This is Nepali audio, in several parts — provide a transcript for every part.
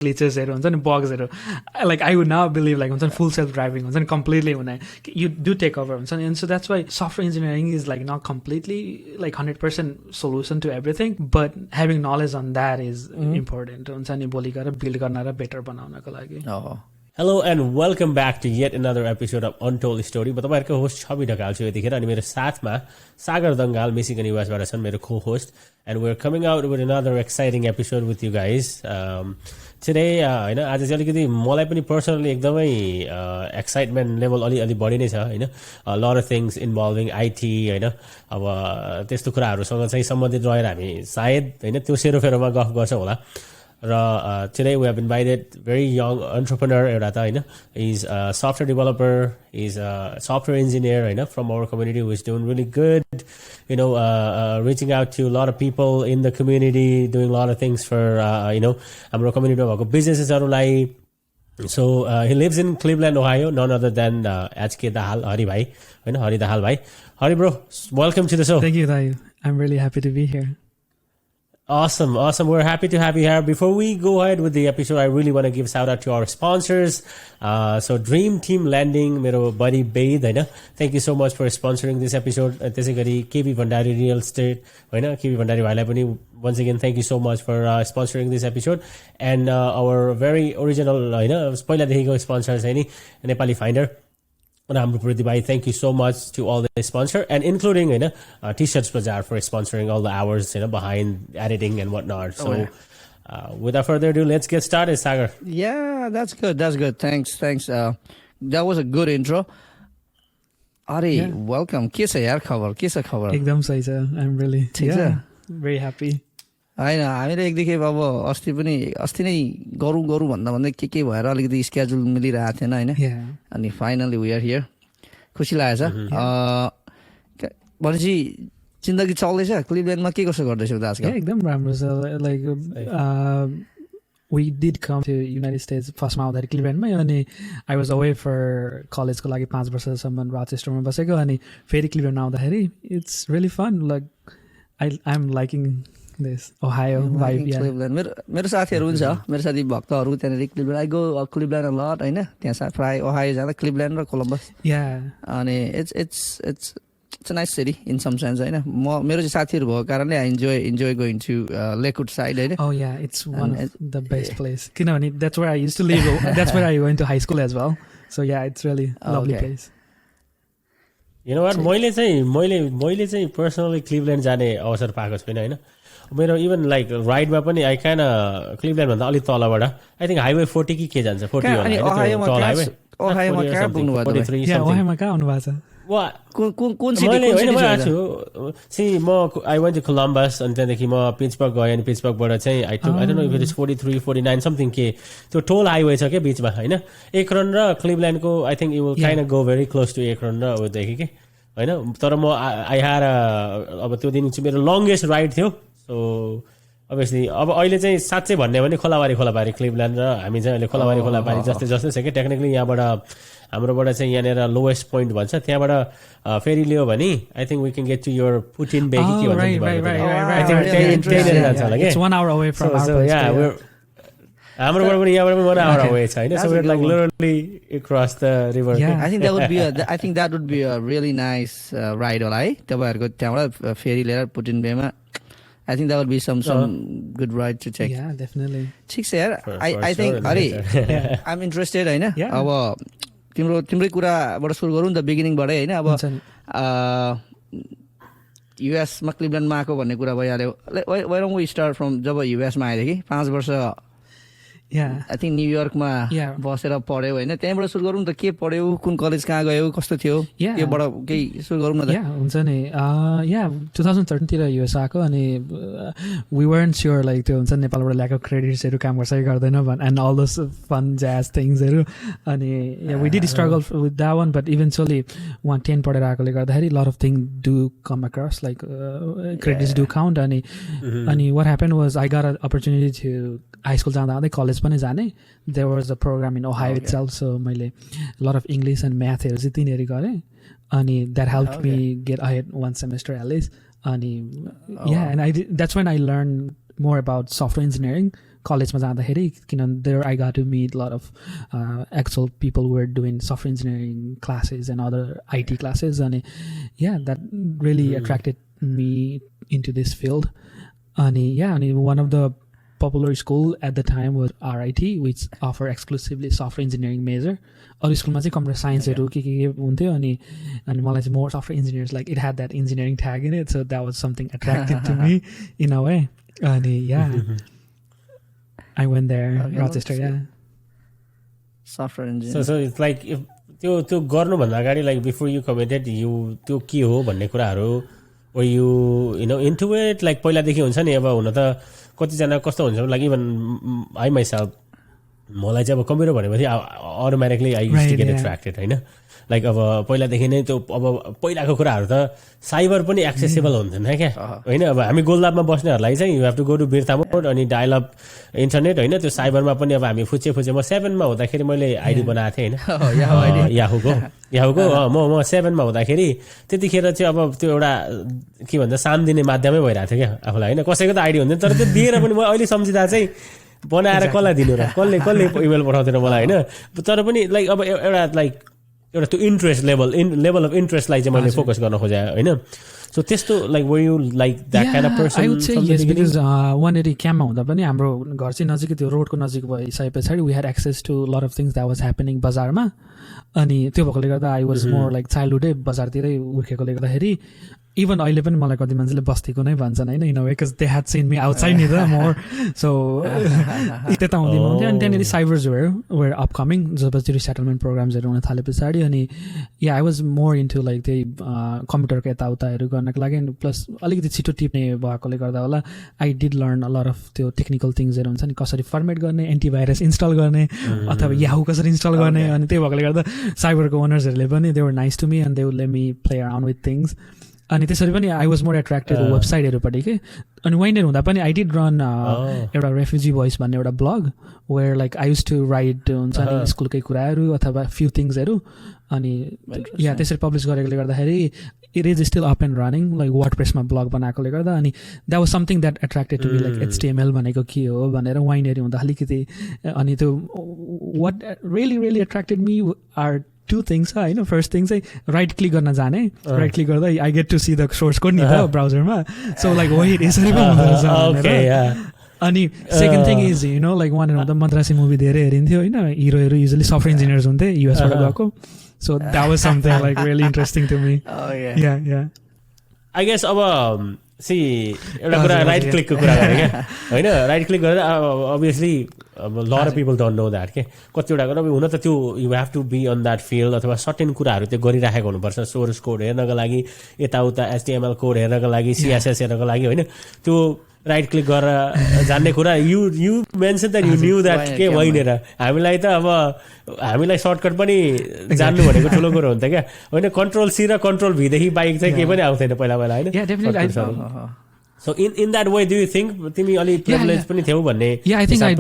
ग्लिचेसहरू हुन्छ नि बग्सहरू like I would now believe like हुन्छ नि फुल सेल्फ ड्राइभिङ हुन्छ नि कम्प्लिटली हुने यु डु टेक ओभर हुन्छ नि and so that's why software engineering is like not completely like 100% solution to everything but having knowledge on that is important हुन्छ नि भोलि गएर बिल्ड गर्न र बेटर बनाउनको लागि Hello and welcome back to yet another episode of Untold Story. म तपाईहरुको होस्ट छवि ढकाल छु यतिखेर अनि मेरो साथमा सागर दंगाल मिशिगन युएसबाट छन् मेरो co-host and we're coming out with another exciting episode with you guys. Today हैन आज चाहिँ अलिकति मलाई पनि पर्सनली एकदमै एक्साइटमेन्ट लेभल अलि बढी नै छ हैन lot of things involving IT हैन अब त्यस्तो कुराहरुसँग चाहिँ सम्बन्धित रहेर हामी सायद हैन त्यो सेरोफेरोमा गफ गर्छौं होला today we have invited very young entrepreneur एउटा त हैन he's a software developer, he's a software engineer हैन from our community who is doing really good, you know, reaching out to a lot of people in the community, doing a lot of things for हाम्रो community भएको businesses-हरुलाई. So he lives in Cleveland, Ohio, none other than HK Dahal, Hari bhai हैन Hari Dahal bhai. Hari bro, welcome to the show. Thank you, Dai. I'm really happy to be here. Awesome. We're happy to have you here. Before we go ahead with the episode, I really want to give shout out to our sponsors. So Dream Team Landing, मेरो buddy Baid, हैन. Thank you so much for sponsoring this episode. त्यसैगरी केपी भण्डारी रियल एस्टेट हैन केपी भण्डारी भाइलाई पनि once again thank you so much for sponsoring this episode and our very original हैन पहिलादेखिको स्पोन्सर चाहिँ नि Nepali finder Ramru Pradibhai, thank you so much to all the sponsor and including T-shirts Bazaar for sponsoring all the hours behind editing and whatnot. So without further ado, let's get started, Sagar. Yeah, that's good. Thanks. That was a good intro. Ari, welcome. के छ यार खबर एकदम सही छ I'm really very happy. हैन हामीले एकदेखि अब अस्ति नै गरौँ भन्दा के भएर अलिकति स्केड्युल मिलिरहेको थिएन हैन अनि फाइनली वी आर हियर खुसी लागेछ भनेपछि जिन्दगी चल्दैछ क्लिभल्यान्डमा के कसो गर्दैछ त आजकल एकदम राम्रो छ like we did come to United States फर्स्टमा आउँदाखेरि क्लिभल्यान्डमै अनि आई वाज अवे फर कलेजको लागि 5 वर्षसम्म रोचेस्टरमा बसेको अनि फेरि क्लिभल्यान्ड आउँदाखेरि it's really fun like I am liking this Ohio vibe Cleveland मेरो साथीहरु हुन्छ मेरो साथी भक्तहरु त्यहाँ Cleveland I go Cleveland a lot हैन त्यहाँ प्राय ओहायो जाँदा क्लिभल्यान्ड र कोलम्बस अनि it's a nice city in some sense हैन मेरो चाहिँ साथीहरु भएको कारणले I enjoy going to Lakewood side हैन oh yeah it's one of the best place किनभने that's where I used to live that's where I went to high school as well so yeah it's really lovely place you know what मैले चाहिँ पर्सनली क्लिभल्यान्ड जाने अवसर पाएको छैन हैन मेरो इभन लाइक राइडमा पनि आई क्यान क्लिभल्यान्ड भन्दा अलि तलबाट आई थिंक हाइवे 40 के जान्छ 40 ओहायोमा कहाँ पुग्नु भयो ओहायोमा कहाँ आउनु भएको छ कुन सिटी म आई वेन्ट टु कोलम्बस अनि त्यहाँदेखि म पिट्सबर्ग गएँ अनि पिट्सबर्गबाट चाहिँ I don't know if it is 43 49 something के त्यो टोल हाइवे छ के बीचमा हैन एकरन र क्लिभल्यान्डको I think you will kind of go very close to Akron र उदेखि के हैन तर म आई ह्याड अब त्यो दिन चाहिँ मेरो लङ्गेस्ट राइड थियो सो अभियसली अब अहिले चाहिँ साच्चै भन्ने भने खोलाबारी क्लिभल्यान्ड र हामी चाहिँ अहिले खोलाबारी जस्तै छ कि टेक्निकली यहाँबाट हाम्रोबाट चाहिँ यहाँनिर लोएस्ट पोइन्ट भन्छ त्यहाँबाट फेरि लियो भने I think we can get to your पुटिन बेकी के भन्छ it's 1 hour away from our place हाम्रोबाट पनि यहाँबाट पनि 1 hour away छ हैन so we're like literally across the river I think that would be a really nice ride होला है तपाईहरुको त्यहाँबाट फेरि लिएर पुटिन बेमा I think that would be some good ride to take. Yeah, definitely. ठीक छ यार I think Hari I'm interested हैन अब तिम्रै कुराबाट सुरु गरौँ त बिगिनिङबाटै हैन अब युएस मा क्लिभल्यान्डमा आएको भन्ने कुरा भइहाल्यो why don't we start from जब युएस मा आएदेखि 5 वर्ष I think न्युयोर्कमा बसेर पढ्यौ हैन त्यहाँबाट सुरु गरौँ त के पढ्यौ कुन कलेज कहाँ गयौ कस्तो थियो केबाट केही सुरु गरौँ न त हुन्छ नि 2013 तिर युएस आएको अनि we weren't sure like त्यो हुन्छ नेपालबाट ल्याएको क्रेडिट्सहरु काम गर्छ कि गर्दैन and all those fun jazz thingsहरु अनि we did struggle with that one but eventually 10 पढेर आएकोले गर्दाखेरि lot of things do come across like credits do count अनि what happened was I got an opportunity to high school जाँदा कलेज पनि जाने there was a program in Ohio itself so मैले lot of English and math हरु चाहिँ तिनीहरु गरे अनि that helped me get ahead one semester at least अनि and that's when I learned more about software engineering कलेजमा जाँदाखेरि किनभने there I got to meet lot of actual people who are doing software engineering classes and other IT classes अनि that really attracted me into this field अनि one of the popular school at the time was RIT, which offer exclusively software engineering major. अरू स्कुलमा चाहिँ कम्प्युटर साइन्सहरू के हुन्थ्यो अनि मलाई चाहिँ more software engineers like it had that engineering tag in it so that was something attractive to me in a way अनि I went there Rochester software engineer so it's like त्यो गर्नुभन्दा अगाडि like before you committed you त्यो के हो भन्ने कुराहरू or you know into it like पहिलादेखि हुन्छ नि अब हुन त कतिजना कस्तो हुन्छ लाइक इभन आई माइसेल्फ मलाई चाहिँ अब कम्प्युटर भनेपछि automatically I use to get attracted हैन लाइक अब पहिलादेखि नै त्यो अब पहिलाको कुराहरू त साइबर पनि एक्सेसिबल हुन्थेन क्या हैन अब हामी गोलदाबमा बस्नेहरूलाई चाहिँ you have to go to Birtamod अनि डायल अप इन्टरनेट हैन त्यो साइबरमा पनि अब हामी फुच्चे म 7 मा हुँदाखेरि मैले आइडी बनाएको थिएँ हैन याहुको म 7 मा हुँदाखेरि त्यतिखेर चाहिँ अब त्यो एउटा के भन्छ साम दिने माध्यमै भइरहेको थियो क्या आफूलाई हैन कसैको त आइडी हुन्थेन तर त्यो दिएर पनि म अहिले सम्झिँदा चाहिँ बनाएर कसलाई दिनु र कसले इमेल पठाउँदैन मलाई हैन तर पनि लाइक अब एउटा त्यो इन्ट्रेस्ट लेभल अफ इन्ट्रेस्टलाई चाहिँ मैले फोकस गर्न खोजेँ हैन सो त्यस्तो like were you like that kind of person I would say yes because 180 क्याम्पमा हुँदा पनि हाम्रो घर चाहिँ नजिकै त्यो रोडको नजिक भइसके पछाडि we had access to lot of things that was happening बजारमा अनि त्यो भएकोले गर्दा आई वाज मोर लाइक चाइल्डहुडै बजारतिरै उर्खेकोले गर्दाखेरि इभन अहिले पनि मलाई कति मान्छेले बस्तीको नै भन्छन् होइन in way because they had seen me outside नि त मोर सो त्यता हुँदैन हुन्थ्यो अनि त्यहाँनिर साइबर्स वेयर अपकमिङ जबपछि रिसेटलमेन्ट प्रोग्राम्सहरू हुन थाले पछाडि अनि I was more into like त्यही कम्प्युटरको यताउताहरू गर्नको लागि प्लस अलिकति छिटो टिप्ने भएकोले गर्दा होला I did learn a lot of त्यो टेक्निकल थिङ्सहरू हुन्छ नि कसरी फर्मेट गर्ने एन्टिभाइरस इन्स्टल गर्ने अथवा याहु कसरी इन्स्टल गर्ने अनि त्यही भएकोले गर्दा साइबरको ओनर्सहरूले पनि they were nice to me and they would let me play around with things अनि त्यसरी पनि आई वाज मोर एट्र्याक्टेड वेबसाइटहरूपट्टि के अनि वाइनर हुँदा पनि आई डिड रन एउटा रेफ्युजी भोइस भन्ने एउटा blog where like I use to write हुन्छ नि स्कुलकै कुराहरू अथवा फ्यु थिङ्सहरू अनि त्यसरी पब्लिस गरेकोले गर्दाखेरि it is still up and running like वर्डप्रेसमा ब्लग बनाएकोले गर्दा अनि that was something that attracted to be like HTML भनेको के हो भनेर वाइनरी हुँदा अलिकति अनि त्यो what really attracted me are two things होइन फर्स्ट थिङ चाहिँ राइट क्लिक गर्न जाने राइट क्लिक गर्दा I get to see the source code नि त ब्राउजरमा सो लाइक वेट यसरी पो हुँदो रहेछ अनि second thing is you know like one हुँदा मद्रासी मुभी धेरै हेरिन्थ्यो होइन हिरोहरू युजली सफ्टवेयर इन्जिनियर्स हुन्थे युएसबाट गएको so that was something like really interesting to me I guess अब सी एउटा कुरा राइट क्लिकको कुरा गरेँ क्या होइन राइट क्लिक गरेर अभियसली अब lot of people don't know that के कतिवटा कुरा हुन त त्यो you have to be on that field अथवा सर्टेन कुराहरू त्यो गरिराखेको हुनुपर्छ सोर्स कोड हेर्नको लागि यताउता HTML कोड हेर्नको लागि CSS हेर्नको लागि होइन त्यो राइट क्लिक गरेर जान्ने कुरा you mention that you knew that के होइन हामीलाई त अब हामीलाई सर्टकट पनि जान्नु भनेको ठुलो कुरो हुन्छ क्या होइन Ctrl+C र Ctrl+V देखि बाइक चाहिँ केही पनि आउँथेन पहिला होइन So in that way, do you think तिमी अलि privilege पनि थियौ भन्ने I think I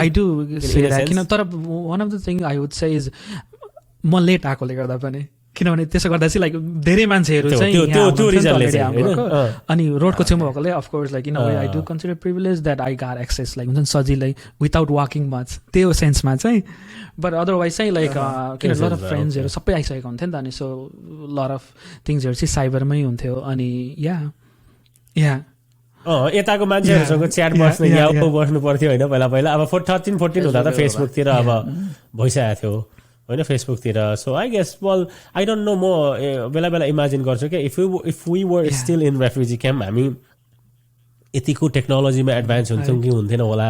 do say that किन तर one of the thing I would say is म लेट आएकोले गर्दा पनि किनभने त्यसो गर्दा चाहिँ लाइक धेरै मान्छेहरू चाहिँ अनि रोडको छेउमा भएकोले of course like in I do consider privilege that I got access like हुन्छ नि सजिलै विदाउट वाकिङ मच त्यो सेन्समा चाहिँ बट अदरवाइज चाहिँ लाइक किन लट अफ फ्रेन्ड्सहरू सबै आइसकेको हुन्थ्यो नि त अनि सो लट अफ थिङ्सहरू चाहिँ साइबरमै हुन्थ्यो अनि यताको मान्छेहरूसँग च्याट बस्ने याहु बस्नु पर्थ्यो होइन पहिला अब 13-14 हुँदा त फेसबुकतिर अब भइसकेको थियो होइन फेसबुकतिर so I guess well I don't know म बेला इमेजिन गर्छु क्या if we were still in refugee camp हामी यतिको टेक्नोलोजीमा एडभान्स हुन्थ्यौँ कि हुन्थेन होला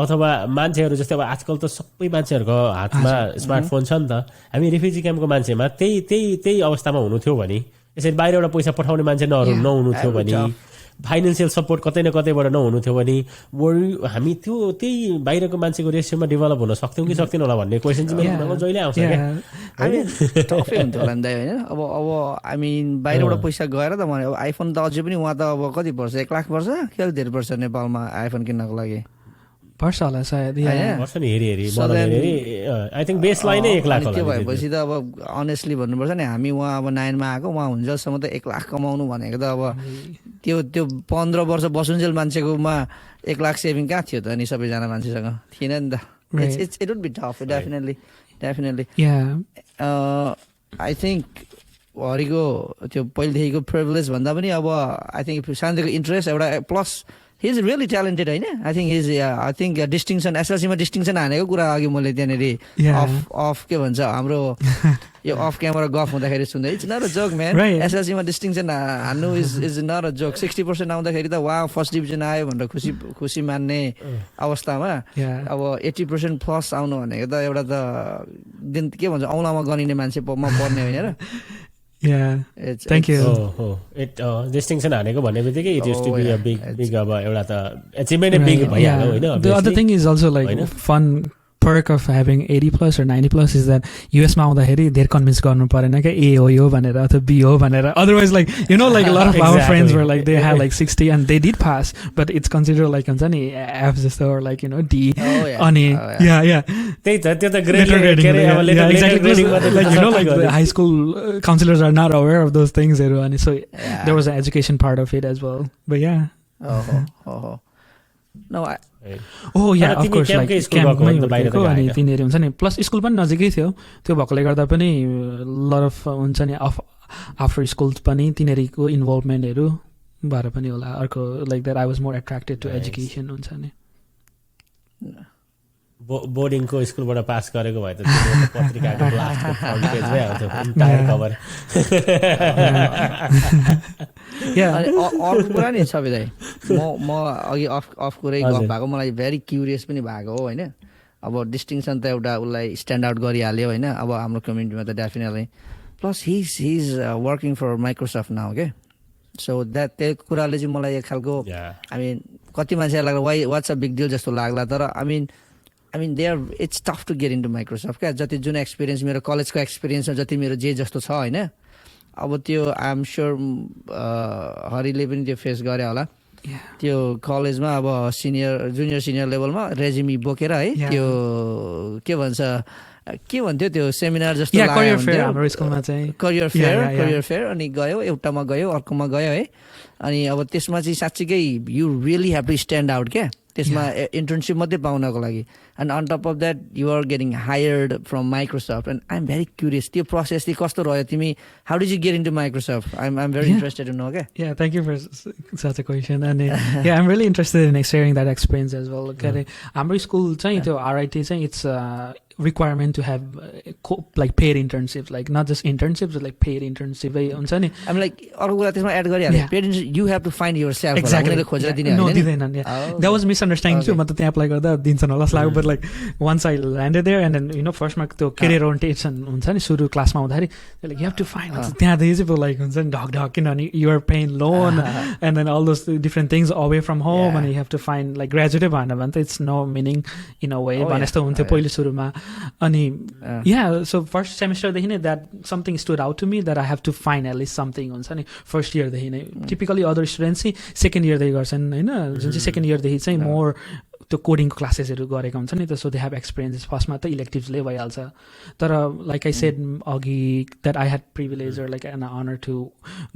अथवा मान्छेहरू जस्तै अब आजकल त सबै मान्छेहरूको हातमा स्मार्टफोन छ नि त हामी रेफ्युजी क्याम्पको मान्छेमा त्यही अवस्थामा हुनु थियो भने यसरी बाहिरबाट पैसा पठाउने मान्छे नहुनु थियो भने फाइनेन्सियल सपोर्ट कतै न कतैबाट नहुनु थियो भने हामी त्यही बाहिरको मान्छेको रेसियोमा डेभलप हुन सक्थ्यौँ कि सक्थेन होला भन्ने क्वेसन चाहिँ मेरो मनमा जहिले आउँछ क्या टफै हुन्थ्यो होला नि त होइन अब आई मिन बाहिरबाट पैसा गएर त भने अब आइफोन त अझै पनि उहाँ त अब कति पर्छ 1 लाख पर्छ के धेरै पर्छ नेपालमा आइफोन किन्नको लागि पर्छ होला सायद पर्छ नि हेरी I think base line 1 lakh होला त्यो भएपछि त अब अनेस्टली भन्नुपर्छ नि हामी उहाँ अब 9 मा आएको उहाँ हुन्जेलसम्म त 1 लाख कमाउनु भनेको त अब त्यो 15 वर्ष बसुन्जेल मान्छेकोमा 1 लाख सेभिङ कहाँ थियो त अनि सबैजना मान्छेसँग थिएन नि त it would be tough definitely I think haricot त्यो पहिलेदेखिको प्रिभिलेज भन्दा पनि अब आई थिङ्क शान्तिको इन्ट्रेस्ट एउटा plus he is really talented होइन आई थिङ्क डिस्टिङसन एसएलसीमा डिस्टिङसन हानेको कुरा अघि मैले त्यहाँनिर अफ के भन्छ हाम्रो यो अफ क्यामेरा गफ हुँदाखेरि सुन्दै it's not a joke man एसएलसीमा डिस्टिङसन हान्नु इज नट अ जोक 60% आउँदाखेरि त वा फर्स्ट डिभिजन आयो भनेर खुसी मान्ने अवस्थामा अब 80% प्लस आउनु भनेको त एउटा त के भन्छ औँलामा गनिने मान्छेमा पर्ने होइन र Thank you. Distinction हानेको भन्ने बित्तिकै it used to be a big अब एउटा त achievement big भइहाल्यो होइन. The other thing is also like fun perk of having 80 plus or 90 plus is that US मा आउँदाखेरि धेरै कन्भिन्स गर्नु परेन क्या A हो यो भनेर अथवा B हो भनेर otherwise like you know like a lot of our friends were like they had like 60 and they did pass but it's considered like हुन्छ नि F जस्तो or like you know D अनि त्यही त त्यो त ग्रेड के अरे अब exactly like you know like the high school counselors are not aware of those things and so there was an education part of it as well but no of course like क्याम्पमै हुर्केको अनि तिनीहरू हुन्छ नि प्लस स्कुल पनि नजिकै थियो त्यो भएकोले गर्दा पनि लट अफ हुन्छ नि आफ्टर स्कुल पनि तिनीहरूको इन्भल्भमेन्टहरू भएर पनि होला अर्को like that I was more attracted to education हुन्छ नि बोर्डिङको स्कुलबाट पास गरेको भए त पत्रिकाको लास्टको फ्रन्ट पेजमै आउँथ्यो इन्टायर कभर अर्को कुरा नि सबैलाई म अघि अफ कुरै गफ भएको मलाई भेरी क्युरियस पनि भएको हो होइन अब डिस्टिङसन त एउटा उसलाई स्ट्यान्ड आउट गरिहाल्यो होइन अब हाम्रो कम्युनिटीमा त definitely plus he is working for Microsoft now के सो द्याट त्यो कुराले चाहिँ मलाई एक खालको आई मिन कति मान्छेलाई लाग्ला वाट्स अ बिग डिल जस्तो लाग्ला तर I mean it's tough to get into Microsoft क्या जति जुन एक्सपिरियन्स मेरो कलेजको एक्सपिरियन्समा जति मेरो जे जस्तो छ होइन अब त्यो आई एम स्योर हरिले पनि त्यो फेस गरे होला त्यो कलेजमा अब जुनियर सिनियर लेभलमा रेज्युमी बोकेर है त्यो के भन्छ के भन्थ्यो त्यो सेमिनार जस्तो करियर फेयर अनि गयो एउटामा गयो अर्कोमा गयो है अनि अब त्यसमा चाहिँ साँच्चीकै you really have to stand out क्या त्यसमा इन्टर्नसिप मात्रै पाउनको लागि and on top of that you are getting hired from Microsoft and I am very curious त्यो प्रोसेस चाहिँ कस्तो रह्यो तिमी how did you get into Microsoft I am very interested in know क्या thank you for such a question अनि I am really interested in sharing that experience as well के अरे हाम्रो स्कुल चाहिँ त्यो आरआइटी चाहिँ it's requirement to have like paid internships like not just internships but like paid internship हुन्छ नि I'm like अर्को कुरा त्यसमा एड गरिहाल्यो paid internship you have to find yourself exactly खोजेर दिने no दिदैनन् that was misunderstanding too म त त्यहाँ अप्लाई गर्दा दिन्छन् होला जस्तो लाग्यो but like once I landed there and then you know first मा त्यो career orientation हुन्छ नि सुरु क्लासमा हुँदाखेरि like you have to find त्यहाँदेखि चाहिँ like हुन्छ नि ढक किनभने you are paying loan and then all those different things away from home and you have to find like graduate भएन भने त it's no meaning in a way भने जस्तो हुन्थ्यो पहिले सुरुमा अनि so first semesterदेखि नै that something stood out to me that I have to find at least something हुन्छ नि फर्स्ट इयरदेखि नै टिपिकली अदर स्टुडेन्ट्स चाहिँ सेकेन्ड इयरदेखि गर्छन् होइन जुन चाहिँ सेकेन्ड इयरदेखि चाहिँ मोर त्यो कोडिङको क्लासेसहरू गरेको हुन्छ नि त सो दे हेभ एक्सपिरियन्स फर्स्टमा त इलेक्टिभ्सले भइहाल्छ तर लाइक आई सेड अघि that I had privilege like an honor to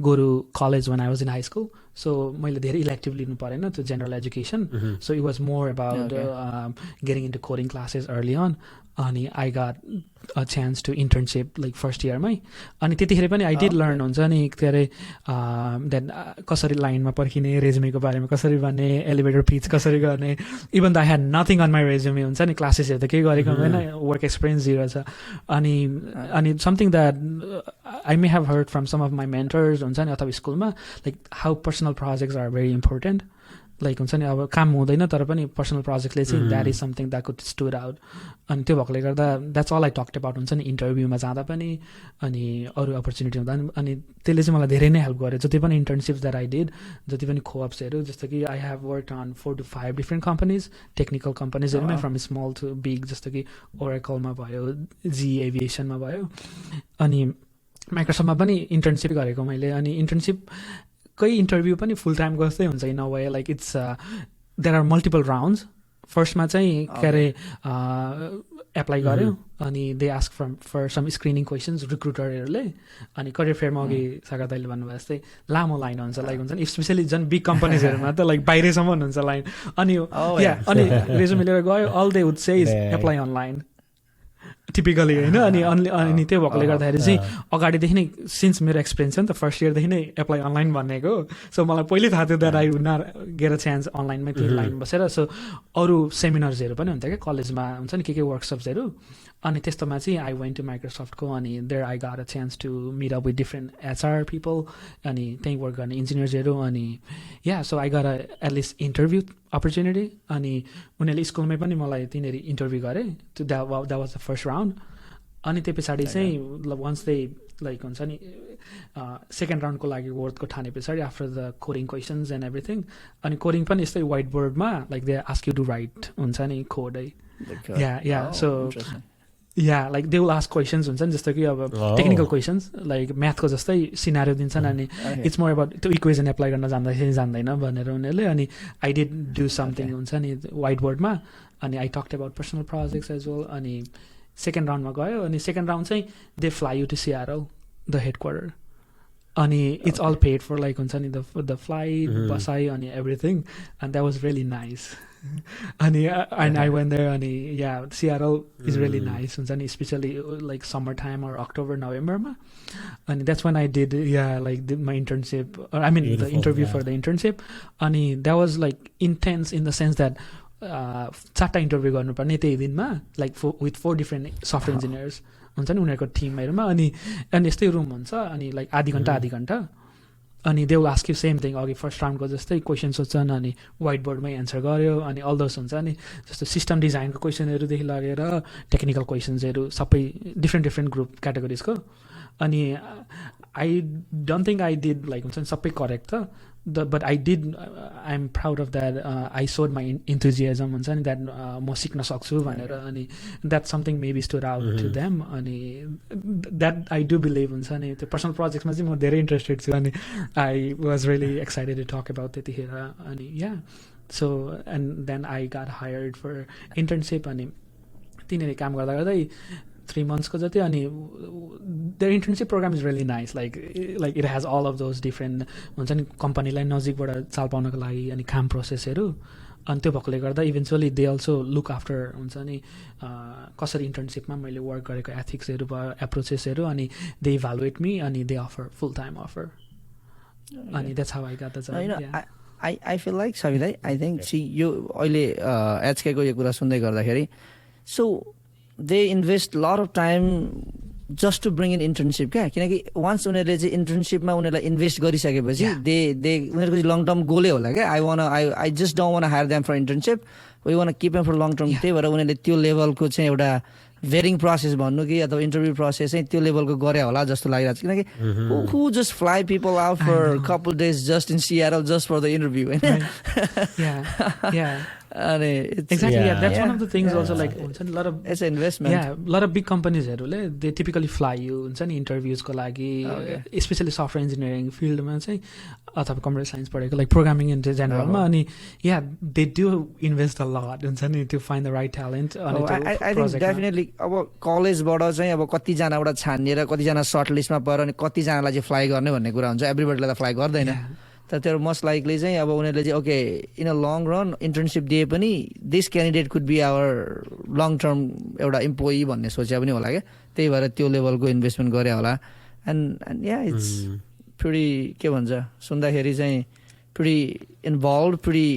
go to college when I was in high school so मैले धेरै इलेक्टिभ लिनु परेन त्यो general education so it was more about getting into coding classes early on अनि I got a chance to internship like first इयरमै अनि त्यतिखेर पनि आई डिड लर्न हुन्छ नि के अरे देन कसरी लाइनमा पर्खिने रेज्युमेको बारेमा कसरी भन्ने एलिभेटर पिच कसरी गर्ने even the I had nothing on my resume हुन्छ नि क्लासेसहरू त केही गरेको हुँदैन वर्क एक्सपिरियन्स जिरो छ अनि something that I may have heard from some of my mentors हुन्छ नि अथवा स्कुलमा like how personal projects are very important like हुन्छ नि अब काम हुँदैन तर पनि पर्सनल प्रोजेक्टले चाहिँ that is something that could stood out अनि त्यो भएकोले गर्दा that's all I talked about हुन्छ नि इन्टरभ्यूमा जाँदा पनि अनि अरू अपर्च्युनिटी हुँदा पनि अनि त्यसले चाहिँ मलाई धेरै नै हेल्प गर्यो जति पनि इन्टर्नसिप्स द्याट आई डिड जति पनि खोअप्सहरू जस्तो कि I have work on 4 to 5 different companies technical कम्पनीजहरूमै फ्रम स्मल टु बिग जस्तो कि ओरेकलमा भयो जी एभिएसनमा भयो अनि माइक्रोसफ्टमा पनि इन्टर्नसिप गरेको मैले अनि इन्टर्नसिप कोही इन्टरभ्यू पनि फुल टाइमको जस्तै हुन्छ in a way like it's there are multiple rounds फर्स्टमा चाहिँ के अरे एप्लाई गर्यो अनि they ask for some screening questions रिक्रुटरहरूले अनि करियर फेयरमा अघि सागर दाइले भन्नुभयो जस्तै लामो लाइन हुन्छ लाइक हुन्छ नि स्पेसली झन् बिग कम्पनीजहरूमा त लाइक बाहिरसम्म हुन्छ लाइन अनि अनि रेजुमे लिएर गयो all they would say is apply online typically होइन अनि त्यो भएकोले गर्दाखेरि चाहिँ अगाडिदेखि नै सिन्स मेरो एक्सपिरियन्स छ नि त फर्स्ट इयरदेखि नै एप्लाई अनलाइन भनेको सो मलाई पहिल्यै थाहा थियो that I would not get a chance अनलाइनमै त्यो लाइन बसेर सो अरू सेमिनार्सहरू पनि हुन्थ्यो क्या कलेजमा हुन्छ नि के वर्कसप्सहरू अनि त्यस्तोमा चाहिँ आई वेन्ट टु माइक्रोसफ्टको अनि there I got a chance to meet up with different HR people अनि त्यहीँ वर्क गर्ने इन्जिनियर्सहरू अनि yeah so I got at least interview opportunity अनि उनीहरूले स्कुलमै पनि मलाई तिनीहरू इन्टरभ्यू गरे that was the first round अनि त्यो पछाडि चाहिँ वान्स दे लाइक हुन्छ नि सेकेन्ड राउन्डको लागि वर्थको ठाने पछाडि after the coding questions and everything अनि कोडिङ पनि यस्तै व्हाइट बोर्डमा like they ask you to write हुन्छ नि कोड है yeah so yeah like they will ask questions हुन्छ नि जस्तो कि अब टेक्निकल क्वेसन्स लाइक म्याथको जस्तै सिनारियो दिन्छन् अनि इट्स मोर अबाउट त्यो इक्वेसन एप्लाई गर्न जान्दैन भनेर उनीहरूले अनि आई डिड डु समथिङ हुन्छ नि व्हाइट बोर्डमा अनि I talked about personal projects as well अनि सेकेन्ड राउन्डमा गयो अनि सेकेन्ड राउन्ड चाहिँ they fly you to Seattle the head quarter अनि it's all paid for like हुन्छ नि द फ्लाइट बसाइ अनि everything and that was really nice अनि एन्ड आई वेन्ट देयर अनि yeah Seattle is really nice हुन्छ नि especially like summer time or October नोभेम्बरमा अनि that's one I did yeah like my internship I mean the interview for the internship अनि that was like intense in the sense that 4टा इन्टरभ्यू गर्नुपर्ने त्यही दिनमा like with 4 different software engineers हुन्छ नि उनीहरूको टिमहरूमा अनि यस्तै रुम हुन्छ अनि लाइक आधी घन्टा अनि they will ask you same thing अघि फर्स्ट राउन्डको जस्तै क्वेसन सोध्छन् अनि व्हाइट बोर्डमै एन्सर गर्यो अनि अल दोस हुन्छ नि जस्तो सिस्टम डिजाइनको क्वेसनहरूदेखि लगेर टेक्निकल क्वेसन्सहरू सबै डिफ्रेन्ट ग्रुप क्याटेगोरिजको अनि I don't think I did like हुन्छ नि सबै करेक्ट त but I did I'm proud of that I showed my enthusiasm हुन्छ नि that म सिक्न सक्छु भनेर अनि that's something maybe stood out to them अनि that I do believe हुन्छ नि त्यो पर्सनल प्रोजेक्ट्समा चाहिँ म धेरै इन्ट्रेस्टेड छु अनि I was really excited to talk about त्यतिखेर अनि so and then I got hired for internship अनि तिनीहरूले काम गर्दै 3 months को जति अनि their internship program is really nice like it has all of those different हुन्छ नि कम्पनीलाई नजिकबाट चाल पाउनको लागि अनि काम प्रोसेसहरू अनि त्यो भएकोले गर्दा eventually they also look after हुन्छ नि कसरी इन्टर्नसिपमा मैले वर्क गरेको एथिक्सहरू भयो एप्रोचेसहरू अनि दे इभ्यालुएट मी अनि they offer full time offer अनि that's how I got the job I feel like सबिदाई आई थिङ्क यो अहिले एचकेको यो कुरा सुन्दै गर्दाखेरि so they invest a lot of time just to bring in internship क्या किनकि once उनीहरूले चाहिँ इन्टर्नसिपमा उनीहरूलाई इन्भेस्ट गरिसकेपछि उनीहरूको लङ टर्म गोलै होला क्या I just don't want to hire them for internship we want to keep them for long term त्यही भएर उनीहरूले त्यो लेभलको चाहिँ एउटा भेरिङ प्रोसेस भन्नु कि अथवा इन्टरभ्यू प्रोसेस चाहिँ त्यो लेभलको गरे होला जस्तो लागिरहेको छ किनकि who just fly people out for a couple days just in Seattle just for the interview yeah exactly that's one of the things also like a lot of it's an investment a lot of big companies they typically fly you हुन्छ नि इन्टरभ्युज को लागि स्पेशली सफ्टवेयर इन्जिनियरिङ फिल्डमा चाहिँ अथवा कम्प्युटर साइन्स पढेको लाइक प्रोग्रामिङ इन जेनरलमा अनि they do invest a lot हुन्छ नि to find the right talent I think definitely अब कलेजबाट चाहिँ अब कतिजनाबाट छानिएर कतिजना सर्ट लिस्टमा पऱ्यो अनि कतिजनालाई चाहिँ फ्लाइ गर्ने भन्ने कुरा हुन्छ एभ्रीबडीलाई त फ्लाइ गर्दैन तर त्यो मोस्ट लाइकली चाहिँ अब उनीहरूले चाहिँ okay in a long run internship दिए पनि this candidate could be our long term एउटा इम्प्लोइ भन्ने सोचे पनि होला क्या त्यही भएर त्यो लेभलको इन्भेस्टमेन्ट गरे होला एन्ड या इट्स प्रिटी के भन्छ सुन्दाखेरि चाहिँ pretty involve pretty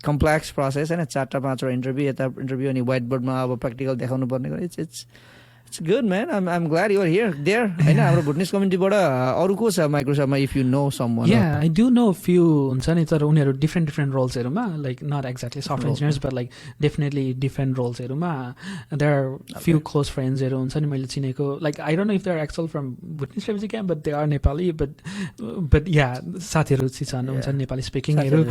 complex process होइन 4टा 5वटा इन्टरभ्यू यता इन्टरभ्यू अनि व्हाइट बोर्डमा अब प्र्याक्टिकल देखाउनु पर्ने it's good man I'm glad you are here there हैन हाम्रो भुटनिस कम्युनिटीबाट अरु को छ माइक्रोसफ्टमा if you know someone I do know a few हुन्छ नि तर उनीहरु different roles-हरुमा like not exactly software engineers but like definitely different roles-हरुमा there are few close friends-हरु हुन्छ नि मैले चिनेको like I don't know if they are actual from Bhutanese refugee camp but they are Nepali but yeah साथीहरु छन् हुन्छ नेपाली स्पिकिङ हरु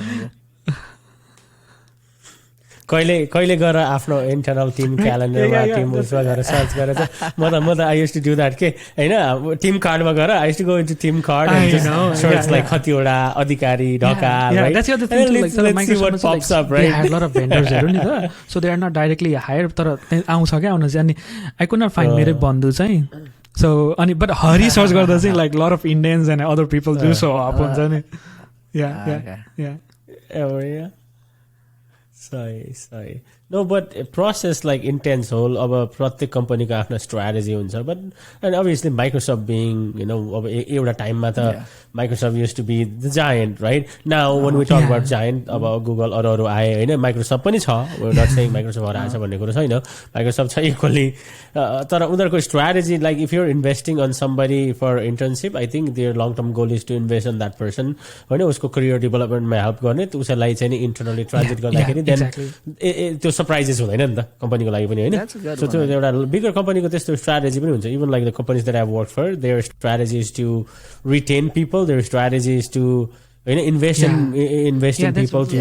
कहिले गएर आफ्नो इन्टरनल टिम क्यालेन्डरमा टिम उसमा गएर सर्च गरेर म त I use to do that के होइन टिम कार्डमा गएर I use to go into team card search like कतिवटा Adhikari Dhakal so they are not directly hire तर आउँछ क्या आउनु चाहिँ अनि आई कुड नट फाइन्ड मेरै बन्धु चाहिँ सो अनि बट हरि सर्च गर्दा चाहिँ like lot of Indians and other people do so up हुन्छ नि सही no but process like intense whole अब प्रत्येक कम्पनीको आफ्नो स्ट्राटेजी हुन्छ but and obviously Microsoft Bing you know अब एउटा टाइममा त Microsoft use to be the giant right now when we talk about giant अब गुगल अरू आए होइन माइक्रोसफ्ट पनि छ नट सेइङ माइक्रोसफ्ट हराएछ भन्ने कुरो छैन माइक्रोसफ्ट छ इक्वली तर उनीहरूको strategy like if you're investing on somebody for internship I think their long term goal is to invest on that person होइन उसको करियर डेभलपमेन्टमा हेल्प गर्ने उसैलाई चाहिँ नि इन्टरनली ट्रान्जिट गर्दाखेरि देन त्यो सरप्राइजेस हुँदैन नि त कम्पनीको लागि पनि होइन सो त्यो एउटा बिगर कम्पनीको त्यस्तो स्ट्राटेजी पनि हुन्छ even like the companies that I work for their strategy is to retain people their strategy is to होइन invest in people to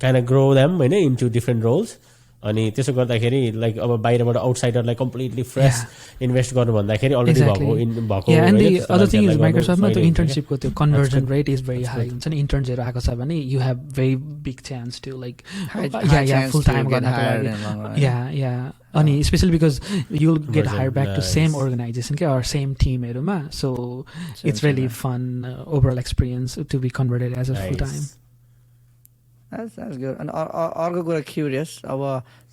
kind of grow them होइन इन्टु डिफ्रेन्ट रोल्स अनि त्यसो गर्दाखेरि लाइक अब बाहिरबाट आउटसाइडरलाई कम्प्लिटली फ्रेस इन्भेस्ट गर्नु भन्दाखेरि अलरेडी भएको and the other thing is माइक्रोसफ्टमा त्यो इन्टर्नसिपको त्यो conversion rate is very high हुन्छ नि इन्टर्न्सहरू आएको छ भने you have very big chance to like full time गर्नको अनि especially because you'll get hire back to same organization क्या अर सेम टिमहरूमा so it's really fun overall experience to be converted as a full time That's good. अनि अर्को कुरा क्युरियस अब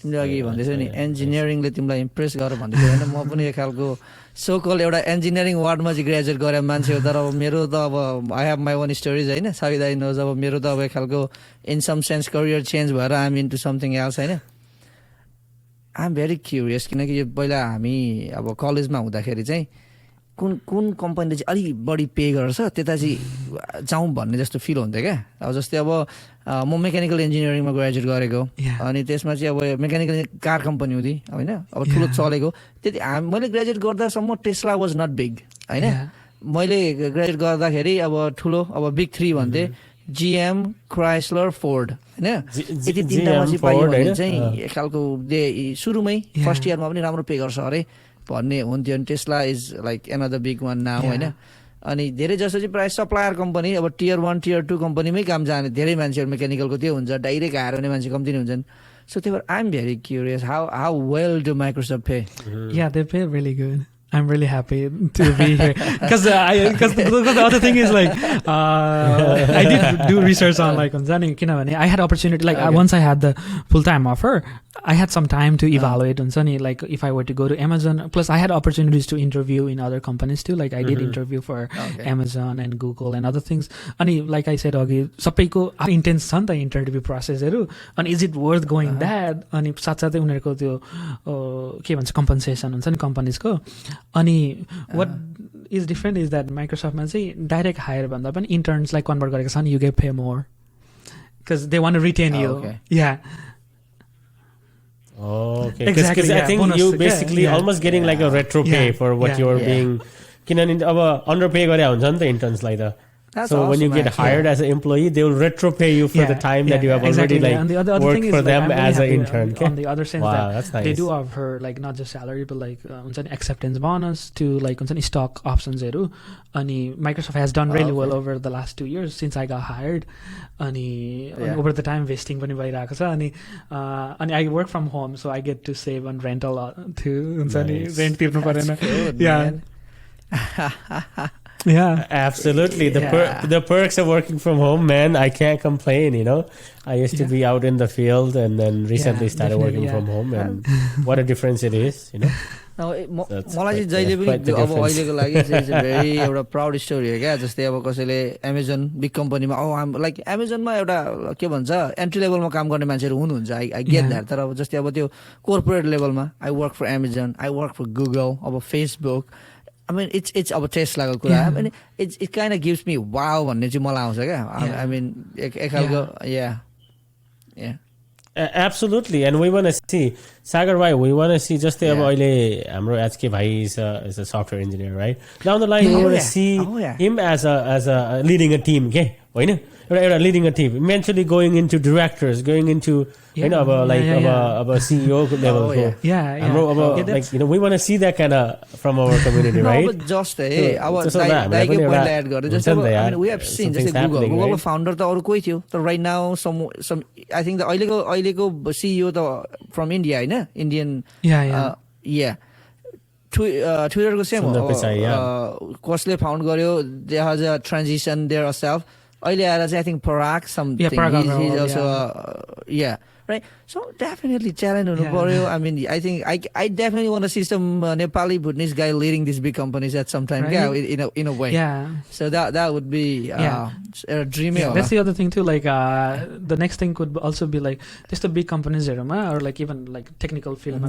तिमीले अघि भन्दैछौ नि इन्जिनियरिङले तिमीलाई इम्प्रेस गर भन्दै होइन म पनि एक खालको सो कल एउटा इन्जिनियरिङ वार्डमा चाहिँ ग्रेजुएट गरेर मान्छे हो तर अब मेरो त अब I have my own stories होइन साविदा नोज अब मेरो त अब एक खालको in some sense career change भएर I am into something else होइन आई एम भेरी क्युरियस किनकि यो पहिला हामी अब कलेजमा हुँदाखेरि चाहिँ कुन कम्पनीले चाहिँ अलिक बढी पे गर्छ त्यता चाहिँ जाउँ भन्ने जस्तो फिल हुन्थ्यो क्या अब जस्तै अब म मेकानिकल इन्जिनियरिङमा ग्रेजुएट गरेको अनि त्यसमा चाहिँ अब मेकानिकल कार कम्पनी हुँदै होइन अब ठुलो चलेको त्यति मैले ग्रेजुएट गर्दासम्म टेस्ला वाज नट बिग होइन मैले ग्रेजुएट गर्दाखेरि अब ठुलो अब बिग 3 भन्थे जिएम क्राइस्लर फोर्ड होइन यति तिनवटा पछि पाइयो भने चाहिँ एक खालको सुरुमै फर्स्ट इयरमा पनि राम्रो पे गर्छ अरे भन्ने हुन्थ्यो अनि Tesla is like another big one now होइन अनि धेरै जसो चाहिँ प्रायः सप्लायर कम्पनी अब टियर 1 टियर 2 कम्पनीमै काम जाने धेरै मान्छेहरू मेकानिकलको त्यो हुन्छ डाइरेक्ट हायर हुने मान्छे कम्ती नै हुन्छन् सो त्यही भएर I am very curious how well do Microsoft pay yeah they pay really good I'm really happy to be here because the other thing is like I did do research on like I had opportunity like once I had the full-time offer I had some time to evaluate like if I were to go to Amazon plus I had opportunities to interview in other companies too like I did interview for Amazon and Google and other things and like I said सबैको intense छ नि त interview processहरू and is it worth going that अनि साथसाथै उनीहरूको त्यो के भन्छ compensation हुन्छ नि companiesको अनि what is different is that Microsoftमा चाहिँ direct hire भन्दा पनि internsलाई convert गरेको छ नि you get pay more because they want to retain you okay because I think you basically almost getting like a retro pay for what you're being किनभने अब underpay गरे हुन्छ नि त interns लाई त That's so awesome, when you get hired as an employee they will retro pay you for the time that you have already like and the other worked thing for is, them like, as an intern on the other sense that's nice. they do offer like not just salary but like acceptance bonus to like stock options and Microsoft has done really well over the last 2 years since I got hired and over the time vesting pani bhayirako cha and I work from home so I get to save on rent a lot too rent tirnu parena yeah absolutely the perks of working from home man I can't complain I used to be out in the field and then recently started working from home and what a difference it is मलाई चाहिँ जहिले पनि अब अहिलेको लागि चाहिँ भेरी एउटा प्राउड स्टोरी हो क्या जस्तै अब कसैले एमाजोन बिग कम्पनीमा लाइक एमाजोनमा एउटा के भन्छ एन्ट्री लेभलमा काम गर्ने मान्छेहरू हुनुहुन्छ आई गेट द्याट तर अब जस्तै अब त्यो कोर्पोरेट लेभलमा I work for Amazon I work for Google अब फेसबुक I mean it's अब टेस्लाको कुरा I mean it kind of gives me wow भन्ने चाहिँ मलाई आउँछ क्या I mean एक खालको absolutely and we want to see Sagar bhai we want to see जस्तै अब अहिले हाम्रो HK bhai is a software engineer right down the line we want to see him as a leading a team के होइन एउटा leading a team, eventually going into directors, going into you know अब CEO level like you know we want to see that kind of from our community, right? Just अब दाइकै point add गरेर जस्तै I mean we have seen जस्तै Google founder त अरु कोही थियो तर right now some I think the अहिलेको CEO त from India हैन Indian Twitter को सेम हो कसले फाउन्ड गर्यो there has a transition there herself अहिले आएर चाहिँ I think Parag something he's also right, so definitely challenge हुनु पर्यो. I mean I think I definitely want to see some Nepali Bhutanese guy leading these big companies at some time, in a way. So that would be a dream. That's the other thing too, like the next thing could also be like just the big companies or like even like technical field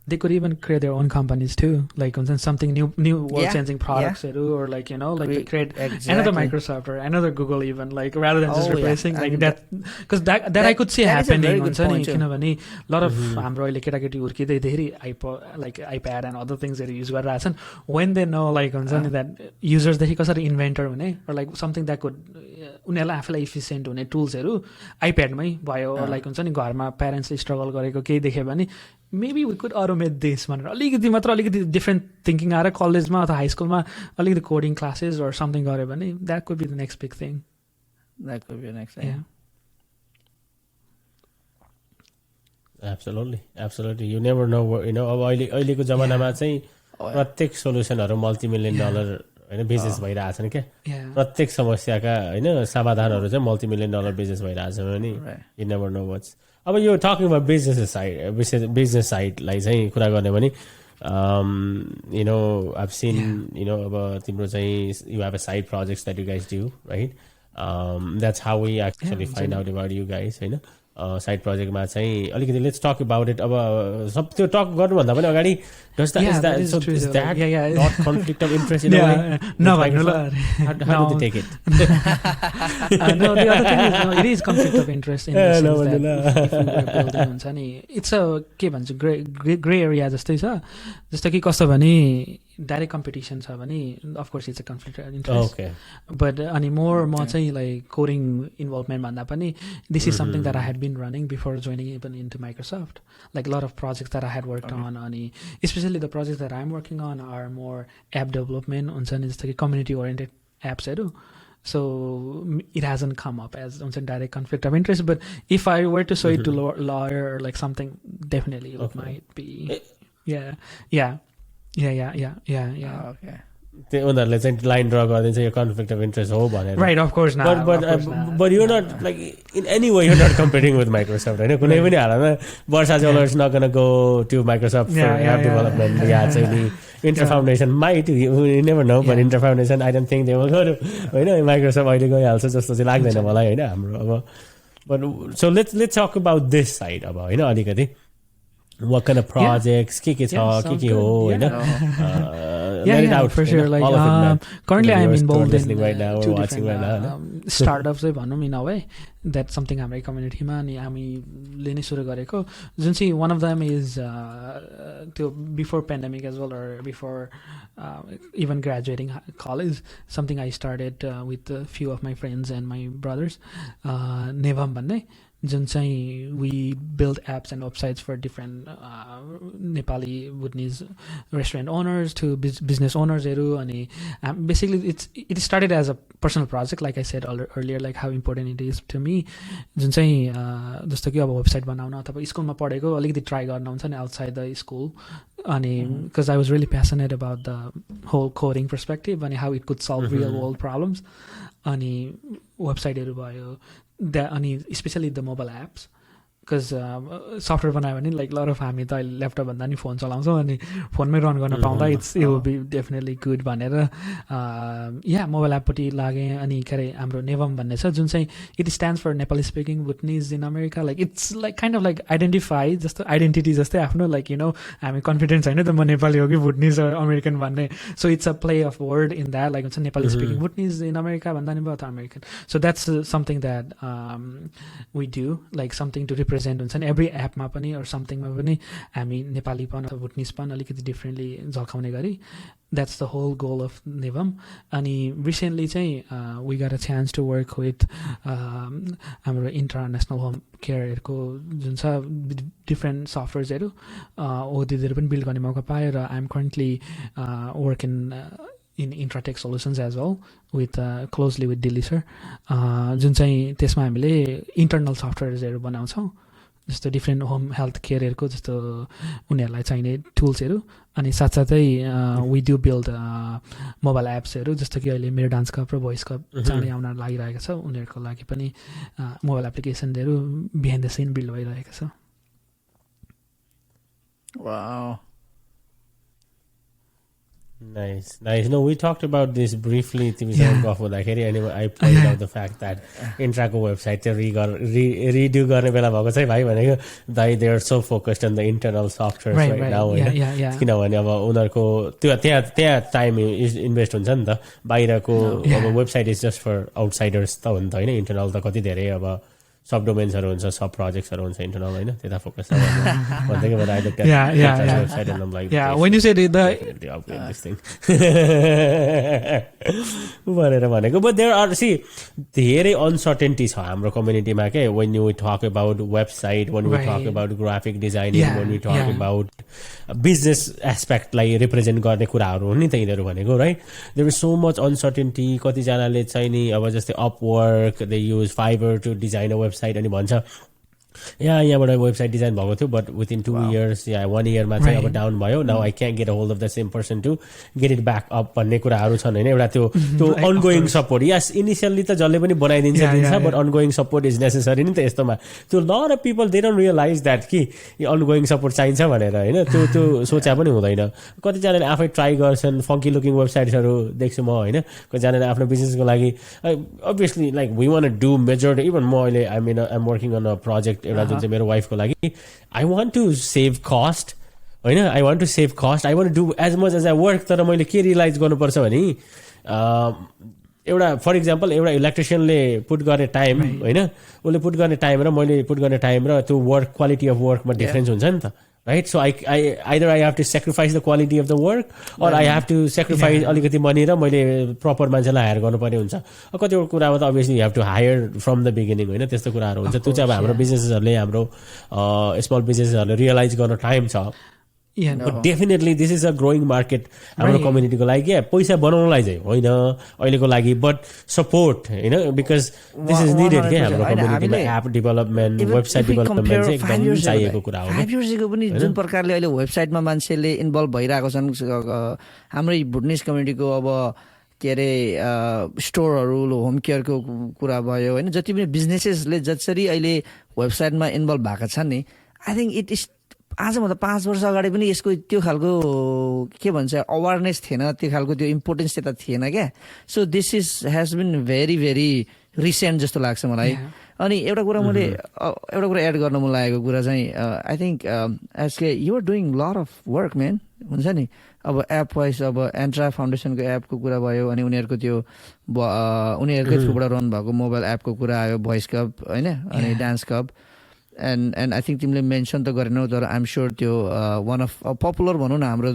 they could even create their own companies too, like something new world changing products or like like to create another Microsoft or another Google, even like rather than just replacing like that, because that I could see happening. किनभने lot of हाम्रो अहिले केटाकेटी हुर्किँदै धेरै like iPad and other things that use गरिरहेछन्, when they know like हुन्छ नि that users देखि कसरी इन्भेन्टर हुने or like something that could उनीहरूलाई आफूलाई इफिसियन्ट हुने टुल्सहरू आइप्याडमै भयो, लाइक हुन्छ नि घरमा प्यारेन्ट्सले स्ट्रगल गरेको केही देख्यो भने maybe we could automate this भनेर अलिकति मात्र अलिकति डिफ्रेन्ट थिङ्किङ आएर कलेजमा अथवा हाई स्कुलमा अलिकति कोडिङ क्लासेस or something गर्यो भने that could be the next big thing. That could be the next thing. Absolutely. You never know what, अब अहिलेको जमानामा चाहिँ प्रत्येक सोलुसनहरु मल्टिमिलियन डलर हैन बिजनेस भइरहेछ नि के प्रत्येक समस्याका हैन समाधानहरु चाहिँ मल्टिमिलियन डलर बिजनेस भइरहेछ भने you never know what's. अब यो talking about business side लाई चाहिँ कुरा गर्ने भने I've seen अब तिम्रो चाहिँ you have a side projects that you guys do, right? That's how we actually find out about you guys, हैन side project मा चाहिँ अलिकति let's talk about it. अब सब त्यो टक गर्नुभन्दा पनि अगाडि is that not conflict of interest in a way? No, how do they take it? No, the other thing is, no, it is conflict of interest in the sense that if we were building हुन्छ नि it's a के भन्छ gray area जस्तै छ. जस्तो कि कस्तो भने direct competition छ भने of course it's a conflict of interest. Okay. But अनि more म चाहिँ like coding involvement भन्दा पनि this is something that I had been running before joining even into Microsoft. Like a lot of projects that I had worked on अनि especially the projects that I'm working on are more app development हुन्छ नि जस्तो कि community oriented apps. So it hasn't come up as direct conflict of interest, but if I were to show it to lawyer or like something, definitely it might be. Yeah. Okay. उनीहरूले चाहिँ लाइन ड्रा गरिदिन्छ यो कन्फ्लिक्ट अफ इन्ट्रेस्ट हो भनेर. Right, of course not. But you're not like in any way you're not competing with Microsoft, हैन कुनै पनि हालतमा Barsa Jewellers not going to go to Microsoft for app development. चाहिँ नि Intra Foundation might, you never know, but Intra Foundation I don't think they will go to हैन Microsoft अहिले गइहाल्छ जस्तो चाहिँ लाग्दैन मलाई हैन हाम्रो अब. But so let's talk about this side अब हैन अलिकति what kind of projects के छ के हो हैन. Let it out, for sure. Like currently I'm involved in right now, two watching different right now. startups भनौँ in a way. That's something हाम्रो कम्युनिटीमा अनि हामीले नै सुरु गरेको जुन चाहिँ one of them is त्यो before pandemic as well, or before even graduating college, something I started with a few of my friends and my brothers, Nevam भन्ने जुन चाहिँ we build apps and websites for different Nepali Bhutanese restaurant owners to business owners अनि basically it started as a personal project, like I said earlier, like how important it is to me. जुन चाहिँ जस्तो कि अब वेबसाइट बनाउन अथवा स्कुलमा पढेको अलिकति ट्राई गर्न हुन्छ नि outside the school अनि because I was really passionate about the whole coding perspective and how it could solve real world problems अनि वेबसाइटहरु भयो अनि especially the mobile apps, because software बनायो भने like lot of हामी त ल्यापटप भन्दा नि फोन चलाउँछौँ अनि फोनमै रन गर्न पाउँदा it will be definitely good भनेर मोबाइल एपपट्टि लागेँ. अनि के अरे हाम्रो नेभम भन्ने छ जुन चाहिँ it stands for Nepali speaking Bhutanese in America. Like it's like kind of like identify जस्तो identity जस्तै आफ्नो like हामी कन्फिडेन्स छैन त म नेपाली हो कि Bhutanese or American भन्ने. So it's a play of word in that, like हुन्छ Nepali speaking Bhutanese in America भन्दा नि भयो त American. So that's something that we do, like something to represent represent हुन्छ नि एभ्री एपमा पनि अर समथिङमा पनि हामी नेपालीपन अथवा भुटनिजपन अलिकति डिफ्रेन्टली झल्काउने गरी that's the whole goal of नेभम अनि रिसेन्टली चाहिँ we got a chance to work with हाम्रो इन्टरनेसनल होम केयरहरूको जुन छ डिफ्रेन्ट सफ्टवेयर्सहरू हो त्योहरू पनि बिल्ड गर्ने मौका पायो र I am currently work in Intra Tech Solutions as well with closely with Dilly sir जुन चाहिँ त्यसमा हामीले इन्टरनल सफ्टवेयर्सहरू बनाउँछौँ जस्तो डिफ्रेन्ट होम हेल्थ केयरहरूको जस्तो उनीहरूलाई चाहिने टुल्सहरू अनि साथसाथै वी डु बिल्ड मोबाइल एप्सहरू जस्तो कि अहिले मेरो डान्स कप र भोइस कप चाँडै आउन लागिरहेको छ उनीहरूको लागि पनि मोबाइल एप्लिकेसनहरू बिहाइन्ड द सिन बिल्ड भइरहेको छ Wow. Nice. No, we talked about this briefly. I pointed out the fact that Intraको website redo गर्ने बेला भएको छ भाइ भनेको they are so focused on the internal software right now. किनभने अब उनीहरूको त्यहाँ टाइम इन्भेस्ट हुन्छ नि त बाहिरको अब website is just for outsiders त हो नि त होइन इन्टरनल त कति धेरै अब सब डोमेन्सहरू हुन्छ सब प्रोजेक्ट्सहरू हुन्छ इन्टरनल होइन त्यता फोकस भन्दै but I looked at website and I'm like when you say definitely upgrade this thing भनेर भनेको but there are धेरै uncertainty छ हाम्रो कम्युनिटीमा के when we talk about website when we talk about graphic designing when we talk about business aspect लाई रिप्रेजेन्ट गर्ने कुराहरू हो नि त यिनीहरू भनेको right there is so much uncertainty कतिजनाले चाहिँ नि अब जस्तै Upwork they use Fiverr to design a website अनि भन्छ यहाँबाट वेबसाइट डिजाइन भएको थियो बट विथिन 2 years 1 yearमा चाहिँ अब डाउन भयो now I can get a hold of the same person to get it back up भन्ने कुराहरू छन् होइन एउटा त्यो अनगोइङ सपोर्ट यस इनिसियल्ली त जसले पनि बनाइदिन्छ but ongoing support is necessary नि त यस्तोमा त्यो lot of people they don't realise that कि अनगोइङ सपोर्ट चाहिन्छ भनेर होइन त्यो सोचा पनि हुँदैन कतिजनाले आफै ट्राई गर्छन् फङ्की लुकिङ वेबसाइट्सहरू देख्छु म होइन कतिजनाले आफ्नो बिजनेसको लागि obviously like we want to do measured even म अहिले I'm working on a project एउटा जुन चाहिँ मेरो वाइफको लागि I want to save cost होइन I want to save cost I want to do as much as I work तर मैले के रियलाइज गर्नुपर्छ भने एउटा फर इक्जाम्पल एउटा इलेक्ट्रिसियनले पुट गर्ने टाइम होइन उसले पुट गर्ने टाइम र मैले पुट गर्ने टाइम र त्यो वर्क क्वालिटी अफ वर्कमा डिफ्रेन्स हुन्छ नि त right so I either I have to sacrifice the quality of the work or I have to sacrifice अलिकति मनी र मैले प्रपर मान्छेलाई हायर गर्नुपर्ने हुन्छ कतिवटा कुरामा त obviously you have to hire from the beginning होइन त्यस्तो कुराहरू हुन्छ त्यो चाहिँ अब हाम्रो बिजनेसेसहरूले हाम्रो स्मल बिजनेसेसहरूले रियलाइज गर्न टाइम छ but definitely this is a growing market हाम्रो कम्युनिटीको लागि पैसा बनाउनलाई चाहिँ होइन अहिलेको लागि बट सपोर्ट होइन बिकज दिस इज निडेड के हाम्रो कम्युनिटीमा एप डेभलपमेन्ट वेबसाइट डेभलपमेन्ट चाहिँ एकदम चाहिएको कुरा हो 5 years ago पनि जुन प्रकारले अहिले वेबसाइटमा मान्छेले इन्भल्भ भइरहेको छन् हाम्रो भुटनिज कम्युनिटीको अब के अरे स्टोरहरू होम केयरको कुरा भयो होइन जति पनि बिजनेसेसले जसरी अहिले वेबसाइटमा इन्भल्भ भएका छन् नि आई थिङ्क इट इज आजभन्दा 5 वर्ष अगाडि पनि यसको त्यो खालको के भन्छ अवेरनेस थिएन त्यो खालको त्यो इम्पोर्टेन्स त्यता थिएन क्या so this is has been very very recent जस्तो लाग्छ मलाई अनि एउटा कुरा मैले एउटा कुरा एड गर्न मन लागेको कुरा चाहिँ आई थिङ्क एजले you're doing lot of work man हुन्छ नि अब एप वाइज अब एन्ट्रा फाउन्डेसनको एपको कुरा भयो अनि उनीहरूको त्यो उनीहरूकै थ्रुबाट रन भएको मोबाइल एपको कुरा आयो भोइस कप होइन अनि dance cup and I think तिमीले मेन्सन त गरेनौ तर आइएम स्योर त्यो वान अफ पपुलर भनौँ न हाम्रो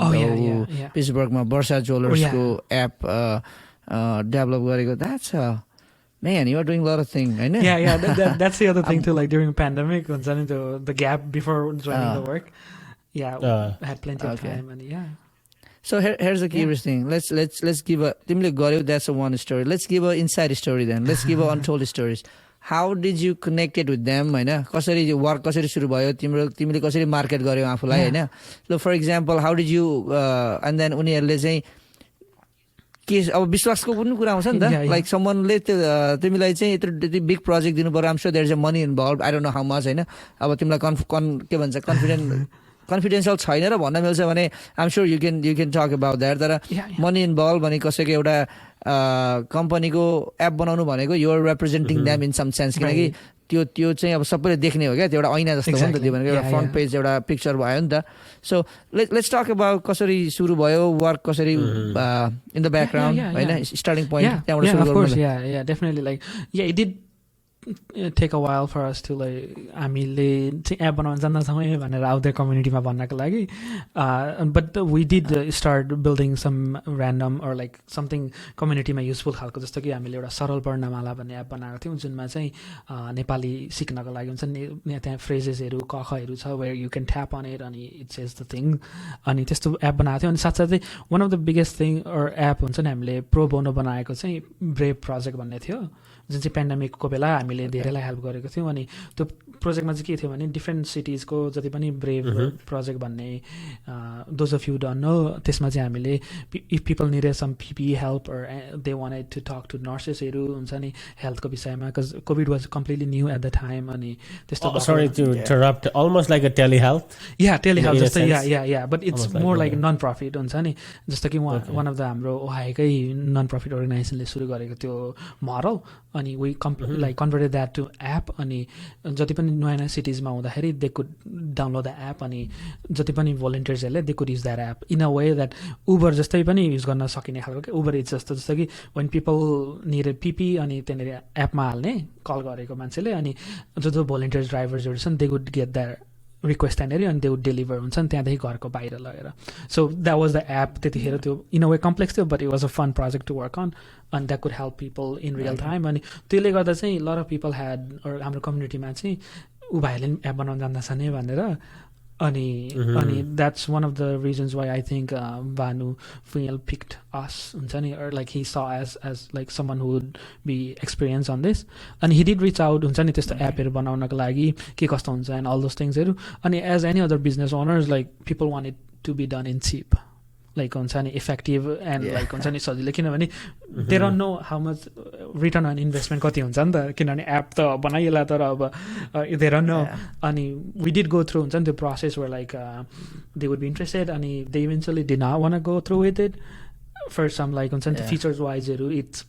पिट्सबर्गमा वर्षा ज्वेलर्सको एप डेभलप गरेको that's man you are doing a lot of things I know that's the other thing too like during pandemic when the gap before joining the work I had plenty of time and so here's the curious thing let's give a तिमीले गर्यौ that's a one story let's give a inside story then let's give a untold stories how did you connected with them होइन कसरी वर्क कसरी सुरु भयो तिमीले कसरी मार्केट गर्यौ आफूलाई होइन so for example how did you and then उनीहरूले चाहिँ के अब विश्वासको पनि कुरा आउँछ नि त लाइक समनले तिमीलाई चाहिँ यत्रो बिग प्रोजेक्ट दिनु पर्यो I'm sure there is a money involve I don't know how much होइन अब तिमीलाई के भन्छ कन्फिडेन्सियल छैन र भन्न मिल्छ भने I'm sure you can talk about that तर मनी इन्भल्भ भने कसैको एउटा कम्पनीको एप बनाउनु भनेको you're representing them in some sense किनकि त्यो चाहिँ अब सबैले देख्ने हो क्या त्यो एउटा ऐना जस्तो हो नि त त्यो भनेको एउटा फ्रन्ट पेज एउटा पिक्चर भयो नि त सो लेट्स टक अबाउट कसरी सुरु भयो वर्क कसरी इन द ब्याकग्राउन्ड होइन स्टार्टिङ पोइन्ट त्यहाँबाट सुरु गर्नु definitely like it did take a while for us to like हामीले चाहिँ एप बनाउन जान्दछौँ है भनेर आउट देयर कम्युनिटीमा भन्नको लागि but we did start building some random or like something कम्युनिटीमा युजफुल खालको जस्तो कि हामीले एउटा सरल वर्णमाला भन्ने एप बनाएको थियौँ जुनमा चाहिँ नेपाली सिक्नको लागि हुन्छ नि त्यहाँ फ्रेजेसहरू कखहरू छ where you can tap on it अनि it says the thing अनि त्यस्तो एप बनाएको थियौँ अनि साथसाथै one of the biggest thing or app हुन्छ नि हामीले प्रो बोनो बनाएको चाहिँ ब्रेभ प्रोजेक्ट भन्ने थियो जुन चाहिँ पेन्डेमिकको बेला हामीले धेरैलाई हेल्प गरेको थियौँ अनि त्यो प्रोजेक्टमा चाहिँ के थियो भने डिफ्रेन्ट सिटिजको जति पनि ब्रेभ प्रोजेक्ट भन्ने those of you don't know त्यसमा चाहिँ हामीले if people needed some PPE help or they wanted to talk to नर्सेसहरू हुन्छ नि हेल्थको विषयमा because covid was completely new at the time अनि त्यस्तो sorry to interrupt almost like a telehealth yeah telehealth जस्तै yeah but it's more like non profit हुन्छ नि जस्तो कि वान अफ द हाम्रो ओहाईकै नन प्रफिट अर्गनाइजेसनले सुरु गरेको त्यो मोडल अनि we like converted that to app अनि जति पनि नयाँ नयाँ सिटिजमा हुँदाखेरि they could download the app अनि जति पनि भोलिन्टियर्सहरूले they could use that app in a way that Uber जस्तै पनि युज गर्न सकिने खालको क्या उबर इज जस्तो कि वेन पिपल निड पिपी अनि त्यहाँनिर एपमा हाल्ने कल गरेको मान्छेले अनि जो भोलिन्टियर्स ड्राइभर्सहरू छन् they would get that request त्यहाँनिर अनि दे वुड डेलिभर हुन्छ नि त्यहाँदेखि घरको बाहिर लगेर so that was the app त्यतिखेर त्यो इन अ वे कम्प्लेक्स थियो but it was a fun project to work on and that could help people in real time अनि त्यसले गर्दा चाहिँ lot of people had or हाम्रो कम्युनिटीमा चाहिँ ऊ भाइले एप बनाउन जान्दछ नि भनेर अनि that's one of the reasons why I think Banu Fuel picked us हुन्छ नि or like he saw as like someone who would be experienced on this and he did reach out हुन्छ नि त्यस्तो एपहरू बनाउनको लागि के कस्तो हुन्छ and all those thingsहरू अनि as any other business owners like people want it to be done in cheap like हुन्छ नि इफेक्टिभ एन्ड लाइक हुन्छ नि सजिलो किनभने they don't know how much return on investment कति हुन्छ नि त किनभने एप त बनाइएला तर अब दे डोन्ट नो अनि वी डिड गो थ्रु हुन्छ नि त्यो process where like they would be interested अनि they eventually did not want go through with it for some like हुन्छ नि त्यो फिचर्स वाइजहरू इट्स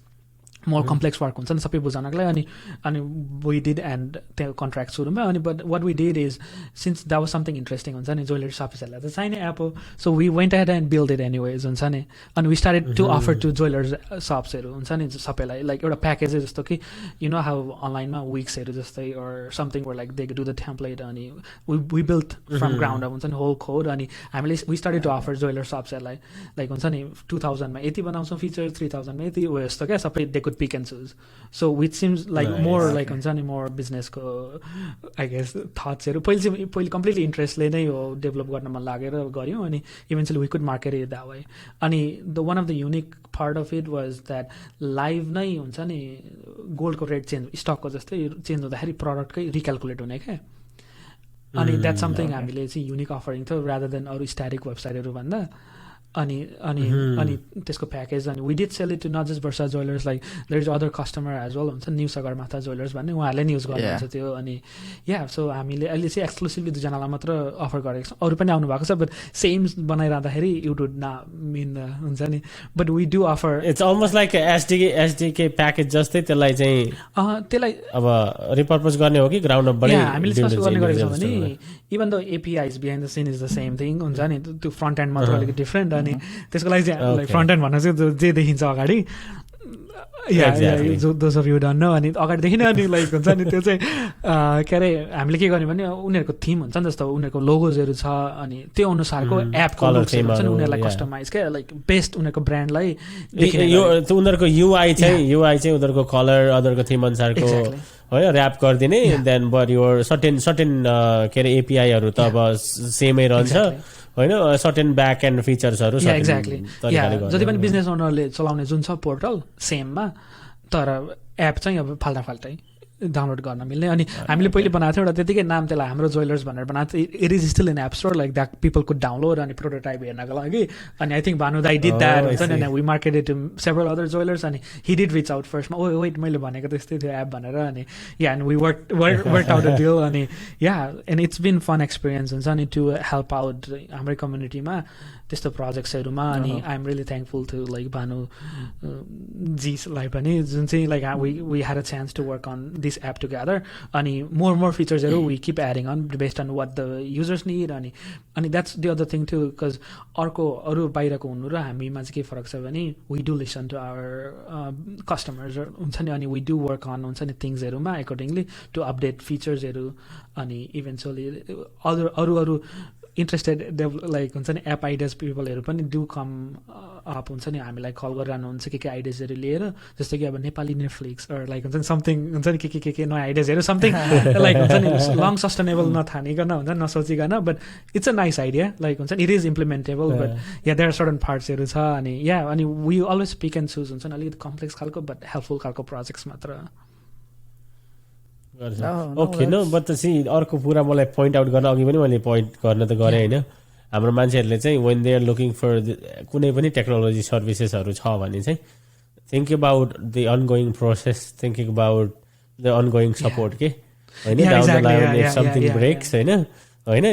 मोर कम्प्लेक्स वर्क हुन्छ नि सबै बुझाउनको लागि अनि वी डिड एन्ड त्यो कन्ट्र्याक्ट सुरुमा अनि but what we did is since that was something interesting हुन्छ नि ज्वेलरी सप्सहरूलाई त चाहिने एप हो so we went ahead and build it anyways हुन्छ नि अनि we started to offer to jewellers सप्सहरू हुन्छ नि सबैलाई लाइक एउटा प्याकेजै जस्तो कि यु नो हाउ अनलाइनमा विक्सहरू जस्तै or something where like they do the template अनि we build from ground up हुन्छ नि होल कोड अनि हामीले we started to offer jeweller सप्सहरूलाई लाइक हुन्छ नि 2000मा यति बनाउँछौँ फिचर 3000मा यति उयो जस्तो क्या सबै they could pick and choose so which seems like more like हुन्छ नि more business को I guess thoughts पहिले completely interestले नै हो डेभलप गर्न मन लागेर गऱ्यौँ अनि eventually we could market it that way अनि one of the unique part of it was that live नै हुन्छ नि गोल्डको रेट चेन्ज स्टकको जस्तै चेन्ज हुँदाखेरि प्रडक्टकै रिक्यालकुलेट हुने क्या अनि द्याट समथिङ हामीले चाहिँ युनिक अफरिङ थियो रादर देन अरू स्ट्याटिक वेबसाइटहरू भन्दा अनि त्यसको प्याकेज अनि we did sell it to not just Varsha jewellers like there is other customer as well हुन्छ न्यू सगरमाथा ज्वेलर्स भन्ने उहाँहरूले नि युज गर्नुहुन्छ त्यो अनि या सो हामीले अहिले चाहिँ एक्सक्लुसिभली दुईजनालाई मात्र अफर गरेको छौँ अरू पनि आउनु भएको छ बट सेम बनाइरहँदाखेरि यु वुड नट मिन हुन्छ नि but we do offer it's almost like SDK package जस्तै त्यसलाई अब रिपर्पज गर्ने हो कि ग्राउन्ड अप बढी हामीले कस्तो गर्ने गरेको छौँ भने even the APIs behind the scene is the same thing हुन्छ नि त्यो फ्रन्ट एन्ड मात्र अलिकति डिफ्रेन्ट अनि त्यसको लागि चाहिँ लाइक फ्रन्ट एन्ड भन्दा चाहिँ जे देखिन्छ अगाडि those of you don't know अनि अगाडि देखिन अनि लाइक हुन्छ नि त्यो चाहिँ के अरे हामीले के गर्यो भने उनीहरूको थिम हुन्छ नि जस्तो उनीहरूको लोगोजहरू छ अनि त्यो अनुसारको एप कलर्सहरू हुन्छ नि उनीहरूलाई कस्टमाइज क्या लाइक बेस्ट उनीहरूको ब्रान्डलाई उनीहरूको युआई चाहिँ उनीहरूको कलर उनीहरूको थिम अनुसारको होइन ऱ्याप गरिदिने देन बट योर सर्टेन के अरे एपिआईहरू त अब सेमै रहन्छ होइन सर्टेन ब्याक एन्ड फिचर्सहरू एक्ज्याक्टली जति पनि बिजनेस ओनरले चलाउने जुन छ पोर्टल सेममा तर एप चाहिँ अब फाल्टै डाउनलोड गर्न मिल्ने अनि हामीले पहिले बनाएको थियौँ एउटा त्यतिकै नाम त्यसलाई हाम्रो ज्वेलर्स भनेर बनाएको थियो it is still in app store like that people could download अनि प्रोटोटाइप हेर्नको लागि अनि आई थिङ्क भानु दाइ डिड द्याट हुन्छ नि we marketed to several other jewellers अनि ही डिड रिच आउट फर्स्टमा ओ वेट मैले भनेको त्यस्तै थियो एप भनेर अनि yeah and we work out a deal अनि yeah and it's been fun experience हुन्छ नि टु हेल्प आउट हाम्रै कम्युनिटीमा त्यस्तो प्रोजेक्ट्सहरूमा अनि I am really thankful to like Bhanu जीलाई पनि जुन चाहिँ like we had a chance to work on this this app together. And more features we keep adding on based on what the users need. And that's the other thing too, because अरू बाहिरको हुनु र हामीमा चाहिँ के फरक छ भने we do listen to our customers हुन्छ नि, अनि we do work on हुन्छ नि थिङ्सहरूमा accordingly to update featuresहरू. अनि eventually अरू interested like हुन्छ नि एप आइडियाज पिपलहरू पनि डु कम अप हुन्छ नि, हामीलाई कल गरिरहनुहुन्छ के आइडियाजहरू लिएर, जस्तो कि अब नेपाली नेटफ्लिक्स लाइक हुन्छ नि समथिङ हुन्छ नि के नयाँ आइडियाजहरू समथिङ लाइक हुन्छ नि लङ सस्टेनेबल नथानिकन हुन्छ नि नसोचिकन, but it's a nice idea like हुन्छ नि it is implementable, but yeah there are certain पार्ट्सहरू छ. अनि we always pick and choose हुन्छ नि अलिकति कम्प्लेक्स खालको बट हेल्पफुल खालको प्रोजेक्ट्स मात्र. ओके न बट अर्को कुरा मलाई पोइन्ट आउट गर्न अघि पनि मैले पोइन्ट गर्न त गरेँ होइन. हाम्रो मान्छेहरूले चाहिँ when they are looking for कुनै पनि टेक्नोलोजी सर्भिसेसहरू छ भने चाहिँ think about the ongoing process, thinking about the ongoing support के होइन, down the line if something breaks होइन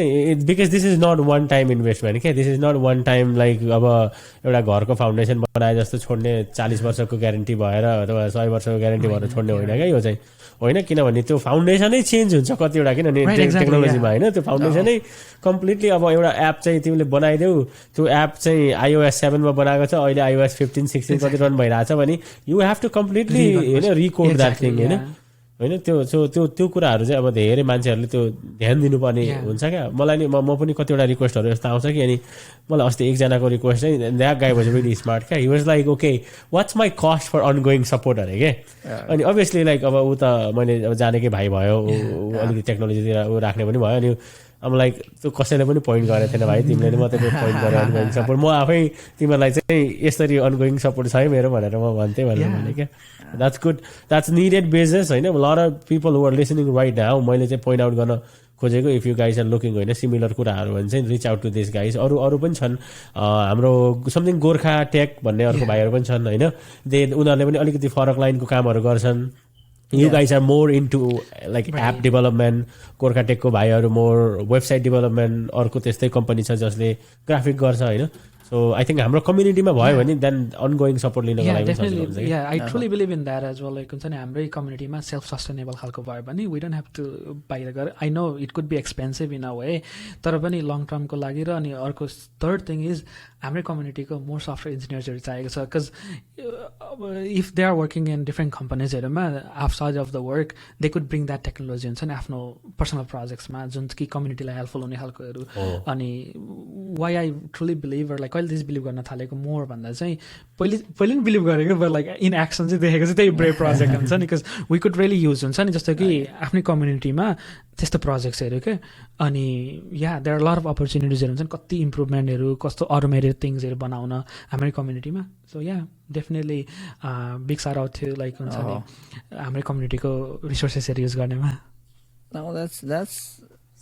because this is not one time investment क्या, this is not one time like अब एउटा घरको फाउन्डेसन बनाए जस्तो छोड्ने 40 वर्षको ग्यारेन्टी भएर अथवा 100 वर्षको ग्यारेन्टी भएर छोड्ने होइन क्या यो चाहिँ होइन, किनभने त्यो फाउन्डेसनै चेन्ज हुन्छ कतिवटा, किनभने टेक्नोलोजीमा होइन त्यो फाउन्डेसनै कम्प्लिटली. अब एउटा एप चाहिँ तिमीले बनाइदेऊ, त्यो एप चाहिँ iOS 7 मा बनाएको छ, अहिले iOS 15, 16 कति रन भइरहेछ भने यु हेभ टु कम्प्लिटली होइन रिकोड द्याट थिङ होइन त्यो कुराहरू चाहिँ अब धेरै मान्छेहरूले त्यो ध्यान दिनुपर्ने हुन्छ क्या. मलाई नि म पनि कतिवटा रिक्वेस्टहरू यस्तो आउँछ कि, अनि मलाई अस्ति एकजनाको रिक्वेस्ट चाहिँ that guy was really smart क्या, he was like okay what's my cost for ongoing support अरे क्या. अनि अभियसली लाइक अब ऊ त मैले अब जानेकै भाइ भयो, अलिकति टेक्नोलोजीतिर ऊ राख्ने पनि भयो, अनि अब लाइक त्यो कसैले पनि पोइन्ट गरेको थिएन भाइ, तिमीले मात्रै पोइन्ट गरे अनगोइङ सपोर्ट, म आफै तिमीहरूलाई चाहिँ यसरी अनगोइङ सपोर्ट छ है मेरो भनेर म भन्थेँ भने क्या. That's good, that's needed business होइन. Lot of people who are listening right now मैले चाहिँ पोइन्ट आउट गर्न खोजेको, if you guys are looking होइन सिमिलर कुराहरू भने चाहिँ reach out to this guys. अरू पनि छन्, हाम्रो समथिङ गोर्खा टेक भन्ने अर्को भाइहरू पनि छन् होइन, उनीहरूले पनि अलिकति फरक लाइनको कामहरू गर्छन्. You guys are more into like app development, Gorkha टेकको भाइहरू मोर वेबसाइट डेभलपमेन्ट, अर्को त्यस्तै कम्पनी छ जसले ग्राफिक गर्छ होइन. सो आई थिङ्क हाम्रो कम्युनिटीमा भयो भने देन अनगोइङ सपोर्ट लिनको लागि पनि सजिलो हुन्छ. I truly believe in that as well. Like हुन्छ नि हाम्रै कम्युनिटीमा सेल्फ सस्टेनेबल खालको भयो भने वी डोन्ट ह्याभ टु बाहिर गएर, I know it could be expensive in a way, तर पनि लङ टर्मको लागि. र अनि अर्को थर्ड थिङ इज हाम्रै कम्युनिटीको मोर सफ्टवेयर इन्जिनियर्सहरू चाहिएको छ, because if they are working in different कम्पनीजहरूमा outside of the work they could bring that technology हुन्छ नि आफ्नो पर्सनल प्रोजेक्ट्समा जुन कि कम्युनिटीलाई हेल्पफुल हुने खालकोहरू. अनि why I truly believe like कहिले दिस बिलिभ गर्न थालेको मोर भन्दा चाहिँ पहिले पनि बिलिभ गरेको, बट लाइक इन एक्सन चाहिँ देखेको चाहिँ त्यही ब्रेभ प्रोजेक्ट हुन्छ नि, because we could really use हुन्छ नि जस्तो कि आफ्नै कम्युनिटीमा त्यस्तो प्रोजेक्ट्सहरू क्या. अनि देयर आर लट अफ अपर्च्युनिटिजहरू हुन्छ नि, कति इम्प्रुभमेन्टहरू कस्तो अटोमेटेड थिङ्सहरू बनाउन हाम्रै कम्युनिटीमा. So definitely big shout out थियो लाइक हुन्छ नि हाम्रै कम्युनिटीको रिसोर्सेसहरू युज गर्नेमा.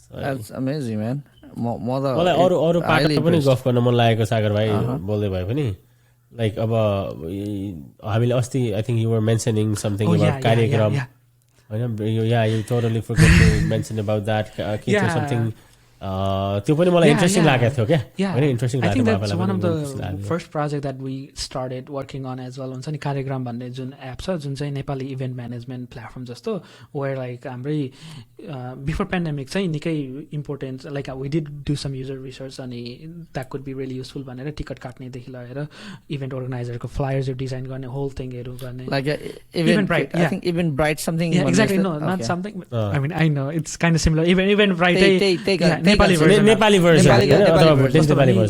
That's amazing, man. मलाई अरू पार्टमा पनि गफ गर्न मन लागेको सागर भाइ बोल्दै भए पनि. लाइक अब हामीले अस्ति I think you were mentioning something about कार्यक्रम होइन, you totally forget to mention about that के थियो समथिङ, त्यो पनि मलाई इन्ट्रेस्टिङ लागेको थियो क्या होइन. Interesting I think that's one of the first project that we started working on as well. हुन्छ नि कार्यक्रम भन्ने जुन एप छ जुन चाहिँ नेपाली इभेन्ट म्यानेजमेन्ट प्लेटफर्म जस्तो, वेयर लाइक हाम्रै बिफोर पेन्डेमिक चाहिँ निकै important like we did do some user research, अनि that could be really useful भनेर टिकट काट्नेदेखि लिएर इभेन्ट अर्गनाइजरको फ्लायर्सहरू डिजाइन गर्ने होल थिङहरू गर्ने. Eventbrite something exactly no not something I mean I know it's kind of similar. Eventbrite Nepali version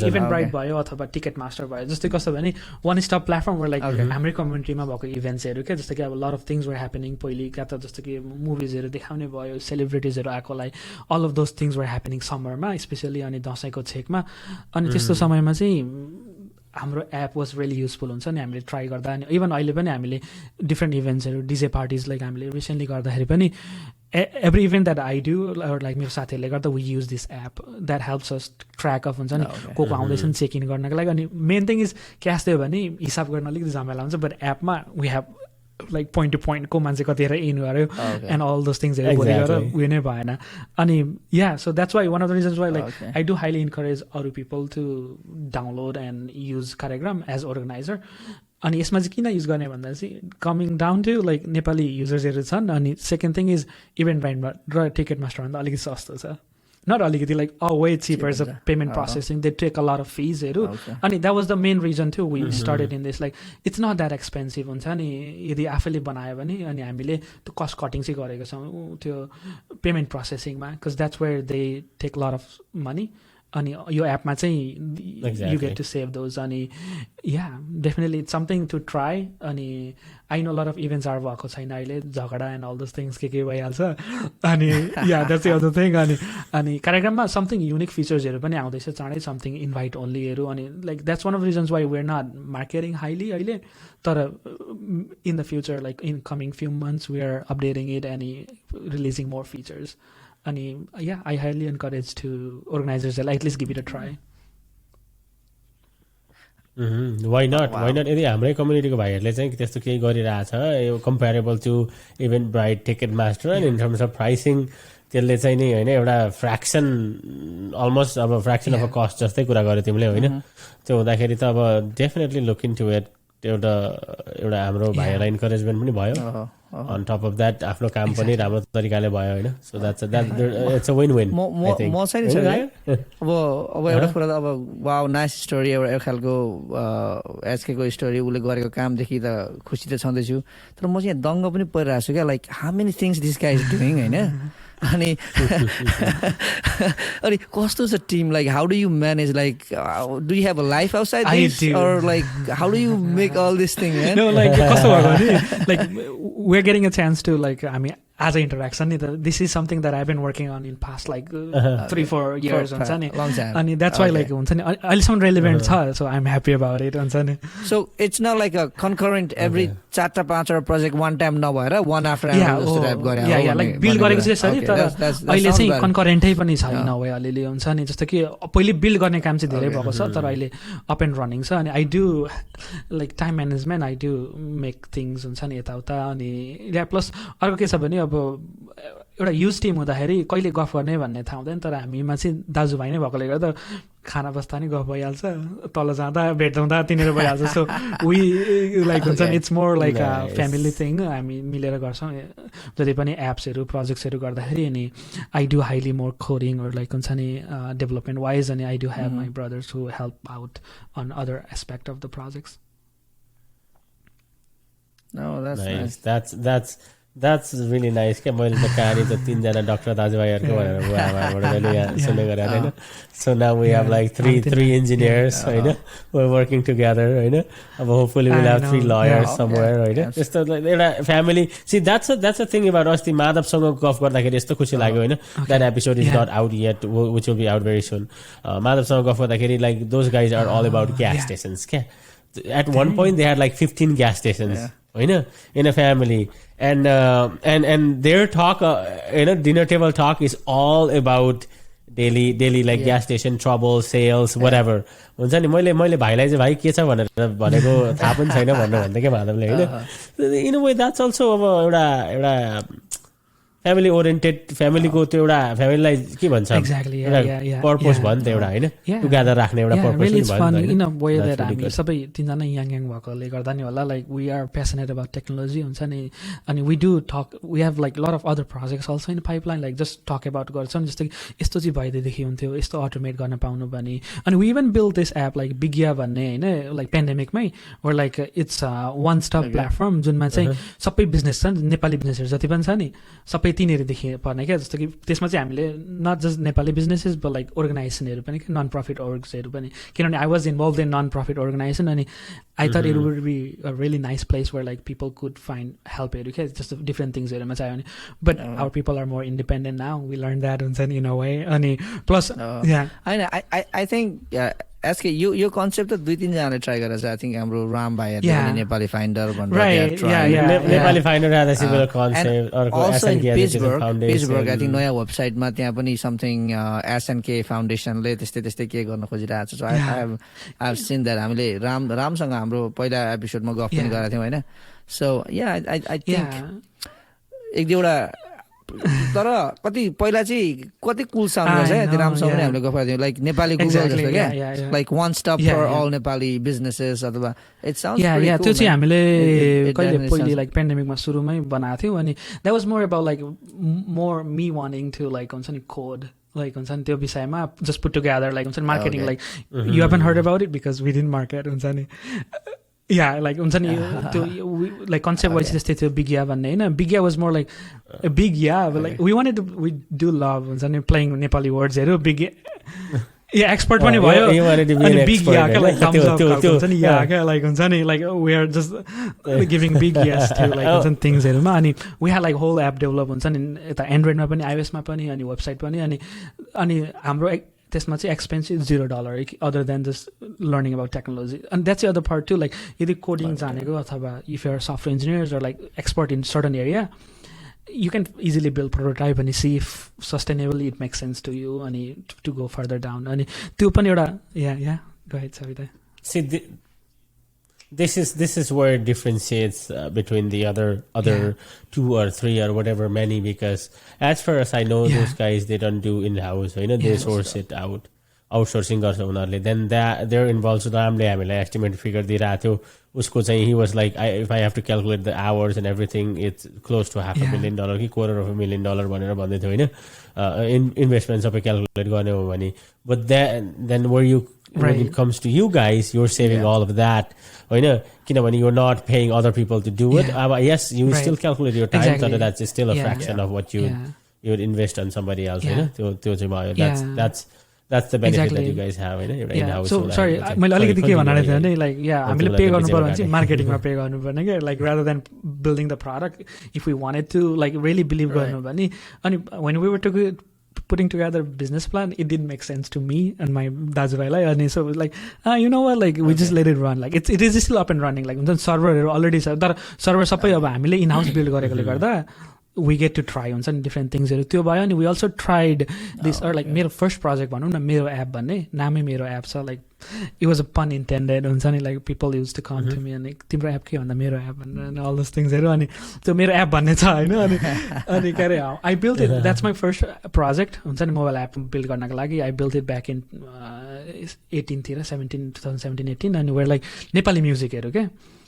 Eventbrite भयो अथवा टिकट मास्टर भयो, जस्तै कस्तो भने वान स्टप प्लेटफर्म लाइक हाम्रै कम्युनिटीमा भएको इभेन्ट्सहरू क्या, जस्तो कि अब lot of things were happening पहिले क्या त, जस्तो कि मुभिजहरू देखाउने भयो, सेलिब्रिटिजहरू आएकोलाई all of those things were happening समरमा स्पेसली, अनि दसैँको छेकमा. अनि त्यस्तो समयमा चाहिँ हाम्रो एप वाज रियली युजफुल हुन्छ नि हामीले ट्राई गर्दा. अनि इभन अहिले पनि हामीले डिफ्रेन्ट इभेन्ट्सहरू डिजे पार्टिज लाइक हामीले रिसेन्टली गर्दाखेरि पनि every event that I do or like मेरो साथीहरूले गर्दा we use this app that helps us track of हुन्छ नि को आउँदैछन् चेक इन गर्नको लागि. अनि मेन थिङ इज के यस्तो हो भने हिसाब गर्न अलिकति झमेला हुन्छ, बट एपमा we have like point to point को मान्छे कतिखेर इन गर्यो एन्ड अल दोज थिङ्सहरू भोलि गरेर उयो नै भएन. अनि so that's why one of the reasons why like I do highly encourage अरू people to download and use Karyakram as organizer. अनि यसमा चाहिँ किन युज गर्ने भन्दा चाहिँ coming down to like Nepali युजर्सहरू छन् अनि सेकेन्ड थिङ इज इभेन्ट ब्राइन्डमा र टिकट मास्टरभन्दा अलिकति सस्तो छ not अलिकति like way cheaper as a payment processing. They take a lot of fees अनि that was the main reason too we started in this. Like it's not that expensive हुन्छ नि यदि आफैले बनायो भने अनि हामीले त्यो कस्ट कटिङ चाहिँ गरेको छौँ त्यो payment प्रोसेसिङमा because that's where they take a lot of money अनि यो एपमा चाहिँ you get to save those अनि yeah definitely it's something to try अनि I know a lot of events are भएको छैन अहिले झगडा and all those things के भइहाल्छ अनि yeah that's the other thing अनि कार्यक्रममा something unique featuresहरू पनि आउँदैछ चाँडै something invite onlyहरू अनि like that's one of the reasons why we're not marketing highly अहिले तर in the future like in coming few months we are updating it and releasing more features अनि yeah I highly encourage to organizers that at least give it a try. Why not यदि हाम्रै कम्युनिटीको भाइहरूले चाहिँ त्यस्तो केही गरिरहेछ यो comparable to Eventbrite Ticketmaster and in terms of pricing त्यसले चाहिँ नि होइन एउटा फ्र्याक्सन अलमोस्ट अब फ्र्याक्सन अफ अ कस्ट जस्तै कुरा गर्यो तिमीले होइन त्यो हुँदाखेरि त अब definitely look in to it एउटा हाम्रो भाइहरूलाई इन्करेजमेन्ट पनि भयो on top of that आफ्नो काम पनि राम्रो तरिकाले भयो हैन so that's it's a win win म चाहिँ नि अब एउटा कुरा अब वाउ नाइस स्टोरी एउटा खालको एसके को स्टोरी उले गरेको काम देखि त खुसी त छँदै छु तर म चाहिँ दङ्ग पनि परिरहेको छु क्या like how many things this guy is doing हैन अनि अनि कस्तो छ team like how do you manage like do you have a life outside this or like how do you make all this thing man? No like कस्तो भयो भने like we're getting a chance to like I mean as an interaction this is something that I've been working on in past like 3-4 years हुन्छ नि अनि that's why like हुन्छ नि अहिलेसम्म relevant छ so I'm happy about it हुन्छ नि so it's not like a concurrent every 4-5 project one time नभएर one after another जस्तो टाइप गरे yeah like बिल्ड गरेको चाहिँ यसरी तर अहिले चाहिँ कन्करेन्टै पनि छैन नभए अलिअलि हुन्छ नि जस्तो कि पहिले बिल्ड गर्ने काम चाहिँ धेरै भएको छ तर अहिले अप एन्ड रनिङ छ अनि I do like time management I do make things हुन्छ नि यताउता अनि या प्लस अर्को के छ भने अब एउटा युज टिम हुँदाखेरि कहिले गफ गर्ने भन्ने थाहा हुँदैन तर हामीमा चाहिँ दाजुभाइ नै भएकोले गर्दा खाना बस्दा नि गफ भइहाल्छ तल जाँदा भेट्दा हुँदा तिनीहरू भइहाल्छ सो वी लाइक हुन्छ नि it's more like a family thing हामी मिलेर गर्छौँ जति पनि एप्सहरू प्रोजेक्ट्सहरू गर्दाखेरि अनि I do highly more coding like हुन्छ नि डेभलपमेन्ट वाइज अनि I do have my brothers who help out on other aspect of the projects. That's really nice क्या मैले त कहानी त 3जना डाक्टर दाजुभाइहरूको भनेर बुवाआमाबाट मैले यहाँ सुन्ने गरेँ होइन so now we have like three engineers होइन we're working together होइन अब hopefully we'll have 3 lawyers somewhere होइन त्यस्तो एउटा family see that's a thing about अस्ति माधवसँग गफ गर्दाखेरि यस्तो खुसी लाग्यो होइन that episode is not out yet which will be out very soon माधवसँग गफ गर्दाखेरि like those guys are all about gas stations क्या at one point they had like 15 gas stations in a family and their talk dinner table talk is all about daily like gas station trouble sales whatever हुन्छ नि मैले भाइलाई चाहिँ भाइ के छ भनेर भनेको थाहा पनि छैन भनेर भन्दै के माधवले हैन in a way that's also अब एउटा family oriented family को त्यो एउटा फ्यामिलीलाई के भन्छ exactly पर्पस भन्छ त एउटा हैन टुगेदर राख्ने एउटा पर्पस पनि भन्छ इन अ वे दैट हामी सबै 3जना याङ भएकोले गर्दा नि होला like we are passionate about technology हुन्छ नि अनि we do talk we have like lot of other projects also in pipeline like just talk about गर्छौँ जस्तो कि यस्तो चाहिँ भइदिएदेखि हुन्थ्यो यस्तो अटोमेट गर्न पाउनु भने अनि we even build this app like विज्ञा भन्ने होइन लाइक पेन्डेमिकमै or like it's one stop platform जुनमा चाहिँ सबै बिजनेस छ नेपाली बिजनेसहरू जति पनि छ नि सबै तिनीहरू देखि पर्ने क्या जस्तो कि त्यसमा चाहिँ हामीले not just Nepali businesses but like अर्गनाइजेसनहरू पनि नन प्रफिट अर्ग्सहरू पनि किनभने I was involve in non profit organization अनि I thought it would be a really nice place where like people could find हेल्पहरू क्या जस्तो डिफ्रेन्ट थिङ्सहरूमा चाहियो भने but our people are more independent now we learn that हुन्छ नि इन अ वे अनि प्लस होइन आई थिङ्क एसके यो कन्सेप्ट त 2-3 जनाले ट्राई गरेर चाहिँ आई थिङ्क हाम्रो राम भाइहरूले पनि नेपाली फाइन्डर भनेर Nepali finder had a similar concept अर्को SNK पेजबर्ग आई थिङ्क नयाँ वेबसाइटमा त्यहाँ पनि समथिङ SNK फाउन्डेसनले त्यस्तै के गर्न खोजिरहेको छ so I have seen that हामीले रामसँग हाम्रो पहिला एपिसोडमा गफ पनि गरेको थियौँ होइन सो या आई थिङ्क एक दुईवटा तर कति पहिला चाहिँ कति कुल साउन्ड गर्छ त्यो राम्रोसँग पनि हामीले गफ गर्थ्यौँ लाइक नेपाली गुगल जस्तो क्या like one stop for all Nepali businesses अथवा इट साउन्ड्स त्यो चाहिँ हामीले कहिले पहिले लाइक पेन्डेमिकमा सुरुमै बनाएको थियौँ अनि that was more about like more me wanting to like हुन्छ नि कोड लाइक हुन्छ नि त्यो विषयमा जस्ट पुट टुगेदर लाइक हुन्छ नि marketing like you haven't heard about it because we didn't market हुन्छ नि लाइक हुन्छ नि त्यो लाइक कन्सेप्ट वाइज त्यस्तै थियो बिगिया भन्ने होइन बिगिया वाज मोर लाइक बिगिया like we wanted we do love हुन्छ नि प्लेइङ नेपाली वर्ड्सहरू बिगिया एक्सपर्ट पनि भयो अनि बिगियाका लाइक हुन्छ नि याका लाइक हुन्छ नि like we are just giving big yes to like हुन्छ नि थिङ्सहरूमा अनि we had like whole app develop हुन्छ नि यता एन्ड्रोइडमा पनि आइओएसमा पनि अनि वेबसाइट पनि अनि हाम्रो त्यसमा चाहिँ expensive $0 other than just learning about technology अनि that's other part to like यदि कोडिङ जानेको अथवा if you're software engineers or like expert in certain area you can easily build prototype and see if sustainably it makes sense to you and to go further down and त्यो पनि एउटा go ahead Savita. See this is where it differentiates between the other 2 or 3 or whatever many because as far as I know those guys they don't do in-house they source it out outsourcing गर्छ उनीहरूले then they're involved so रामले हामीलाई estimate figure दिइरहेको थियो उसको चाहिँ he was like if I have to calculate the hours and everything it's close to $500,000 कि $250,000 भनेर भन्दै थियो होइन इन्भेस्टमेन्ट सबै क्यालकुलेट गर्ने हो भने but then when it comes to you guys you're saving all of that होइन किनभने you're not paying other people to do it yes you still calculate your time so that's still a fraction of what you would invest on somebody else होइन त्यो चाहिँ भयो that's the benefit that you guys have in-house. So sorry, मैले अलिकति के भन्नु थियो भने लाइक हामीले पे गर्नु पर्यो भने चाहिँ मार्केटिङमा पे गर्नुपर्ने क्या like rather than building the product if we wanted to like really believe गर्नु भने अनि when we were putting together business plan it didn't make sense to me and my दाजुभाइलाई अनि so like you know what like we just let it run like it is still up and running like हुन्छ सर्भरहरू अलरेडी छ तर सर्भर सबै अब हामीले इन हाउस बिल्ड गरेकोले गर्दा we get to try हुन्छ नि डिफ्रेन्ट थिङ्सहरू त्यो भयो अनि we also tried this or like मेरो फर्स्ट प्रोजेक्ट भनौँ न मेरो एप भन्ने नामै मेरो एप छ like it was a pun intended हुन्छ नि like people used to come to me अनि तिम्रो एप के भन्दा मेरो एप भनेर all those थिङ्सहरू अनि त्यो मेरो एप भन्ने छ होइन अनि के अरे I built it that's my first project हुन्छ नि मोबाइल एप बिल्ड गर्नको लागि I built it back in 2017-18 अनि we're like नेपाली म्युजिकहरू के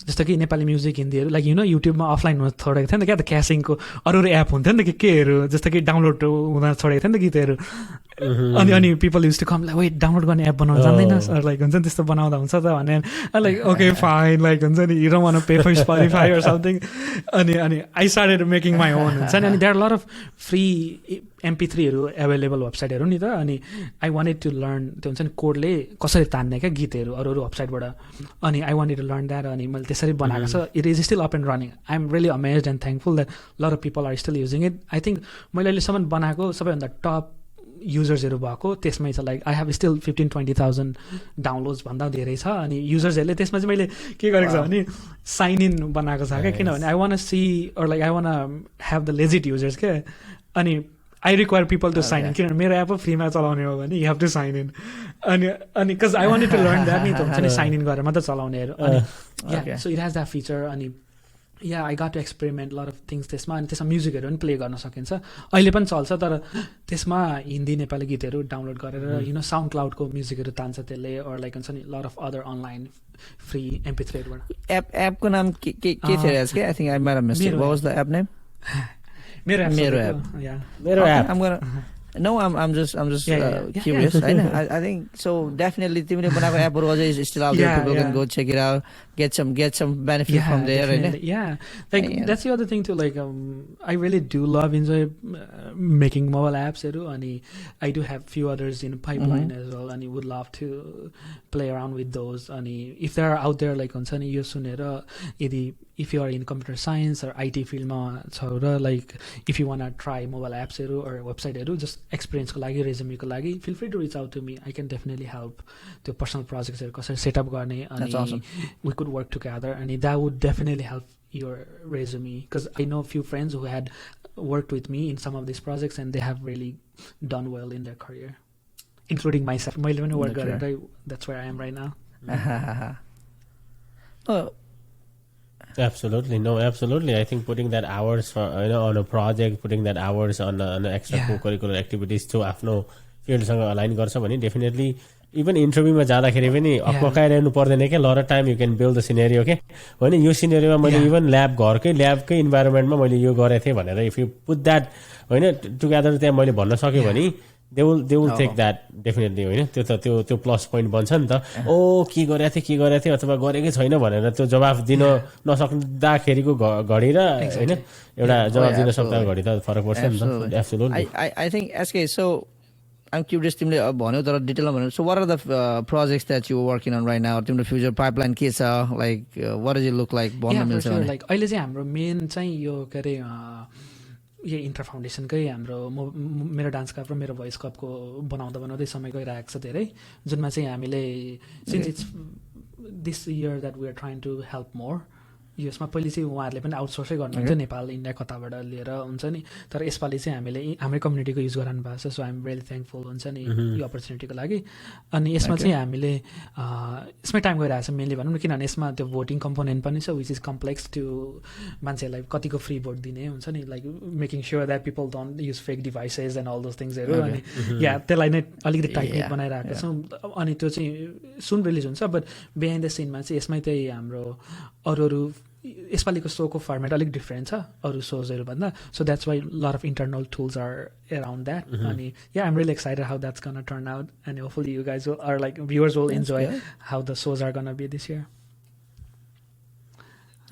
जस्तो कि नेपाली म्युजिक हिन्दीहरू लाइक युट्युबमा अफलाइन छोडेको थियो नि त क्या त क्यासिङको अरू एप हुन्थ्यो नि त केहरू जस्तो कि डाउनलोड हुँदा छोडेको थियो नि त गीतहरू अनि people use to come like wait download गर्ने एप बनाउन जान्दैनस् लाइक हुन्छ नि त्यस्तो बनाउँदा हुन्छ त भने लाइक ओके फाइन लाइक हुन्छ नि you don't want to pay for Spotify or something अनि I started making my own हुन्छ नि अनि there are lot of free MP3हरू एभाइलेबल वेबसाइटहरू नि त अनि आई वान्टेड टु लर्न त्यो हुन्छ नि कोडले कसरी तान्ने क्या गीतहरू अरू वेबसाइटबाट अनि I wanted to learn that अनि मैले त्यसरी बनाएको छ it is still up and running I am really amazed and thankful that lot of people are still using it I think मैले अहिलेसम्म बनाएको सबैभन्दा टप युजर्सहरू भएको त्यसमै छ like I have still 15-20,000 downloads भन्दा धेरै छ अनि युजर्सहरूले त्यसमा चाहिँ मैले के गरेको छ भने साइन इन बनाएको छ क्या किनभने I want see or like I want have the legit users क्या अनि I require people to sign in किनभने मेरो एप फ्रीमा चलाउने हो भने you have to sign in अनि because I wanted to learn that नि त हुन्छ नि साइन इन गरेर मात्रै चलाउनेहरू अनि so it has that feature अनि I got to experiment lot of things त्यसमा अनि त्यसमा म्युजिकहरू पनि प्ले गर्न सकिन्छ अहिले पनि चल्छ तर त्यसमा हिन्दी नेपाली गीतहरू डाउनलोड गरेर साउन्ड क्लाउडको म्युजिकहरू तान्छ त्यसले अर लाइक हुन्छ नि lot of other online free MP3बाट एपको नाम के थियो के I think I might have missed it what was the app name मेरो app No, I'm just curious. I think so. Definitely, तिमीले बनाएको एपहरु अझै still out there. People can go check it out, get some benefit from there. Right? Like that's the other thing too. Like I really do enjoy making mobile apps. And I do have few others in pipeline as well, and I would love to play around with those. And if they are out there, like on Sunny, you sunera, if you are in computer science or IT field, like if you wanna try mobile apps or website, just experience ko lagi, resume ko lagi, feel free to reach out to me. I can definitely help to personal projects set up garne. That's awesome. We could work together, and that would definitely help your resume because I know a few friends who had worked with me in some of these projects, and they have really done well in their career, including myself. That's where I am right now. Absolutely. No, absolutely. I think putting that hours for, on a project, putting that hours on an extra co-curricular activities to आफ्नो फिल्डसँग अलाइन गर्छ भने डेफिनेटली इभन इन्टरभ्यूमा जाँदाखेरि पनि अक्काइरहनु पर्दैन क्या lot of time you can build the scenario के होइन यो सिनेरियोमा मैले इभन घरकै ल्याबकै इन्भाइरोमेन्टमा मैले यो गरेको थिएँ भनेर इफ यु पुट द्याट होइन टुगेदर त्यहाँ मैले भन्न सक्यो भने they will take that definitely होइन त्यो प्लस पोइन्ट बन्छ नि त ओ के गरेको थिएँ अथवा गरेकै छैन भनेर त्यो जवाफ दिन नसक्दाखेरिको घडी र होइन एउटा जवाफ दिन सक्दा घडी त फरक पर्छ नि त absolutely I think ask so I'm curious तिमीले अब भन्यौ तर डिटेलमा भन्यौ so what are the projects that you are working on right now तिम्रो फ्युचर पाइपलाइन के छ like what does it look like भन्न मिल्छ भने लाइक अहिले चाहिँ हाम्रो मेन चाहिँ यो के अरे यो इन्ट्रा फाउन्डेसनकै हाम्रो मेरो डान्स क्लब र मेरो भोइस क्लबको बनाउँदै समय गइरहेको छ धेरै जुनमा चाहिँ हामीले since it's this year that we are trying to help more यसमा पहिले चाहिँ उहाँहरूले पनि आउटसोर्सै गर्नुहुन्थ्यो नेपाल इन्डिया कताबाट लिएर हुन्छ नि तर यसपालि चाहिँ हामीले हाम्रै कम्युनिटीको युज गराउनु भएको छ so I am very thankful हुन्छ नि यो अपर्च्युनिटीको लागि अनि यसमा चाहिँ हामीले यसमै टाइम गइरहेको छ मेनली भनौँ न किनभने यसमा त्यो भोटिङ कम्पोनेन्ट पनि छ विच इज कम्प्लेक्स त्यो मान्छेहरूलाई कतिको फ्री भोट दिने हुन्छ नि like making sure that people don't use fake devices and all those थिङ्सहरू अनि या त्यसलाई नै अलिकति टाइट बनाइरहेको छौँ अनि त्यो चाहिँ सुन रिलिज हुन्छ बट बिहाइन्ड द सिनमा चाहिँ यसमै चाहिँ हाम्रो अरू यसपालिको सोको फर्मेट अलिक डिफ्रेन्ट छ अरू सोजहरूभन्दा so that's why lot of internal tools are around that अनि yeah I'm really excited how that's gonna turn out and hopefully you guys are like viewers will enjoy how the shows are gonna be this year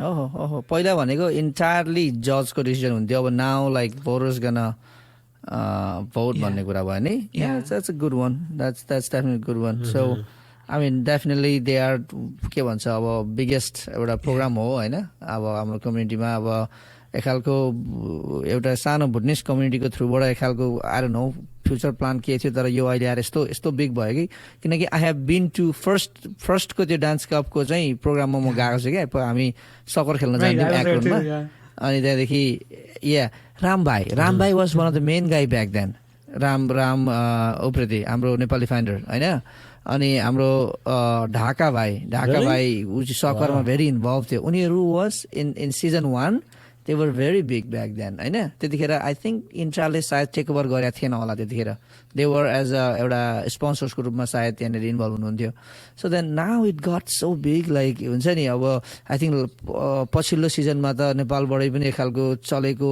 ओहो पहिला भनेको इन्टायरली जजको डिसिजन हुन्थ्यो अब now like voters gonna vote भन्ने कुरा भयो नि that's a good one that's definitely good one so I mean, definitely they are के भन्छ अब बिगेस्ट एउटा प्रोग्राम हो होइन अब हाम्रो कम्युनिटीमा अब एक खालको एउटा सानो भुटनिस कम्युनिटीको थ्रुबाट एक खालको I don't no future plan के थियो तर यो अहिले आएर यस्तो बिग भयो कि किनकि आई हेभ बिन टु फर्स्टको त्यो डान्स क्लबको चाहिँ प्रोग्राममा म गएको छु क्या हामी सकर खेल्न जान्थ्यौँ एक्रोनमा अनि त्यहाँदेखि राम भाइ was one of the main गाई ब्याक देन राम उप्रेती हाम्रो नेपाली फाइन्डर होइन अनि हाम्रो ढाका भाइ ऊ चाहिँ सकरमा भेरी इन्भल्भ थियो उनीहरू was in season 1 they were very big back then होइन त्यतिखेर आई थिङ्क इन्ट्राले सायद टेक ओभर गरेको थिएन होला त्यतिखेर दे वर एज एउटा स्पोन्सर्सको रूपमा सायद त्यहाँनिर इन्भल्भ हुनुहुन्थ्यो so then now it got so big like हुन्छ नि अब आई थिङ्क पछिल्लो सिजनमा त नेपालबाटै पनि एक खालको चलेको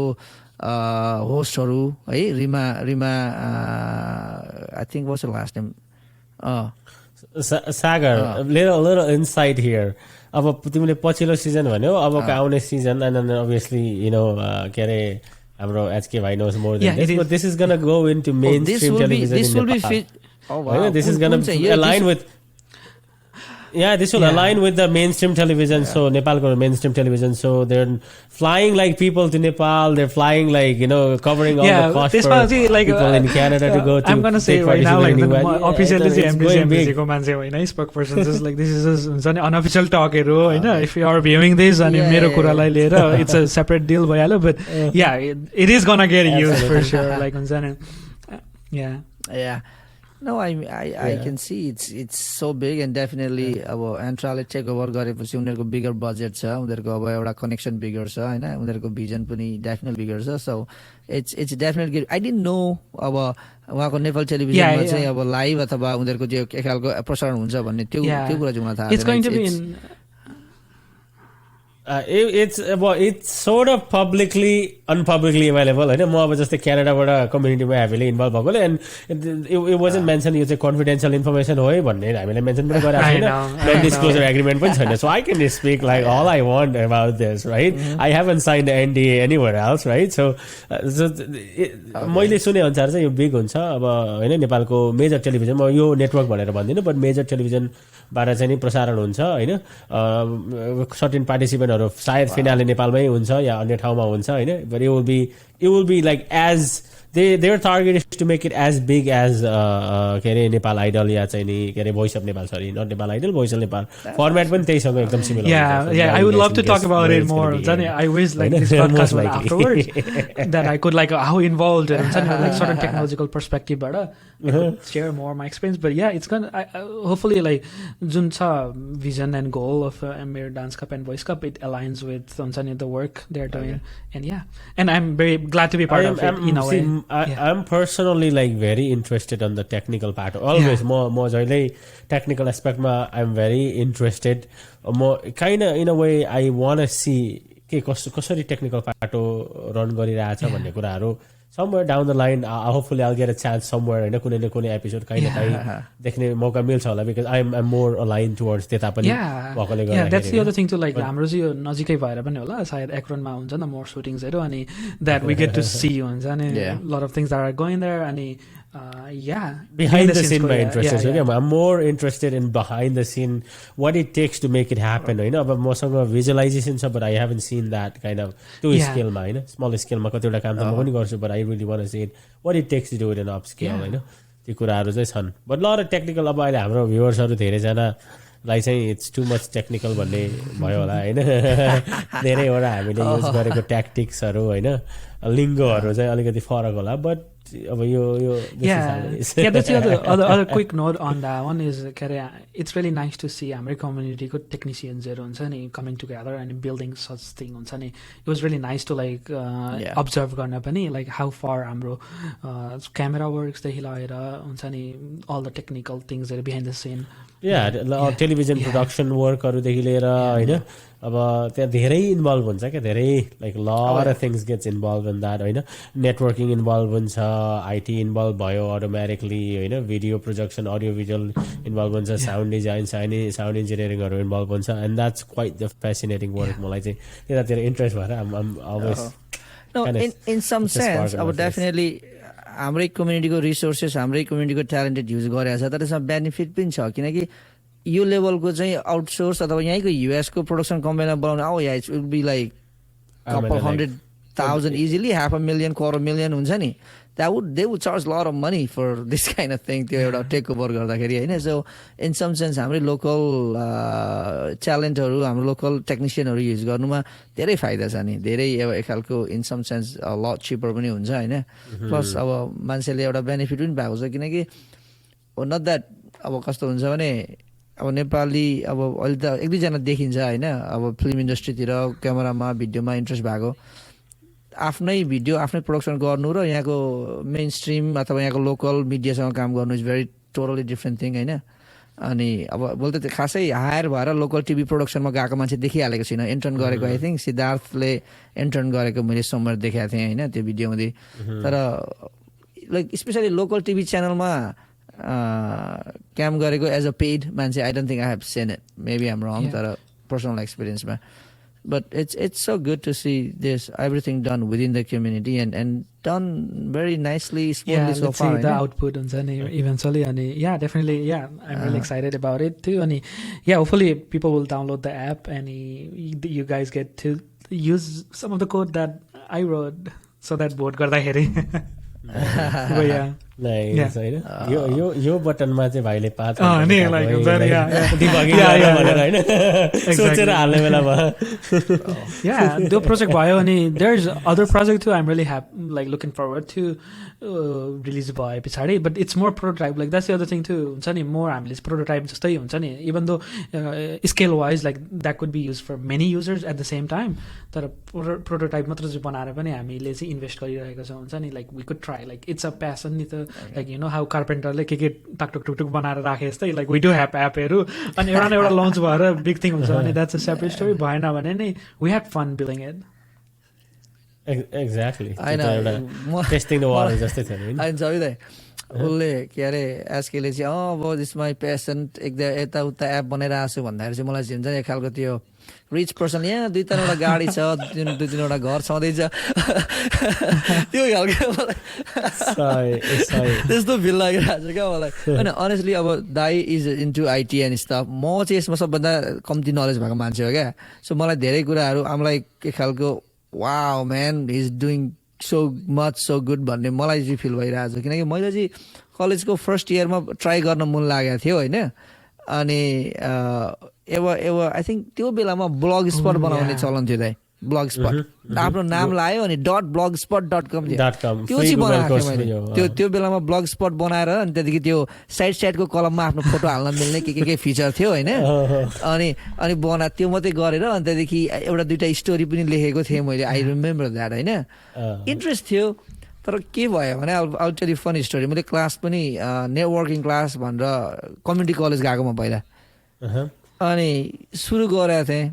होस्टहरू है Rima I think was last time Sagar, little insight here. अब तिमीले पछिल्लो सिजन भन्यौ अबको आउने सिजन and obviously के अरे हाम्रो एचके भाइ knows more than this, but this is gonna go into mainstream television. This will be fit. Oh wow. This is gonna align with. Yeah, this will align with the mainstream television. So Nepal mainstream television. So they're flying like people to Nepal. They're flying like covering all the cost for like, people in Canada to go to. I'm gonna say right now, like officially the MDC ko manche hoina spokesperson just like this is an unofficial talk if you are viewing this and mero kura lai liera it's a separate deal bhayalo but it is gonna get used for sure like yeah. No, I can see it's so big and definitely अब एन्ट्राले टेक ओभर गरेपछि उनीहरूको बिगर बजेट छ उनीहरूको अब एउटा कनेक्सन बिगर छ होइन उनीहरूको भिजन पनि डेफिनेटली बिगर छ so it's definitely I didn't no अब उहाँको नेपाल टेलिभिजनमा चाहिँ अब लाइभ अथवा उनीहरूको त्यो एक खालको प्रसारण हुन्छ भन्ने त्यो कुरा चाहिँ मलाई थाहा छैन it's sort of unpublicly available होइन म अब जस्तै क्यानाडाबाट कम्युनिटीमा हामीले इन्भल्भ भएकोले एन्ड it wasn't mentioned यो चाहिँ confidential information हो है भन्ने हामीले मेन्सन पनि गरेको छैन नन डिस्क्लोजर एग्रिमेन्ट पनि छैन so I can speak like all I want about this right I haven't signed the NDA anywhere else right so मैले सुने अनुसार चाहिँ यो बिग हुन्छ अब होइन नेपालको मेजर टेलिभिजन म यो नेटवर्क भनेर भन्दिनँ बट मेजर टेलिभिजनबाट चाहिँ नि प्रसारण हुन्छ होइन सर्टेन पार्टिसिपेन्ट सायद फिनाले नेपालमै हुन्छ या अन्य ठाउँमा हुन्छ होइन but it will be like as their target is to make it as big as के अरे नेपाल आइडल या चाहिँ नि के अरे Voice of Nepal sorry not Nepal Idol Voice of Nepal format पनि त्यहीसँग एकदम similar yeah I would love to talk about it more I wish like this podcast afterwards that I could like how involved and like sort of technological perspective but I could share more my experience but yeah it's gonna hopefully like जुन छ vision and goal of Mir Dance Cup and Voice Cup it aligns with the work they're doing and yeah and I'm very glad to be part of it in a way. I'm personally like very interested on the technical part. Always more technical aspect ma I'm very interested. More kind of in a way I want to see के कसरी technical part run गरिरहेछ भन्ने कुराहरु somewhere down the line hopefully I'll get a chance somewhere हैन कुनै न कुनै episode काहीँ न काहीँ देख्ने मौका मिल्छ होला because I'm more aligned towards त्यता पनि भएकोले गर्दा that's the other thing too like हाम्रो चाहिँ यो नजिकै भएर पनि होला सायद एक्रोनमा हुन्छ नि more shootings हरु अनि that we get to see हुन्छ अनि a lot of things that are going there अनि behind the scene my interest is I'm more interested in behind the scene what it takes to make it happen हैन अब मसँग visualization छ but I haven't seen that kind of to scale मा हैन small scale मा कतिवटा काम त म पनि गर्छु but I really want to see it what it takes to do it in upscale हैन त्यो कुराहरु चाहिँ छन् but lot of technical अब अहिले हाम्रो viewers हरु धेरै जना लाई चाहिँ it's too much technical भन्ने भयो होला हैन धेरैवटा हामीले युज गरेको ट्याक्टिक्स हरु हैन लिङ्गोहरु चाहिँ अलिकति फरक होला but अब यो that's the other quick note on that one is it's really nice to see हाम्रो community को technicians हरु हुन्छ नि coming together and building such thing हुन्छ नि it was really nice to like observe गर्न पनि like how far हाम्रो camera works देखि लिएर हुन्छ नि all the technical things that are behind the scene television production work हरु देखि लिएर हैन अब त्यहाँ धेरै इन्भल्भ हुन्छ के धेरै like lot of things gets involved in that हैन networking involved हुन्छ IT involved भयो automatically हैन video projection audio visual involved हुन्छ sound design sound engineering हरु involved हुन्छ and that's quite the fascinating work मलाई चाहिँ त्यतातिर इन्ट्रेस्ट भएर I'm always no in some sense अब definitely हाम्रै कम्युनिटीको रिसोर्सेस हाम्रै कम्युनिटीको ट्यालेन्टेड युज गरेछ तर त्यसमा बेनिफिट पनि छ किनकि यो लेभलको चाहिँ आउटसोर्स अथवा यहीँको युएस को प्रोडक्सन कम्पनीमा बनाउन it will be like couple 100,000 easily, 500,000, 250,000 हुन्छ नि they would charge a lot of money for this kind of thing त्यो एउटा टेक ओभर गर्दाखेरि हैन सो इन सम सेन्स हाम्रो लोकल ट्यालेन्टहरु हाम्रो लोकल टेक्निशियनहरु युज गर्नुमा धेरै फाइदा छ नि धेरै एक खालको in some sense lot cheaper पनि हुन्छ हैन प्लस अब मान्छेले एउटा बेनिफिट पनि पाएको छ किनकि नट दैट अब कस्तो हुन्छ भने अब नेपाली अब अहिले त एक दुई जना देखिन्छ हैन अब फिल्म इन्डस्ट्रीतिर क्यामेरामा भिडियोमा इन्ट्रेस्ट भएको आफ्नै भिडियो आफ्नै प्रोडक्सन गर्नु र यहाँको मेन स्ट्रीम अथवा यहाँको लोकल मिडियासँग काम गर्नु is very totally different thing हैन अनि अब बोल्दै त खासै हायर भएर लोकल टिभी प्रोडक्सनमा गएको मान्छे देखिहालेको छैन इन्टर्न गरेको आई थिंक सिद्धार्थले इन्टर्न गरेको मैले समर देखाएको थिएँ हैन त्यो भिडियोमा तर लाइक स्पेशली लोकल टिभी च्यानलमा काम गरेको एज अ पेड मान्छे I don't think I have seen it maybe I am wrong तर पर्सनल एक्सपिरियन्समा but it's so good to see this everything done within the community and done very nicely smoothly so far. See the output and eventually and definitely I'm really excited about it too and hopefully people will download the app and you guys get to use some of the code that I wrote so that board garda here but nice हैन यो बटनमा चाहिँ भाइले 5 नि लाइक दिमागी भनेर हैन सोचेर हाल्ने बेलामा त्यो प्रोजेक्ट भयो अनि there is other project too I am really like looking forward to release भए पछाडि but it's more prototype like that's the other thing too हुन्छ नि मोर हामीले प्रोटोटाइप जस्तै हुन्छ नि even though scale wise like that could be use for many users at the same time तर प्रोटोटाइप मात्र चाहिँ बनाएर पनि हामीले चाहिँ इन्भेस्ट गरिरहेको छौँ हुन्छ नि like we could try like it's a passion नि त लाइक यु नो हाउ कार्पेन्टरले के टाकटुक टुकटुक बनाएर राखे जस्तै लाइक वी डु ह्याभ एपहरू अनि एउटा न एउटा लन्च भएर बिग थिङ हुन्छ अनि द्याट्स अ सेपरेट स्टोरी भएन भने नै we had fun building it exactly testing the water जस्तै थियो नि अनि जबिदै उसले के अरे एसकेले चाहिँ अब दिस माई पेसेन्ट एकदम यताउता एप बनाइरहेको छु भन्दाखेरि चाहिँ मलाई चाहिँ हुन्छ नि एक खालको त्यो रिच पर्सन यहाँ 2-3 वटा गाडी छ 2-3 वटा घर छँदैछ त्यो खालको त्यस्तो फिल लागिरहेको छ क्या मलाई होइन अनेस्टली अब दाई is into IT and stuff म चाहिँ यसमा सबभन्दा कम्ती नलेज भएको मान्छे हो क्या सो मलाई धेरै कुराहरू आमलाई एक खालको wow man he is doing so much so good भन्ने मलाई चाहिँ फिल भइरहेको छ किनकि मैले चाहिँ कलेजको फर्स्ट इयरमा ट्राई गर्न मन लागेको थियो होइन अनि एवा आई थिङ्क त्यो बेलामा ब्लग स्पट बनाउने चलन थियो दाइ ब्लग स्पट आफ्नो नाम लायो अनि .blogspot.com थियो त्यो चाहिँ बनाएको थिएँ मैले त्यो बेलामा ब्लग स्पट बनाएर अनि त्यहाँदेखि त्यो साइडको कलममा आफ्नो फोटो हाल्न मिल्ने के फिचर थियो होइन अनि बना त्यो मात्रै गरेर अनि त्यहाँदेखि एउटा दुइटा स्टोरी पनि लेखेको थिएँ मैले आई रिमेम्बर द्याट होइन इन्ट्रेस्ट थियो तर के भयो भने आउ टेल यु फनी स्टोरी मैले क्लास पनि नेटवर्किङ क्लास भनेर कम्युनिटी कलेज गएको म पहिला अनि सुरु गरेको थिएँ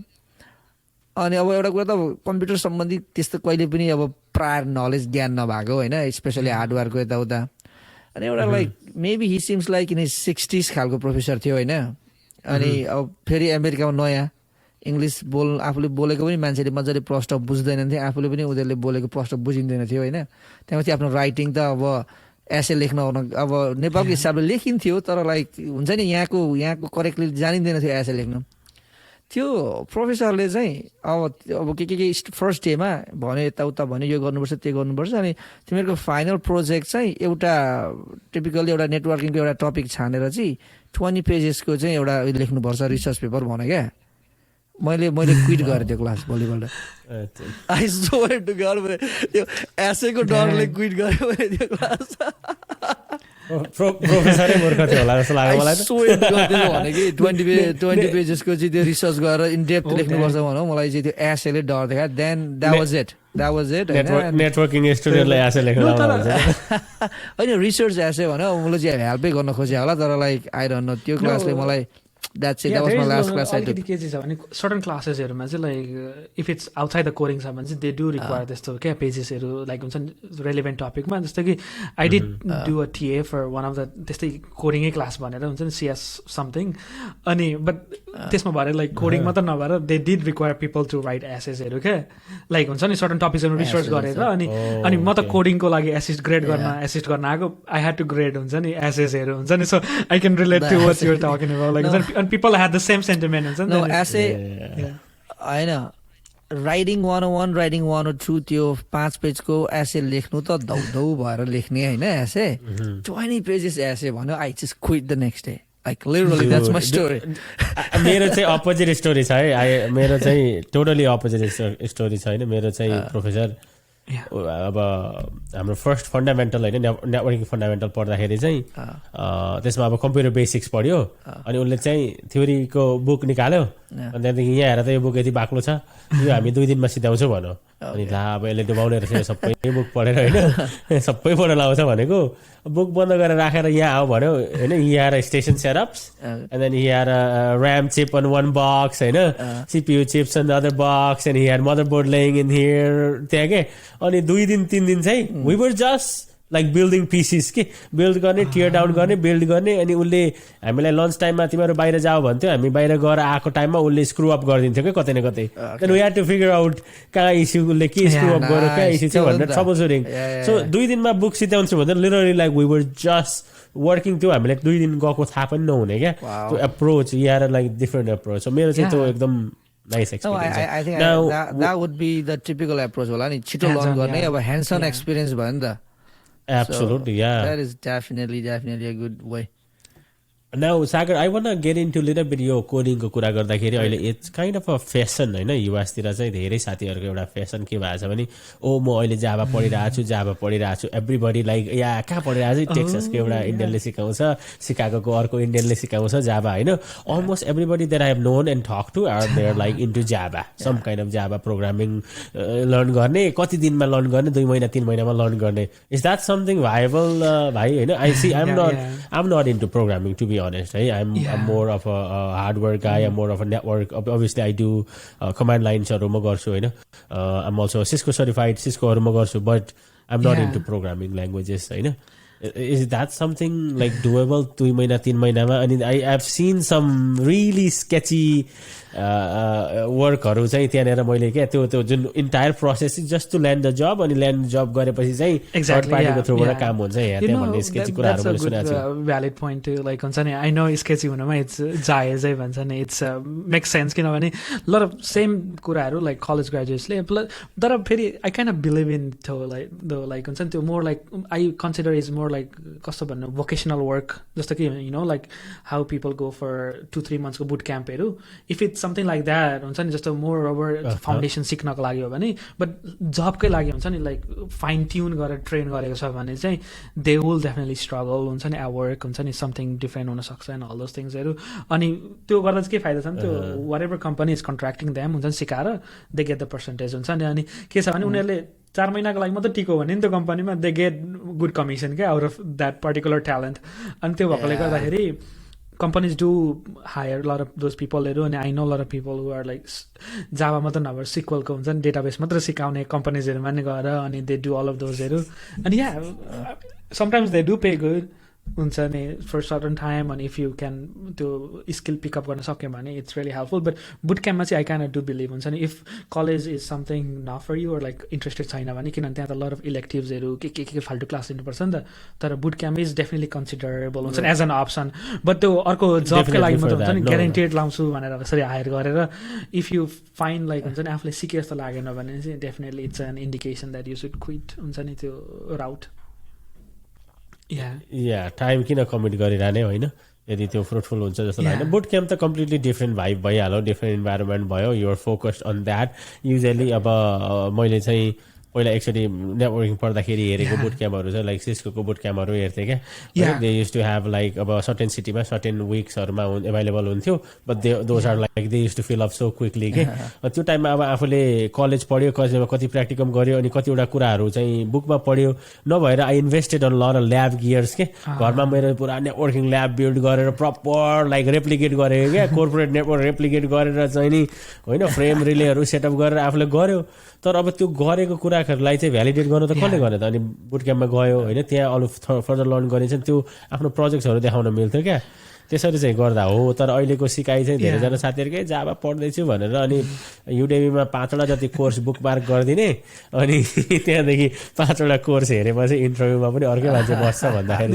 अनि अब एउटा कुरा त कम्प्युटर सम्बन्धी त्यस्तो कहिले पनि अब प्रायर नलेज ज्ञान नभएको होइन स्पेसली हार्डवेयरको यताउता अनि एउटा like maybe he seems like in 60s खालको प्रोफेसर थियो होइन अनि अब फेरि अमेरिकामा नयाँ इङ्ग्लिस आफूले बोलेको पनि मान्छेले मजाले प्रश्न बुझ्दैनथे आफूले पनि उनीहरूले बोलेको प्रश्न बुझिँदैन थियो होइन त्यहाँपछि आफ्नो राइटिङ त अब एसे लेख्न अब नेपालको हिसाबले लेखिन्थ्यो तर लाइक हुन्छ नि यहाँको करेक्टली जानिँदैन थियो एसे लेख्न त्यो प्रोफेसरले चाहिँ अब के फर्स्ट डेमा भन्यो यताउता भन्यो यो गर्नुपर्छ त्यो गर्नुपर्छ अनि तिमीहरूको फाइनल प्रोजेक्ट चाहिँ एउटा टिपिकली एउटा नेटवर्किङको एउटा टपिक छानेर चाहिँ 20 पेजेसको चाहिँ एउटा लेख्नुपर्छ रिसर्च पेपर भन्यो क्या मैले क्विट गरेँ त्यो क्लास भोलिपल्ट आई स्वेयर टु गॉड त्यो एसेको डरले क्विट गरेँ मैले त्यो क्लास प्रोफेसरै मूर्ख थियो होला जस्तो लाग्यो मलाई भने कि 20 पेजेसको चाहिँ त्यो रिसर्च गरेर इन डेप्थ लेख्नुपर्छ भनौँ मलाई चाहिँ त्यो एसेले डर देखा then that was it networking स्टुडेन्टलाई एसे लेख्न होइन रिसर्च एसे भन्यो मैले चाहिँ हेल्पै गर्न खोजेँ होला तर लाइक आई डोन्ट नो त्यो क्लासले मलाई That's it. That was my last class I took. Certain classes like if it's outside the coding subjects, they do require this to pages like relevant topic. I did do a TA for one of the coding class CS something. But this like coding they did require people to write essays. Okay, like certain topics and research and coding ko lagi assist grade garna I had to grade essays so I can relate to what you're talking about like and people had the same sentiment. No, essay. I know. Writing 101, writing 102 त्यो 5 पेजको एसे लेख्नु त धौधौ भएर लेख्ने हैन एसे 20 पेजेस एसे भन्यो I just quit the next day. Like literally that's my story. मेरो चाहिँ अपोजिट स्टोरी छ है मेरो चाहिँ टोटली अपोजिट स्टोरी छ हैन मेरो चाहिँ प्रोफेसर अब हाम्रो फर्स्ट फन्डामेन्टल होइन नेटवर्किङ फन्डामेन्टल पढ्दाखेरि चाहिँ त्यसमा अब कम्प्युटर बेसिक्स पढ्यो अनि उसले चाहिँ थ्योरीको बुक निकाल्यो अनि त्यहाँदेखि यहाँ हेर त यो बुक यति बाक्लो छ यो हामी 2 दिनमा सिध्याउँछौँ भन्यो अनि ला अब यसले डुबाउने रहेछ सबै बुक पढेर होइन सबै पढेर लाउँछ भनेको बुक बन्द गरेर राखेर यहाँ आऊ भन्यो होइन यहाँ स्टेसन सेटअप्स एन्ड देन यहाँ RAM chip on one box होइन CPU chips on other box and यहाँ मदरबोर्ड लेइङ इन हियर त्यहाँ के अनि 2 दिन 3 दिन चाहिँ we were just like building PCs के बिल्ड गर्ने टियर डाउन गर्ने बिल्ड गर्ने अनि उसले हामीलाई लन्च टाइममा तिमीहरू बाहिर जाऊ भन्थ्यो हामी बाहिर गएर आएको टाइममा उसले स्क्रु अप गरिदिन्थ्यो क्या कतै न कतै then we had to figure out कहाँ इस्यु उसले के स्क्रु अप गर्यो कहाँ इस्यु छ भनेर ट्रबल सुटिङ सो 2 दिनमा बुक सिध्याउँछु भन्दा literally like we were just working त्यो हामीले 2 दिन गएको थाहा पनि नहुने क्या त्यो एप्रोच यहाँ लाइक डिफ्रेन्ट एप्रोच सो मेरो चाहिँ त्यो एकदम nice experience. No, I think that would be the typical approach होला नि छिटो लर्न गर्ने अब hands on experience भयो नि त Absolutely, yeah. That is definitely a good way. Now, Sagar, I want to get into a little bit यो कोडिङको कुरा गर्दाखेरि अहिले it's kind of a fashion होइन युएसतिर चाहिँ धेरै साथीहरूको एउटा फेसन के भएको छ भने ओ म अहिले जाभा पढिरहेको छु एभ्रीबडी लाइक या कहाँ पढिरहेको छु टेक्सासको एउटा इन्डियनले सिकाउँछ सिकागोको अर्को इन्डियनले सिकाउँछ जाभा होइन almost everybody that I have known and talk to are there like into Java some kind of Java programming learn गर्ने कति दिनमा लर्न गर्ने 2 महिना 3 महिनामा लर्न गर्ने इज द्याट समथिङ भाइबल भाइ होइन I see I am not into programming to be honest, right? I'm more of a hardware guy. I'm more of a network. Obviously, I do command lines. I'm also Cisco certified. But I'm not into programming languages. Is that something like doable? 2 mahina, 3 mahina? I mean, I've seen some really sketchy वर्कहरू चाहिँ त्यहाँनिर मैले क्या त्यो जुन entire process just to land the job अनि ल्यान्ड जब गरेपछि चाहिँ थर्ड पार्टीको थ्रुबाट काम हुन्छ यहाँ त्यहाँ भन्ने स्केची कुराहरू मैले सुनेको छु भ्यालिड पोइन्ट लाइक हुन्छ नि आई नो स्केची हुनुमा इट्स जायजै भन्छ नि इट्स मेक सेन्स किनभने लट अफ सेम कुराहरू लाइक कलेज ग्रेजुएट्सले तर फेरि आई क्यान बिलिभ इन त्यो लाइक हुन्छ नि त्यो more like I consider is more like कस्तो भन्नु भोकेसनल वर्क जस्तो कि you know like how people go for 2-3 मन्थ्सको बुट क्याम्पहरू if it's something like that हुन्छ नि जस्तो मोर ओभर फाउन्डेसन सिक्नको लागि हो भने बट जबकै लागि हुन्छ नि लाइक फाइन ट्युन गरेर ट्रेन गरेको छ भने चाहिँ दे विल डेफिनेटली स्ट्रगल हुन्छ नि वर्क हुन्छ नि समथिङ डिफ्रेन्ट हुनसक्छ एन्ड अल दोज थिङ्सहरू अनि त्यो गर्दा चाहिँ के फाइदा छ नि त्यो whatever company is contracting them हुन्छ नि सिकाएर दे गेट द पर्सेन्टेज हुन्छ नि अनि के छ भने उनीहरूले 4 महिनाको लागि मात्रै टिको भने नि त्यो कम्पनीमा दे गेट गुड कमिसन क्या out of that particular talent अनि त्यो भएकोले गर्दाखेरि companies do hire a lot of those people and I know a lot of people who are like Java matra nabhar SQL ko huncha ni database matra sikaune companies haru ma ni gaera ani they do all of those and yeah sometimes they do pay good huncha ni for a certain time and if you can to skill pick up garna sakyo bhane it's really helpful but boot camp ma chai I kind of do believe huncha ni if college is something not for you or like interested chaina bhane kinabhane tyaha a lot of electives haru ke faltu class linu parcha ni ta tara boot camp is definitely considerable huncha as an option but त्यो अर्को job ka लागि मात्र हुन्छ नि guaranteed लाउँछु भनेर यसरी हायर गरेर if you find like हुन्छ नि आफुले सिके जस्तो लागेन भने चाहिँ definitely it's an indication that you should quit हुन्छ नि त्यो route या टाइम किन कमिट गरिरहने होइन यदि त्यो फ्रुटफुल हुन्छ जस्तो लाग्दैन बुट क्याम्प त कम्प्लिटली डिफ्रेन्ट भाइब भइहाल्यो डिफ्रेन्ट इन्भाइरोमेन्ट भयो you're focused on that usually अब मैले चाहिँ पहिला एक्चुअली नेटवर्किङ पढ्दाखेरि हेरेको बुट क्याम्पहरू चाहिँ लाइक सिस्कोको बुट क्याम्पहरू हेर्थेँ क्या they use to have like अब सर्टेन सिटीमा सर्टेन विक्सहरूमा एभाइलेबल हुन्थ्यो but those are like they use to fill up so quickly के त्यो टाइममा अब आफूले कलेज पढ्यो कलेजमा कति प्र्याक्टिकम गर्यो अनि कतिवटा कुराहरू चाहिँ बुकमा पढ्यो नभएर I invested on lot lab gears के घरमा मेरो पुरा नेटवर्किङ ल्याब बिल्ड गरेर प्रपर लाइक रेप्लिकेट गरेको क्या कोर्पोरेट नेटवर्क रेप्लिकेट गरेर चाहिँ नि होइन फ्रेम रिलेहरू सेटअप गरेर आफूले गर्यो तर अब त्यो गरेको कुराहरूलाई चाहिँ भ्यालिडेट गर्नु त कसले गर्ने त अनि बुट क्याम्पमा गयो होइन त्यहाँ अरू फर्दर लर्न गर्ने चाहिँ त्यो आफ्नो प्रोजेक्ट्सहरू देखाउन मिल्थ्यो क्या त्यसरी चाहिँ गर्दा हो तर अहिलेको सिकाइ चाहिँ धेरैजना साथीहरूकै जाभा पढ्दैछु भनेर अनि युडेमीमा 5वटा जति कोर्स बुकमार्क गरिदिने अनि त्यहाँदेखि 5वटा कोर्स हेरेपछि इन्टरभ्यूमा पनि अर्कै मान्छे बस्छ भन्दाखेरि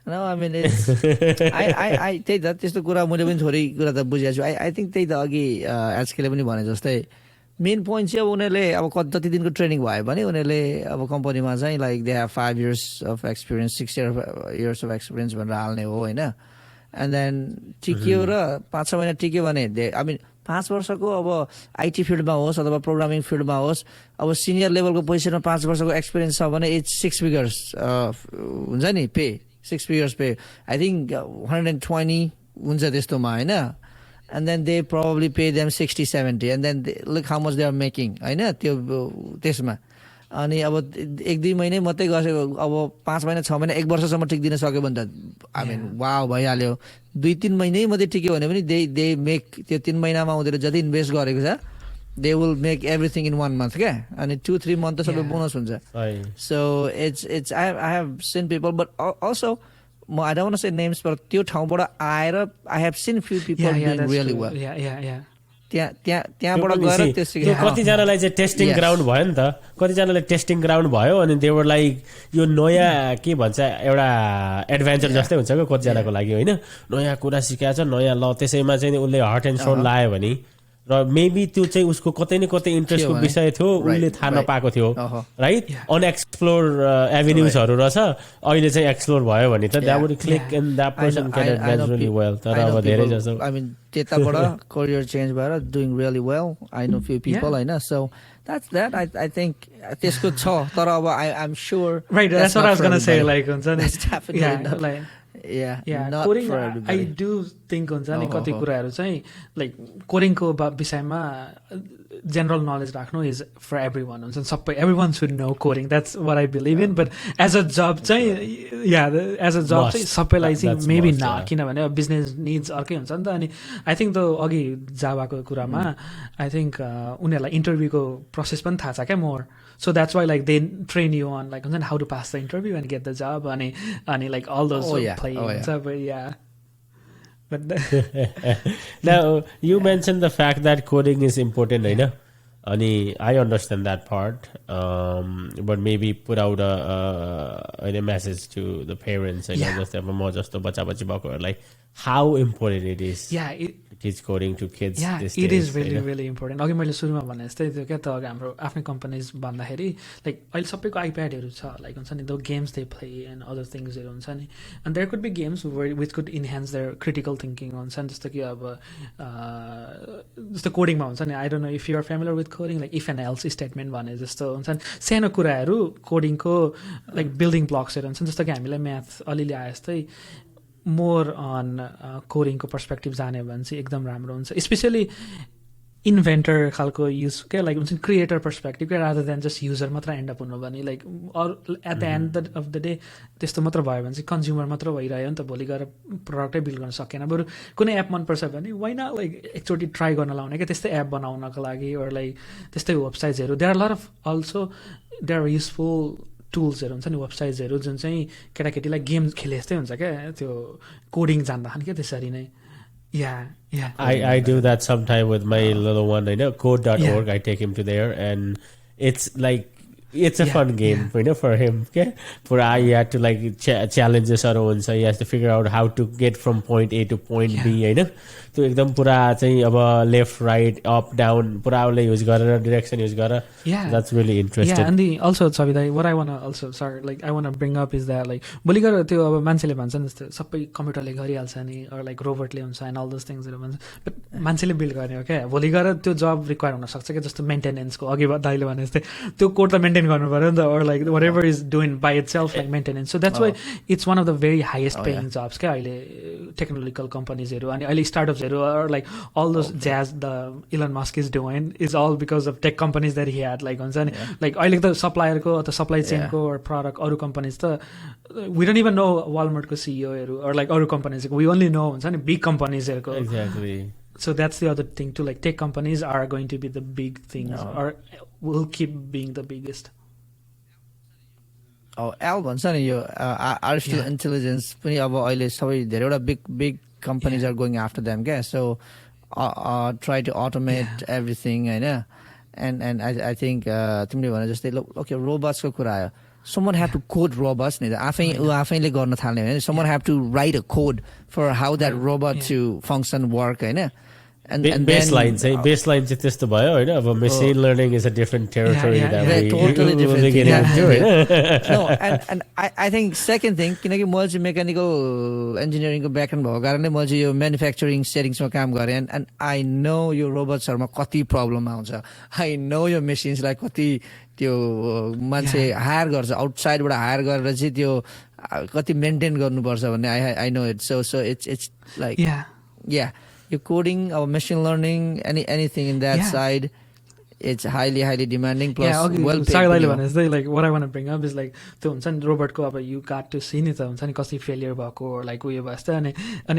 No, I mean, it's, I त्यही त त्यस्तो कुरा मैले पनि थोरै कुरा त बुझेको छु आई थिङ्क त्यही त अघि एचकेले पनि भने जस्तै मेन पोइन्ट चाहिँ अब उनीहरूले अब जति दिनको ट्रेनिङ भयो भने उनीहरूले अब कम्पनीमा चाहिँ like they have 5 years of experience 6 years of experience भनेर हाल्ने हो होइन एन्ड देन टिक्यो र 5-6 महिना टिक्यो भने आई मिन 5 वर्षको अब आइटी फिल्डमा होस् अथवा प्रोग्रामिङ फिल्डमा होस् अब सिनियर लेभलको पोजिसनमा 5 वर्षको एक्सपिरियन्स छ भने इट्स 6 figures हुन्छ नि pay 6 figures pay. I think 120 huncha त्यस्तोमा हैन and then they probably pay them 60-70 and then look how much they are making हैन त्यो त्यसमा अनि अब 1-2 महिना मात्रै गरेको अब 5 महिना 6 महिना 1 वर्षसम्म टिक दिन सक्यो भने त आई मिन वाउ भइहाल्यो 2-3 महिनै मात्रै टिक्यो भने पनि दे मेक त्यो 3 महिनामा उनीहरुले जति इन्भेस्ट गरेको छ they will make everything in 1 month okay and 2-3 months सबै बोनस हुन्छ so it's I have seen people but also I don't want to say names but त्यो ठाउँबाट आएर I have seen few people doing really well त्यहाँबाट गएर त्यो कतिजनालाई चाहिँ टेस्टिङ ग्राउन्ड भयो नि त कतिजनालाई टेस्टिङ ग्राउन्ड भयो अनि दे वर लाइक यो नयाँ के भन्छ एउटा एडभेन्चर जस्तै हुन्छ क्या कतिजनाको लागि होइन नयाँ कुरा सिकाएको छ नयाँ ल त्यसैमा चाहिँ उसले हार्ट एन्ड सोल लायो भने र मेबी त्यो चाहिँ उसको कतै न कतै इन्ट्रेस्टको विषय थियो उसले थाहा नपाएको थियो राइट अनएक्सप्लोर एभेन्युजहरू रहेछ अहिले चाहिँ एक्सप्लोर भयो भने त that would click and that person can advance really well तर अब धेरै जसो आई मिन त्यताबाट करियर चेन्ज भएर doing really well I know few people हैन so that's that I think त्यसको छ तर अब I I'm sure right that's what I was going to say like हुन्छ नि definitely like not coding for everybody. I do think हुन्छ नि कति कुराहरू चाहिँ लाइक कोडिङको विषयमा general knowledge राख्नु is for everyone हुन्छ नि सबै everyone should know coding, that's what I believe in, but as a job चाहिँ as a job चाहिँ सबैलाई चाहिँ maybe not, किनभने business needs अर्कै हुन्छ नि त. अनि I think the अघि जावाको कुरामा I think उनीहरूलाई इन्टरभ्यूको प्रोसेस पनि थाहा छ क्या more, so that's why like they train you on like how to pass the interview and get the job अनि like all those play हुन्छ. But yeah. But now you mentioned the fact that coding is important, right? I understand that part, but maybe put out a message to the parents, like how important it is. To teach coding to kids. This it days, is really really important. अघि मैले सुरुमा भने जस्तै त्यो क्या त हाम्रो आफ्नै कम्पनीज भन्दाखेरि लाइक अहिले सबैको आइप्याडहरू छ, लाइक हुन्छ नि the games they play and other थिङ्सहरू हुन्छ नि, and there could be games which could enhance their critical thinking हुन्छ नि. जस्तो कि अब जस्तो कोडिङमा हुन्छ नि, I don't know if you are familiar with coding, like if and else statement भने जस्तो हुन्छ नि, सानो कुराहरू कोडिङको लाइक बिल्डिङ ब्लक्सहरू हुन्छ नि. जस्तो कि हामीलाई म्याथ अलिअलि आए जस्तै मोर अन कोडिङको पर्सपेक्टिभ जाने भने चाहिँ एकदम राम्रो हुन्छ, स्पेसली इन्भेन्टर खालको युज क्या, लाइक हुन्छ नि क्रिएटर पर्सपेक्टिभ क्या, रादर देन जस्ट युजर मात्र एन्ड अप हुनु भने लाइक अरू at the end of the day त्यस्तो मात्र भयो भने चाहिँ कन्ज्युमर मात्र भइरह्यो नि त, भोलि गएर प्रडक्टै बिल्ड गर्न सकेन. बरु कुनै एप मनपर्छ भने वाइन लाइक एकचोटि ट्राई गर्न लाउने क्या, त्यस्तै एप बनाउनको लागि अरू लाइक त्यस्तै वेबसाइट्सहरू. There are lot of also there are useful टुल्सहरू हुन्छ नि, वेबसाइट्सहरू जुन चाहिँ केटाकेटीलाई गेम खेले जस्तै हुन्छ क्या, त्यो कोडिङ जान्दाखेरि क्या त्यसरी नै. I do that sometime with my little one, code.org. I take him to there, and it's like it's a fun game, for him. Okay, for he had to like challenges our own, so he has to figure out how to get from point A to point B. So एकदम पुरा चाहिँ अब left, right, up, down पुरा उसले युज गरेर direction युज गरेर. That's really interesting. And also Chavidai, what I want to also I want to bring up is that like भोलि गएर त्यो अब मान्छेले भन्छ नि जस्तो सबै कम्प्युटरले गरिहाल्छ नि, or like रोबोटले हुन्छ and all those things भन्छ, but मान्छेले बिल्ड गर्ने हो क्या. भोलि गएर त्यो जब रिक्वायर हुन सक्छ क्या, जस्तो मेन्टेनेन्सको अघि दाइले भने जस्तै त्यो कोड त मेन्टेन गर्नु पर्यो नि त, or like whatever is doing by itself like maintenance. So that's why it's one of the very highest paying jobs क्या अहिले टेक्नोलोजिकल कम्पनीजहरू. अनि अहिले startups or like all those jazz the Elon Musk is doing is all because of tech companies that he had, like हुन्छ नि, like अहिले त supplier को अथवा supply chain को or product अरू companies त we don't even know Walmart को CEO हरू or like अरू companies, we only know हुन्छ नि big companies हरूको. Exactly. So that's the other thing too, like tech companies are going to be the big things or will keep being the biggest. Al भन्छ नि यो artificial intelligence पनि अब अहिले सबै धेरैवटा big companies are going after them, guys. So try to automate everything, and I think तिमीले भने जस्तै okay robots को कुरा आयो, someone have to code robots नि, आफैले गर्न थाल्ने हैन, someone have to write a code for how that robot to function work, and baseline चाहिँ त्यस्तो भयो हैन. अब machine learning is a different territory that we totally different will get into. No, and I think second thing, किनकि म चाहिँ मेकानिकल इन्जिनियरिङको ब्याकग्राउन्ड भएको कारणले म चाहिँ यो म्यानुफ्याक्चरिङ सेटिङ्समा काम गरेँ, and I know यो रोबोट्सहरुमा कति प्रब्लम आउँछ. I know यो मेसिन्सलाई कति त्यो मान्छे हायर गर्छ, आउटसाइडबाट हायर गरेर चाहिँ त्यो कति मेन्टेन गर्नुपर्छ भन्ने I know it. So it's like your coding or machine learning, anything in that side, it's highly demanding. Plus, well paid. Sorry, like what I want to bring up is like the robot ko अब you got to see it हुन्छ नि कति failure भएको or like उयो भएछ अनि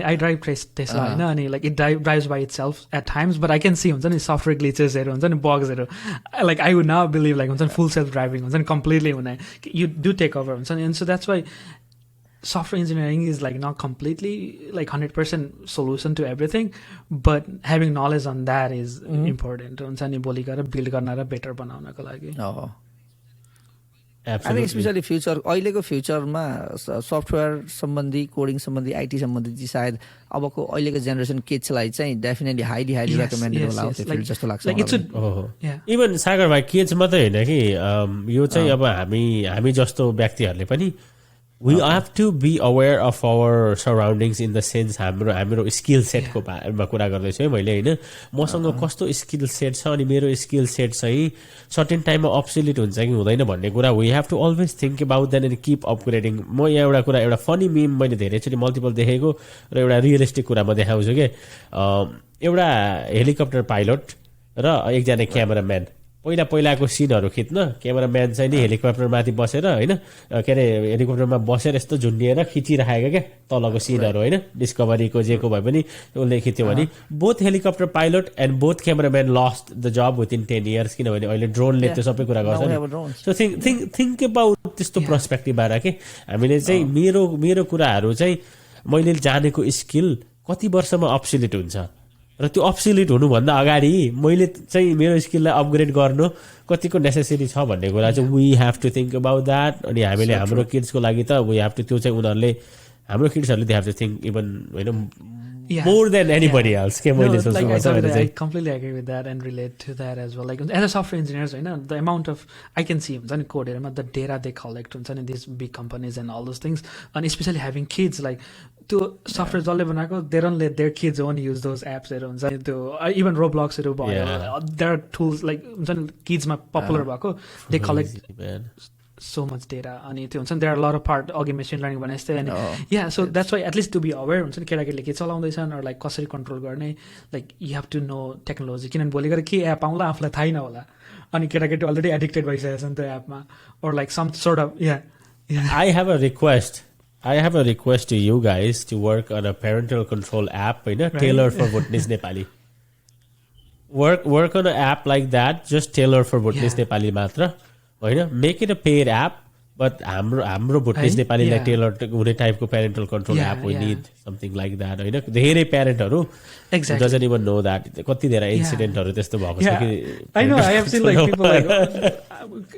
I drive Tesla हैन, अनि like it drives by itself at times, but I can see हुन्छ नि software glitches हरू हुन्छ नि bugs हरू, like I would now believe like हुन्छ नि full self driving हुन्छ नि completely हुने, you do take over हुन्छ नि. And so that's why software engineering is like not completely like 100% solution to everything, but having knowledge on that is important हुन्छ नि भोलि गएर बिल्ड गर्न र बेटर बनाउनको लागि. I think especially future अहिलेको फ्युचरमा सफ्टवेयर सम्बन्धी कोडिङ सम्बन्धी आइटी सम्बन्धी सायद अबको अहिलेको जेनेरेसन किड्सलाई चाहिँ डेफिनेटली हाइली रेकमेन्डेड होला त्यो फिल्ड जस्तो लाग्छ मलाई. इभन सागर भाइ किड्स मात्रै हैन कि यो चाहिँ अब हामी जस्तो व्यक्तिहरूले पनि we have to be aware of our surroundings in the sense हाम्रो स्किल सेटको बारेमा कुरा गर्दैछु है मैले हैन. मसँग कस्तो स्किल सेट छ अनि मेरो स्किल सेट चाहिँ सर्टेन टाइममा अब्सोल्युट हुन्छ कि हुँदैन भन्ने कुरा we have to always think about that and keep upgrading. म यहाँ एउटा फनी मिम मैले धेरैचोटि मल्टिपल देखेको र एउटा रियलिस्टिक कुरा म देखाउँछु के. एउटा हेलिकप्टर पाइलट र एकजना क्यामेराम्यान पहिलाको सिनहरू खिच्न क्यामेराम्यान चाहिँ नि हेलिकप्टरमाथि बसेर होइन के अरे हेलिकप्टरमा बसेर यस्तो झुन्डिएर खिचिरहेको क्या तलको सिनहरू होइन डिस्कभरीको जेको भए पनि उसले खिच्यो भने both helicopter pilot and both cameraman lost the job within 10 years किनभने अहिले ड्रोनले त्यो सबै कुरा गर्छ नि सो थिङ्क अबाउट त्यस्तो पर्सपेक्टिभबाट के हामीले चाहिँ मेरो कुराहरू चाहिँ मैले जानेको स्किल कति वर्षमा अब्सोल्युट हुन्छ र त्यो अब्सोल्युट हुनुभन्दा अगाडि मैले चाहिँ मेरो स्किललाई अपग्रेड गर्नु कतिको नेसेसरी छ भन्ने कुरा चाहिँ we have to think about that अनि हामीले हाम्रो किड्सको लागि त वी हेभ टु त्यो चाहिँ उनीहरूले हाम्रो किड्सहरूले they have to think even होइन more than anybody else. I completely agree with that and relate to that as well. Like as a software engineer, the amount of I can see code, the data they collect in these big companies and all those things, and especially having kids like to software they don't let their kids only use those apps. Even Roblox, there are tools like kids popular they collect so much data and there are a lot of part machine learning and so that's why at least to be aware or like कसरी control गर्ने like you have to know technology किनभने भोलि गएर के एप आउँला आफूलाई थाहै नहोला अनि केटाकेटी अलरेडी एडिक्टेड भइसकेको छ नि त्यो एपमा or like some sort of I have a request to you guys to work on a parental control app tailored for Bhutanese Nepali. Work on an app like that, just tailored for Bhutanese Nepali matra. Make it a paid app, but हाम्रो Bhutanese Nepali tailored हुने टाइपको parental control app we need something like that. धेरै प्यारेन्टहरू doesn't even know that कति धेरै इन्सिडेन्टहरू त्यस्तो भएको छ कि I know I have seen like people like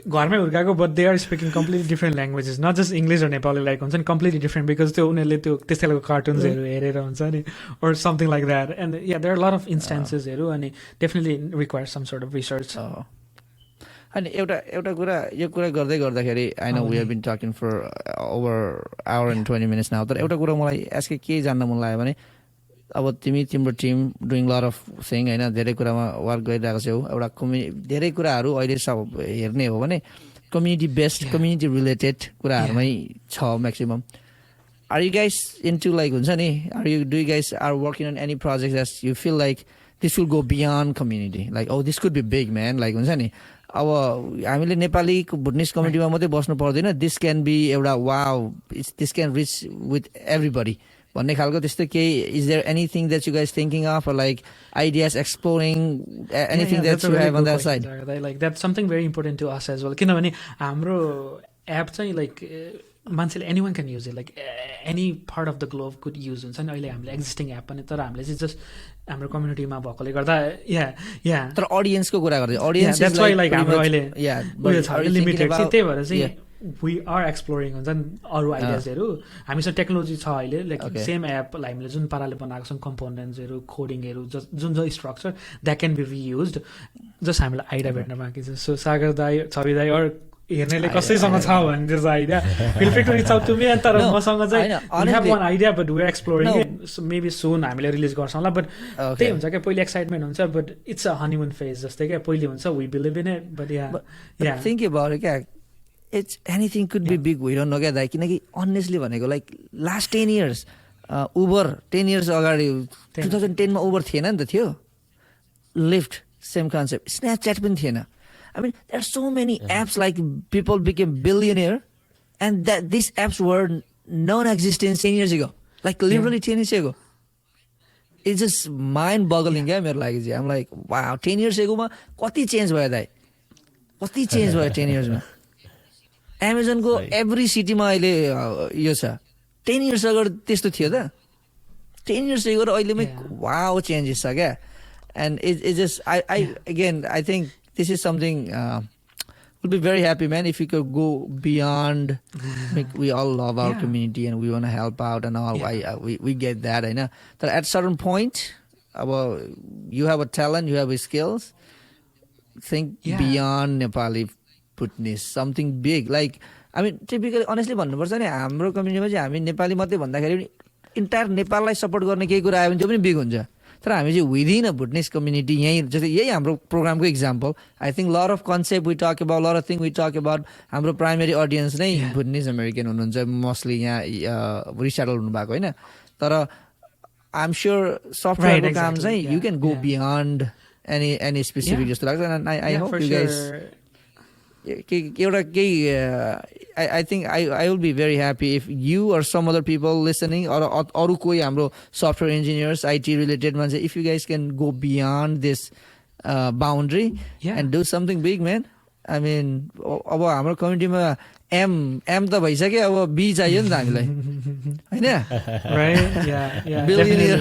घरमै हुर्काएको but they are speaking completely different languages, not just English or Nepali like हुन्छ नि completely different because त्यो उनीहरूले त्यो त्यस्तैको कार्टुन्सहरू हेरेर हुन्छ नि or something like that and there are a lot of instances हेरु अनि definitely requires some sort of research. अनि एउटा कुरा यो कुरा गर्दाखेरि I know we have been talking for over hour and 20 minutes now तर एउटा कुरा मलाई यसको के जान्न मन लाग्यो भने अब तिम्रो team doing lot of thing हैन धेरै कुरामा वर्क गरिरहेको छौ एउटा धेरै कुराहरू अहिले सब हेर्ने हो भने कम्युनिटी बेस्ड कम्युनिटी रिलेटेड कुराहरुमै छ maximum Are you guys into like हुन्छ नि do you guys are working on any projects that you feel like this will go beyond community like oh this could be big man like हुन्छ नि अब हामीले नेपाली भुटनिज कम्युनिटीमा मात्रै बस्नु पर्दैन दिस क्यान बी एउटा wow this can reach with everybody भन्ने खालको त्यस्तो केही is there anything that you guys thinking of like ideas exploring anything that you have on that side like that's something very important to us as well किनभने हाम्रो एप चाहिँ लाइक मान्छेले anyone can use it like any part of the globe could use हुन्छ नि अहिले हामीले एक्जिस्टिङ एप पनि तर हामीले चाहिँ जस्ट हाम्रो कम्युनिटीमा भएकोले गर्दा तर अडियन्सको कुरा गर्दै अडियन्स द्याट्स वाइ लाइक हाम्रो अहिले लिमिटेड चाहिँ त्यही भएर चाहिँ वी आर एक्सप्लोरिङ हुन्छ नि अरू आइडियाजहरू हामीसँग टेक्नोलोजी छ अहिले लाइक सेम एपलाई हामीले जुन पाराले बनाएको छौँ कम्पोनेन्ट्सहरू कोडिङहरू जुन structure that can be reused just हामीलाई आइडिया भेट्न बाँकी छ सो सागर दाई छवि दाई अरू हेर्नेले कसैसँग छ भने त्यो चाहिँ idea feel free to reach out to me तर मसँग चाहिँ we have one idea but we are exploring it maybe soon हामीले रिलिज गर्छौँ होला बट त्यही हुन्छ क्या पहिले एक्साइटमेन्ट हुन्छ but it's a honeymoon phase जस्तै क्या पहिले हुन्छ we believe in it but think about it क्या it's anything could be big we don't know क्या दाइ किनकि अनेस्टली भनेको like last 10 years Uber 10 years अगाडि 2010 मा उबर थिएन नि त थियो लिफ्ट सेम कन्सेप्ट स्न्यापच्याट पनि थिएन I mean, there are so many apps like people became billionaire and that these apps were non-existent 10 years ago. Like literally 10 years ago. It's just mind-boggling. I'm like, wow, 10 years ago, what change was that? What change was 10 years ago? Amazon go every city ma yo cha. 10 years ago testo थियो त 10 years ago अहिले मै wow changes छ क्या and it's just I think this is something we'll be very happy man if we could go beyond like we all love our community and we want to help out and all we get that I know that at certain point you have a talent you have a skills think beyond Nepali Bhutanese something big like I mean typically honestly भन्नुपर्छ नि हाम्रो कम्युनिटीमा चाहिँ हामी नेपाली मात्रै भन्दाखेरि इन्टायर नेपाललाई सपोर्ट गर्ने केही कुरा आयो भने त्यो पनि बिग हुन्छ तर हामी चाहिँ विदिन अ भुटनिज कम्युनिटी यही हाम्रो प्रोग्रामको example I think lot of concept we talk about lot of thing we talk about हाम्रो प्राइमेरी अडियन्स नै भुटनिज अमेरिकन हुनुहुन्छ मोस्टली यहाँ रिसेटल हुनुभएको होइन तर आइ एम स्योर सफ्टवेयरको काम चाहिँ you can go beyond any specific जस्तो लाग्छ and I hope you guys I think I will be very happy if you or some other people listening or अरू कोही हाम्रो software engineers IT related मान्छे if you guys can go beyond this boundary and do something big, man. I mean अब हाम्रो कम्युनिटीमा M त भइसक्यो अब B चाहियो नि त हामीलाई हैन बिलियनियर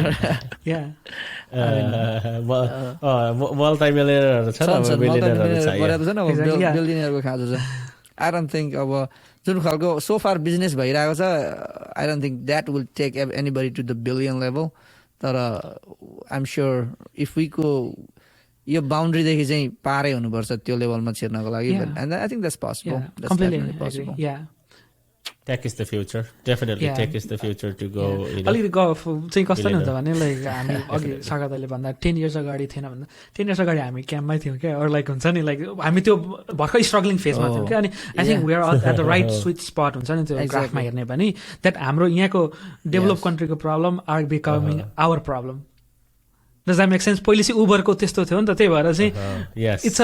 मल्टिमिलियनरहरु छ अब बिलियनरहरु छ बिलियनियरको खाँचो छ I don't think अब जुन खालको so far business भइरहेको छ I don't think that will take anybody to the billion level तर I'm sure if we go यो बाउन्ड्री देखि चाहिँ पारै हुनुपर्छ त्यो लेभलमा छिर्नको लागि and I think that's possible. That's completely possible. Tech is the future. Definitely tech is the future to go. अलिकति गफ चाहिँ कस्तो हुन्छ भने लाइक हामी अघि सागर दाइले भन्दा 10 इयर्स अगाडि थिएन भन्दा 10 इयर्स अगाडि हामी क्याम्पमै थियौँ क्या और लाइक हुन्छ नि लाइक हामी त्यो भर्खर स्ट्रगलिङ फेजमा थियौँ क्या अनि I think we are at the right sweet spot हुन्छ नि त्यो ग्राफमा हेर्ने भने द्याट हाम्रो यहाँको डेभलप कन्ट्रीको problem are becoming our problem. Does that make sense? पहिले चाहिँ उबरको त्यस्तो थियो नि त त्यही भएर चाहिँ इट्स अ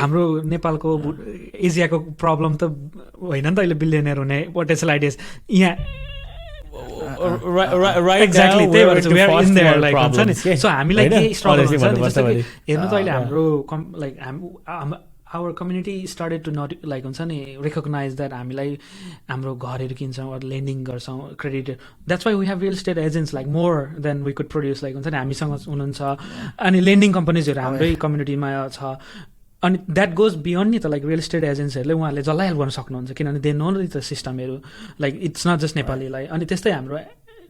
हाम्रो नेपालको एसियाको प्रब्लम त होइन नि त अहिले बिलियनियर हुने पोटेन्शियल आइडियाज यहाँ एक्ज्याक्टली त्यही भएर we are in there like हुन्छ नि सो हामीलाई के स्ट्रगल हुन्छ नि जस्तो कि हेर्नु त अहिले हाम्रो like our community started to not like हुन्छ नि recognize that हामीलाई हाम्रो घरहरू किन्छौँ or lending गर्छौँ credit. That's why we have real estate agents like more than we could produce like हुन्छ नि हामीसँग हुनुहुन्छ अनि lending companiesहरू हाम्रै कम्युनिटीमा छ अनि द्याट गोज बियोन्ड नि त लाइक रियल इस्टेट एजेन्ट्सहरूले उहाँहरूले जसलाई हेल्प गर्न सक्नुहुन्छ किनभने दे नो नि त सिस्टमहरू लाइक इट्स नट जस्ट नेपालीलाई अनि त्यस्तै हाम्रो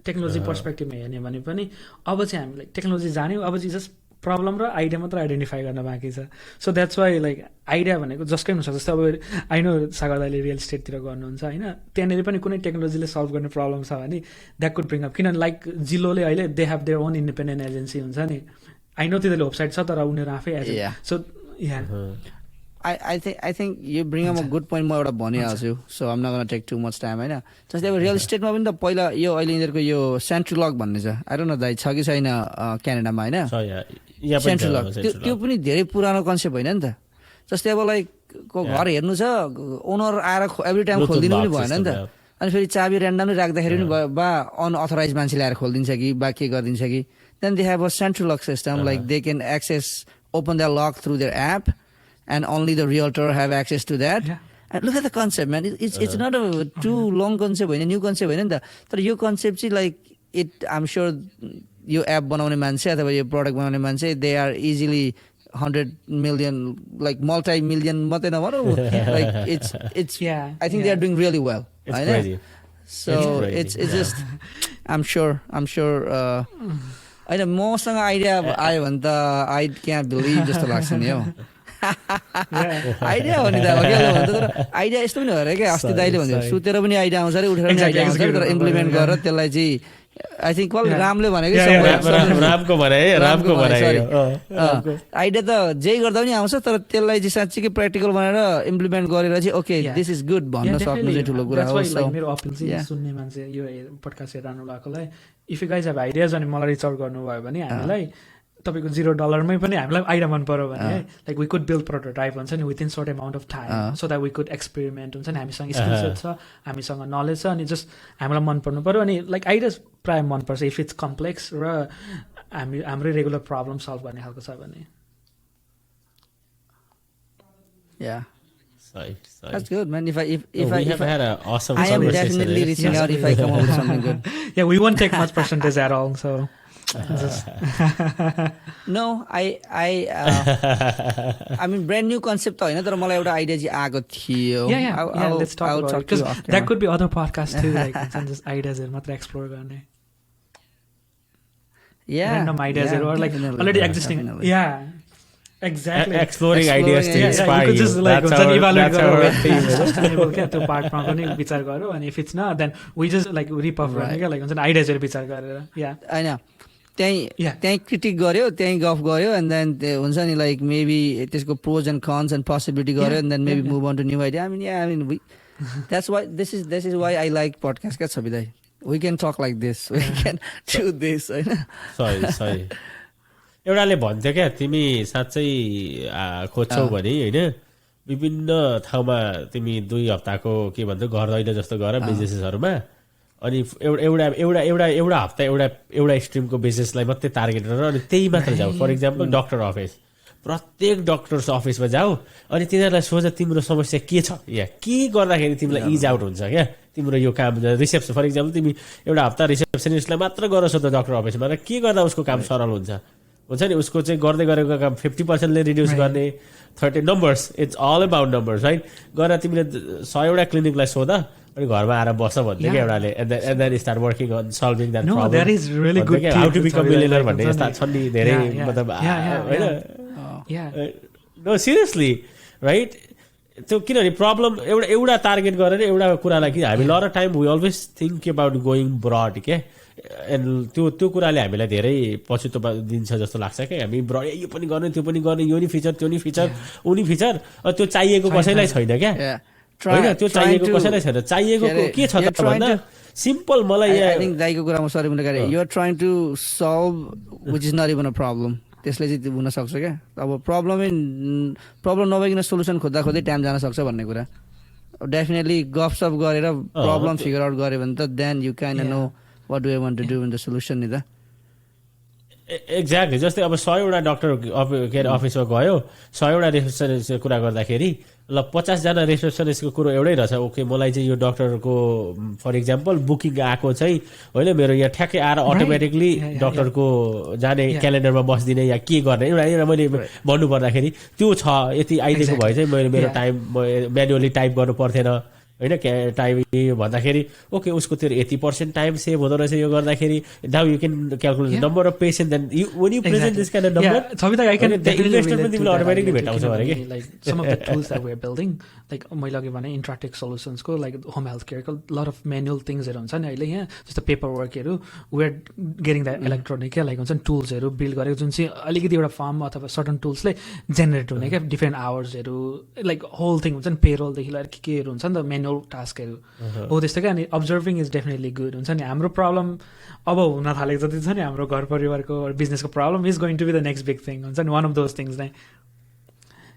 टेक्नोलोजी पर्सपेक्टिभमा हेर्ने भने पनि अब चाहिँ हामीलाई टेक्नोलोजी जान्यौँ अब चाहिँ जस्ट प्रब्लम र आइडिया मात्र आइडेन्टिफाई गर्न बाँकी छ. So that's why like idea भनेको जसकै हुनसक्छ जस्तै अब आई नो सागर दाइले रियल इस्टेटतिर गर्नुहुन्छ होइन त्यहाँनिर पनि कुनै टेक्नोलोजीले सल्भ गर्ने प्रब्लम छ भने द्याट कुड ब्रिङ अप किनभने लाइक जिलोले अहिले they have their own independent agency हुन्छ नि आई नो तिनीहरूले वेबसाइट छ तर उनीहरू आफै agent so I think you bring up a good point. म एउटा भनिहाल्छु so I'm not going to take too much time हैन जस्तै अब रियल इस्टेटमा पनि त पहिला यो अहिले यिनीहरूको यो सेन्ट्रलक भन्ने छ आई डोन्ट नो दाइ छ कि छैन क्यानाडामा हैन सेन्ट्रलक त्यो पनि धेरै पुरानो कन्सेप्ट होइन नि त जस्तै अब लाइक को घर हेर्नु छ ओनर आएर एभ्री टाइम खोलिदिनु पनि भएन नि त अनि फेरि चाबी ऱ्यान्डमली राख्दाखेरि पनि बा अनअथराइज मान्छे ल्याएर खोलिदिन्छ कि बा के गरिदिन्छ कि then they have a central lock system like they can access open their lock through their app and only the realtor have access to that. And look at the concept, man. It's not a too long concept, a new concept. But your concept is like it. I'm sure your app बनाउने मान्छे अथवा your product बनाउने मान्छे they are easily 100 million, like multi-million मात्रै नभनौँ. Like it's. I think they are doing really well. It's crazy. So it's just. I'm sure. होइन मसँग आइडिया आयो भने त I can't believe जस्तो लाग्छ नि हो. आइडिया हो नि त अब के भन्छ तर आइडिया यस्तो पनि हो अरे क्या अस्ति दाइले भन्छ सुतेर पनि आइडिया आउँछ अरे उठेर पनि आइडिया आउँछ तर इम्प्लिमेन्ट गरेर त्यसलाई चाहिँ आई थिङ्क रामले भनेको आइडिया त जे गर्दा पनि आउँछ तर त्यसलाई चाहिँ साँच्चीकै प्र्याक्टिकल बनाएर इम्प्लिमेन्ट गरेर चाहिँ ओके दिस इज गुड भन्न सक्नु चाहिँ ठुलो कुरा हो. मेरो अपिल चाहिँ सुन्ने मान्छे यो पोडकास्ट हेरिरहनु भएकोलाई if you guys have ideas अनि मलाई रिच आउट गर्नुभयो भने हामीलाई तपाईँको $0 पनि हामीलाई आइडिया मन पऱ्यो भने like we could build prototype हुन्छ नि within short amount of time so that we could experiment हुन्छ नि हामीसँग स्किल छ हामीसँग नलेज छ अनि जस्ट हामीलाई मन पर्नु पऱ्यो अनि लाइक आइडियाज प्रायः मनपर्छ इफ इट्स कम्प्लेक्स र हाम्रै रेगुलर प्रब्लम सल्भ गर्ने खालको छ भने. That's good, man. If I had an awesome I am definitely reaching out if I come up with something good. Yeah, we won't take much percentage at all, so. No, I mean brand new concept होइन तर मलाई एउटा आइडिया चाहिँ आएको थियो. Let's talk about it because that could be other podcasts too, like just ideas मात्र explore गर्ने. Random ideas or like already existing. Exactly. Exploring ideas to inspire you. Just like evaluate sustainable त्यो पार्टमा पनि विचार गरौँ अनि if it's not then we just like repurpose गर्ने क्या like हुन्छ नि आइडियाजहरू विचार गरेर हैन त्यहीँ क्रिटिक गर्यो त्यहीँ गफ गर्यो एन्ड देन हुन्छ नि लाइक मेबी त्यसको pros and cons and possibility गर्यो and then maybe move on to new idea I mean that's why this is why I like podcast क्या छवि दाइ we can talk like this we can do this होइन सही एउटाले भन्थ्यो क्या तिमी साँच्चै खोज्छौ भने होइन विभिन्न ठाउँमा तिमी 2 हप्ताको के भन्छ घर दैन जस्तो गर बिजनेसेसहरूमा अनि एउटा हप्ता एउटा स्ट्रिमको बिजनेसलाई मात्रै टार्गेट गरेर अनि त्यही मात्र जाऊ फर इक्जाम्पल डक्टर अफिस प्रत्येक डक्टर्स अफिसमा जाऊ अनि तिनीहरूलाई सोच तिम्रो समस्या के छ या के गर्दाखेरि तिमीलाई इज आउट हुन्छ क्या तिम्रो यो काम रिसेप्सन फर इक्जाम्पल तिमी एउटा हप्ता रिसेप्सनिस्टलाई मात्र गर सोध्छ डक्टर अफिसमा र के गर्दा उसको काम सरल हुन्छ नि उसको चाहिँ गर्दै गरेको काम 50%ले रिड्युस गर्ने 30 numbers it's all about numbers write गरेर तिमीले 100 क्लिनिकलाई सोध अनि घरमा आएर बस्छ भन्थ्यो क्या एउटाले and then start working on solving that problem that is really good how to become millionaire भन्ने यस्ता छन् नि धेरै मतलब होइन नो सिरियसली राइट त्यो किनभने प्रब्लम एउटा टार्गेट गरेर एउटा कुरालाई कि हामी लर time we always think about going broad के एन्ड त्यो कुराले हामीलाई धेरै पछुतो दिन्छ जस्तो लाग्छ क्या हामी ब्रड यो पनि गर्ने त्यो पनि गर्ने यो नि फिचर त्यो नि फिचर उनी फिचर त्यो चाहिएको कसैलाई छैन क्या होइन त्यो चाहिएको कसैलाई छैन चाहिएको के छ त भन्दा सिम्पल मलाई आई थिंक दाइको कुरामा सरी पनि गरे you are trying to solve which is not even a problem त्यसले चाहिँ हुन सक्छ क्या अब प्रब्लम नभइकन सोलुसन खोज्दा खोज्दै टाइम जान सक्छ भन्ने कुरा डेफिनेटली गफसफ गरेर प्रब्लम फिगर आउट गरे भने त then you can know what do I want to do in the solution नि त एक्ज्याक्टली जस्तै अब 100 डक्टर के अरे अफिसमा गयो 100 रिसेप्सनिस्टको कुरा गर्दाखेरि ल 50 जना रिसेप्सनिस्टको कुरो एउटै रहेछ ओके मलाई चाहिँ यो डक्टरको फर इक्जाम्पल बुकिङ आएको चाहिँ होइन मेरो यहाँ ठ्याक्कै आएर अटोमेटिकली डक्टरको जाने क्यालेन्डरमा बस्दिने या के गर्ने एउटा मैले भन्नु पर्दाखेरि त्यो छ यति आइदिएको भए चाहिँ मेरो टाइम म्यानुअली टाइप गर्नु पर्थेन होइन टाइम भन्दाखेरि ओके उसको त्यो 80% टाइम सेभ हुँदो रहेछ यो गर्दाखेरि now you can calculate number of patient then when you present this kind of number सबै त आई क्यान इन्भेस्टर पनि तिमीलाई अटोमेटिकली भेटाउँछ भने के like some of the tools that we are building like मैले अघि भने इन्ट्राटेक सोलुसन्सको लाइक होम हेल्थ केयरको लट अफ म्यानुअल थिङ्सहरू हुन्छ नि अहिले यहाँ जस्तो पेपर वर्कहरू we are getting the electronic क्या लाइक हुन्छ नि टुल्सहरू बिल्ड गरेको जुन चाहिँ अलिकति एउटा फर्म अथवा सर्टन टुल्सले जेनेरेट हुने क्या डिफ्रेन्ट आवर्सहरू लाइक होल थिङ हुन्छ नि पेरोलदेखि लिएर केहरू हुन्छ नि त म्यानुअल टास्कहरू हो त्यस्तो क्या अनि अब्जर्भिङ इज डेफिनेटली गुड हुन्छ नि हाम्रो प्रब्लम अब हुन थालेको जति छ नि हाम्रो घर परिवारको बिजनेसको problem is going to be the next big thing हुन्छ नि वान अफ दोज थिङ्स नै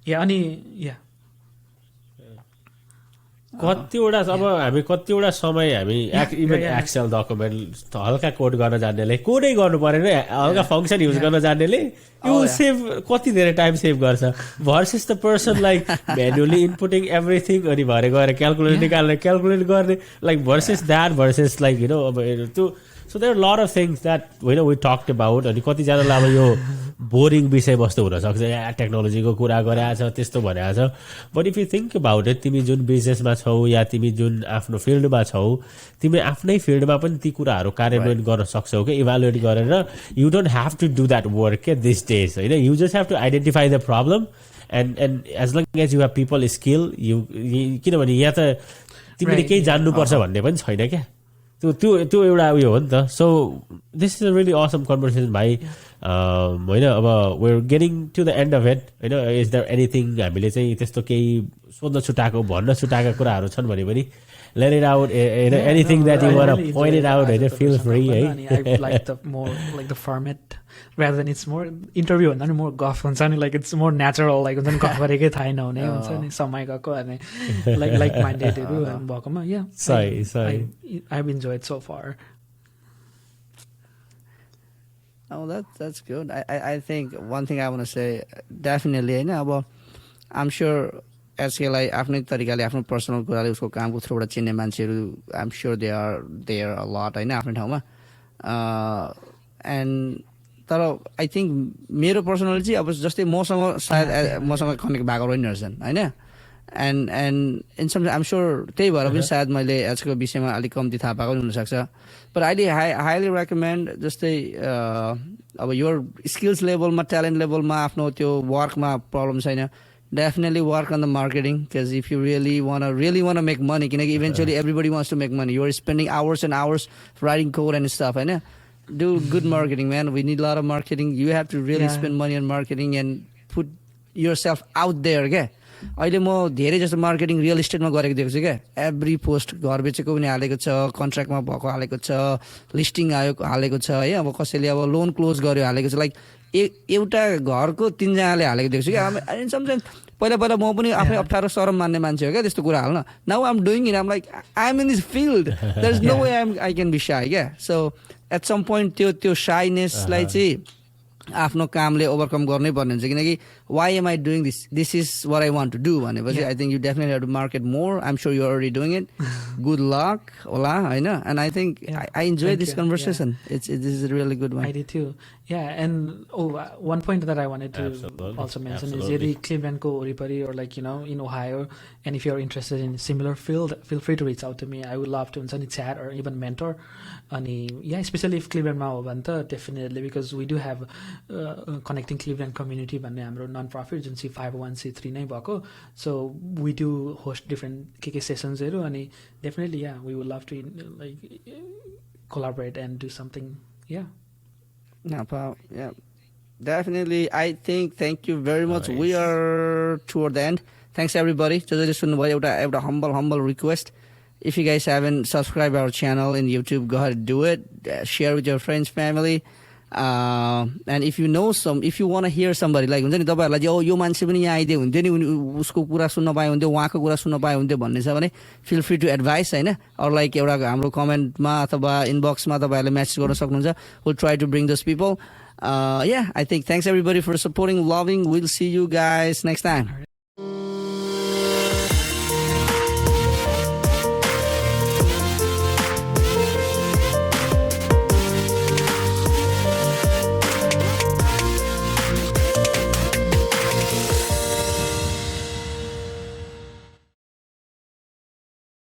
या अनि या कतिवटा अब हामी कतिवटा समय हामी इभन एक्सेल डकुमेन्ट हल्का कोड गर्न जान्नेले कोडै गर्नु परेन हल्का फङ्सन युज गर्न जान्नेले यो सेभ कति धेरै टाइम सेभ गर्छ versus the person like manually inputting everything अनि भरे गएर क्यालकुलेट निकाल्ने क्यालकुलेट गर्ने like versus that versus like you know अब त्यो so there lot of things that होइन वी टक्ड अबाउट अनि कतिजनालाई अब यो बोरिङ विषयवस्तु हुनसक्छ या टेक्नोलोजीको कुरा गरेको छ त्यस्तो भनेको छ but if you think about it तिमी जुन बिजनेसमा छौ या तिमी जुन आफ्नो फिल्डमा छौ तिमी आफ्नै फिल्डमा पनि ती कुराहरू कार्यान्वयन गर्न सक्छौ क्या इभ्यालुएट गरेर you don't have to do that work क्या दिस डेज होइन you just have to identify the problem and as long as you have people skill you किनभने यहाँ त तिमीले केही जान्नुपर्छ भन्ने पनि छैन क्या त्यो एउटा उयो हो नि त so this is a really awesome conversation भाइ होइन अब we're getting to the end of it होइन इज देयर एनिथिङ हामीले चाहिँ त्यस्तो केही सोध्न छुट्याएको भन्न छुट्याएको कुराहरू छन् भने पनि let it out anything that you want to point it out and feel free I like the more like the format rather than it's more interview and more golf हुन्छ नि like it's more natural like हुन्छ नि गफ गरेकै थाहै नहुने हुन्छ नि समय गएको अनि like mindedहरू भएकोमा yeah I've enjoyed so far. Oh, that's good. I think one thing I want to say definitely होइन अब I'm sure एसकेलाई आफ्नै तरिकाले आफ्नो पर्सनल कुराले उसको कामको थ्रुबाट चिन्ने मान्छेहरू I'm sure they are there a lot होइन आफ्नै ठाउँमा एन्ड तर आई थिङ्क मेरो पर्सनली चाहिँ अब जस्तै मसँग सायद मसँग कनेक्ट भएको रहेछन् होइन and in some I'm sure त्यही भएर पनि सायद मैले एजको विषयमा अलिक कम्ती थाहा पाएको पनि हुनसक्छ बट अहिले हाइली रेकमेन्ड जस्तै अब यो स्किल्स लेभलमा ट्यालेन्ट लेभलमा आफ्नो त्यो वर्कमा प्रब्लम छैन definitely work on the marketing because if you really want to make money eventually everybody wants to make money. You're spending hours and hours writing code and stuff and do good marketing, man. We need a lot of marketing. You have to really spend money on marketing and put yourself out there, okay? अहिले म धेरै जस्तो मार्केटिङ रियल इस्टेटमा गरेको देख्छु क्या एभ्री पोस्ट घर बेचेको पनि हालेको छ कन्ट्र्याक्टमा भएको हालेको छ लिस्टिङ आयो हालेको छ है अब कसैले अब लोन क्लोज गर्यो हालेको छ लाइक एउटा घरको 3जनाले हालेको देख्छु क्या समटाइम्स पहिला म पनि आफै अप्ठ्यारो शरम मान्ने मान्छे हो क्या त्यस्तो कुरा हाल्न now I am doing it I'm like I am in this field there is no way I can be साई क्या सो एट सम पोइन्ट त्यो साइनेसलाई चाहिँ आफ्नो कामले ओभरकम गर्नै पर्ने हुन्छ किनकि why am I doing this is what I want to do भनेपछि I think you definitely have to market more I am sure you already doing it good luck होला होइन and I think I enjoy this conversation this is really good one I did too. Yeah, and one point that I wanted to also mention is यदि क्लिभल्यान्डको वरिपरि or like in Ohio, and if you're interested in similar field, feel free to reach out to me. I would love to हुन्छ नि chat or even mentor. अनि yeah, especially if क्लिभल्यान्डमा हो भने त definitely because we do have connecting Cleveland community भन्ने हाम्रो non-profit जुन चाहिँ 501c3 नै भएको so we do host different के sessionsहरू अनि definitely yeah we would love to like collaborate and do something yeah. No problem. Yeah, definitely. I think. Thank you very much. Nice. We are toward the end. Thanks everybody. Just a humble request. If you guys haven't subscribed our channel in YouTube, go ahead and do it. Share with your friends, family. And if you know if you want to hear somebody like हुन्छ नि तपाईहरुलाई चाहिँ यो मान्छे पनि यहाँ आइदिए हुन्थ्यो नि उसको कुरा सुन्न पाए हुन्थ्यो उहाँको कुरा सुन्न पाए हुन्थ्यो भन्ने छ भने feel free to advise हैन or like एउटा हाम्रो कमेन्टमा अथवा इनबक्समा तपाईहरुले मेसेज गर्न सक्नुहुन्छ we'll try to bring those people yeah I think thanks everybody for supporting loving we'll see you guys next time.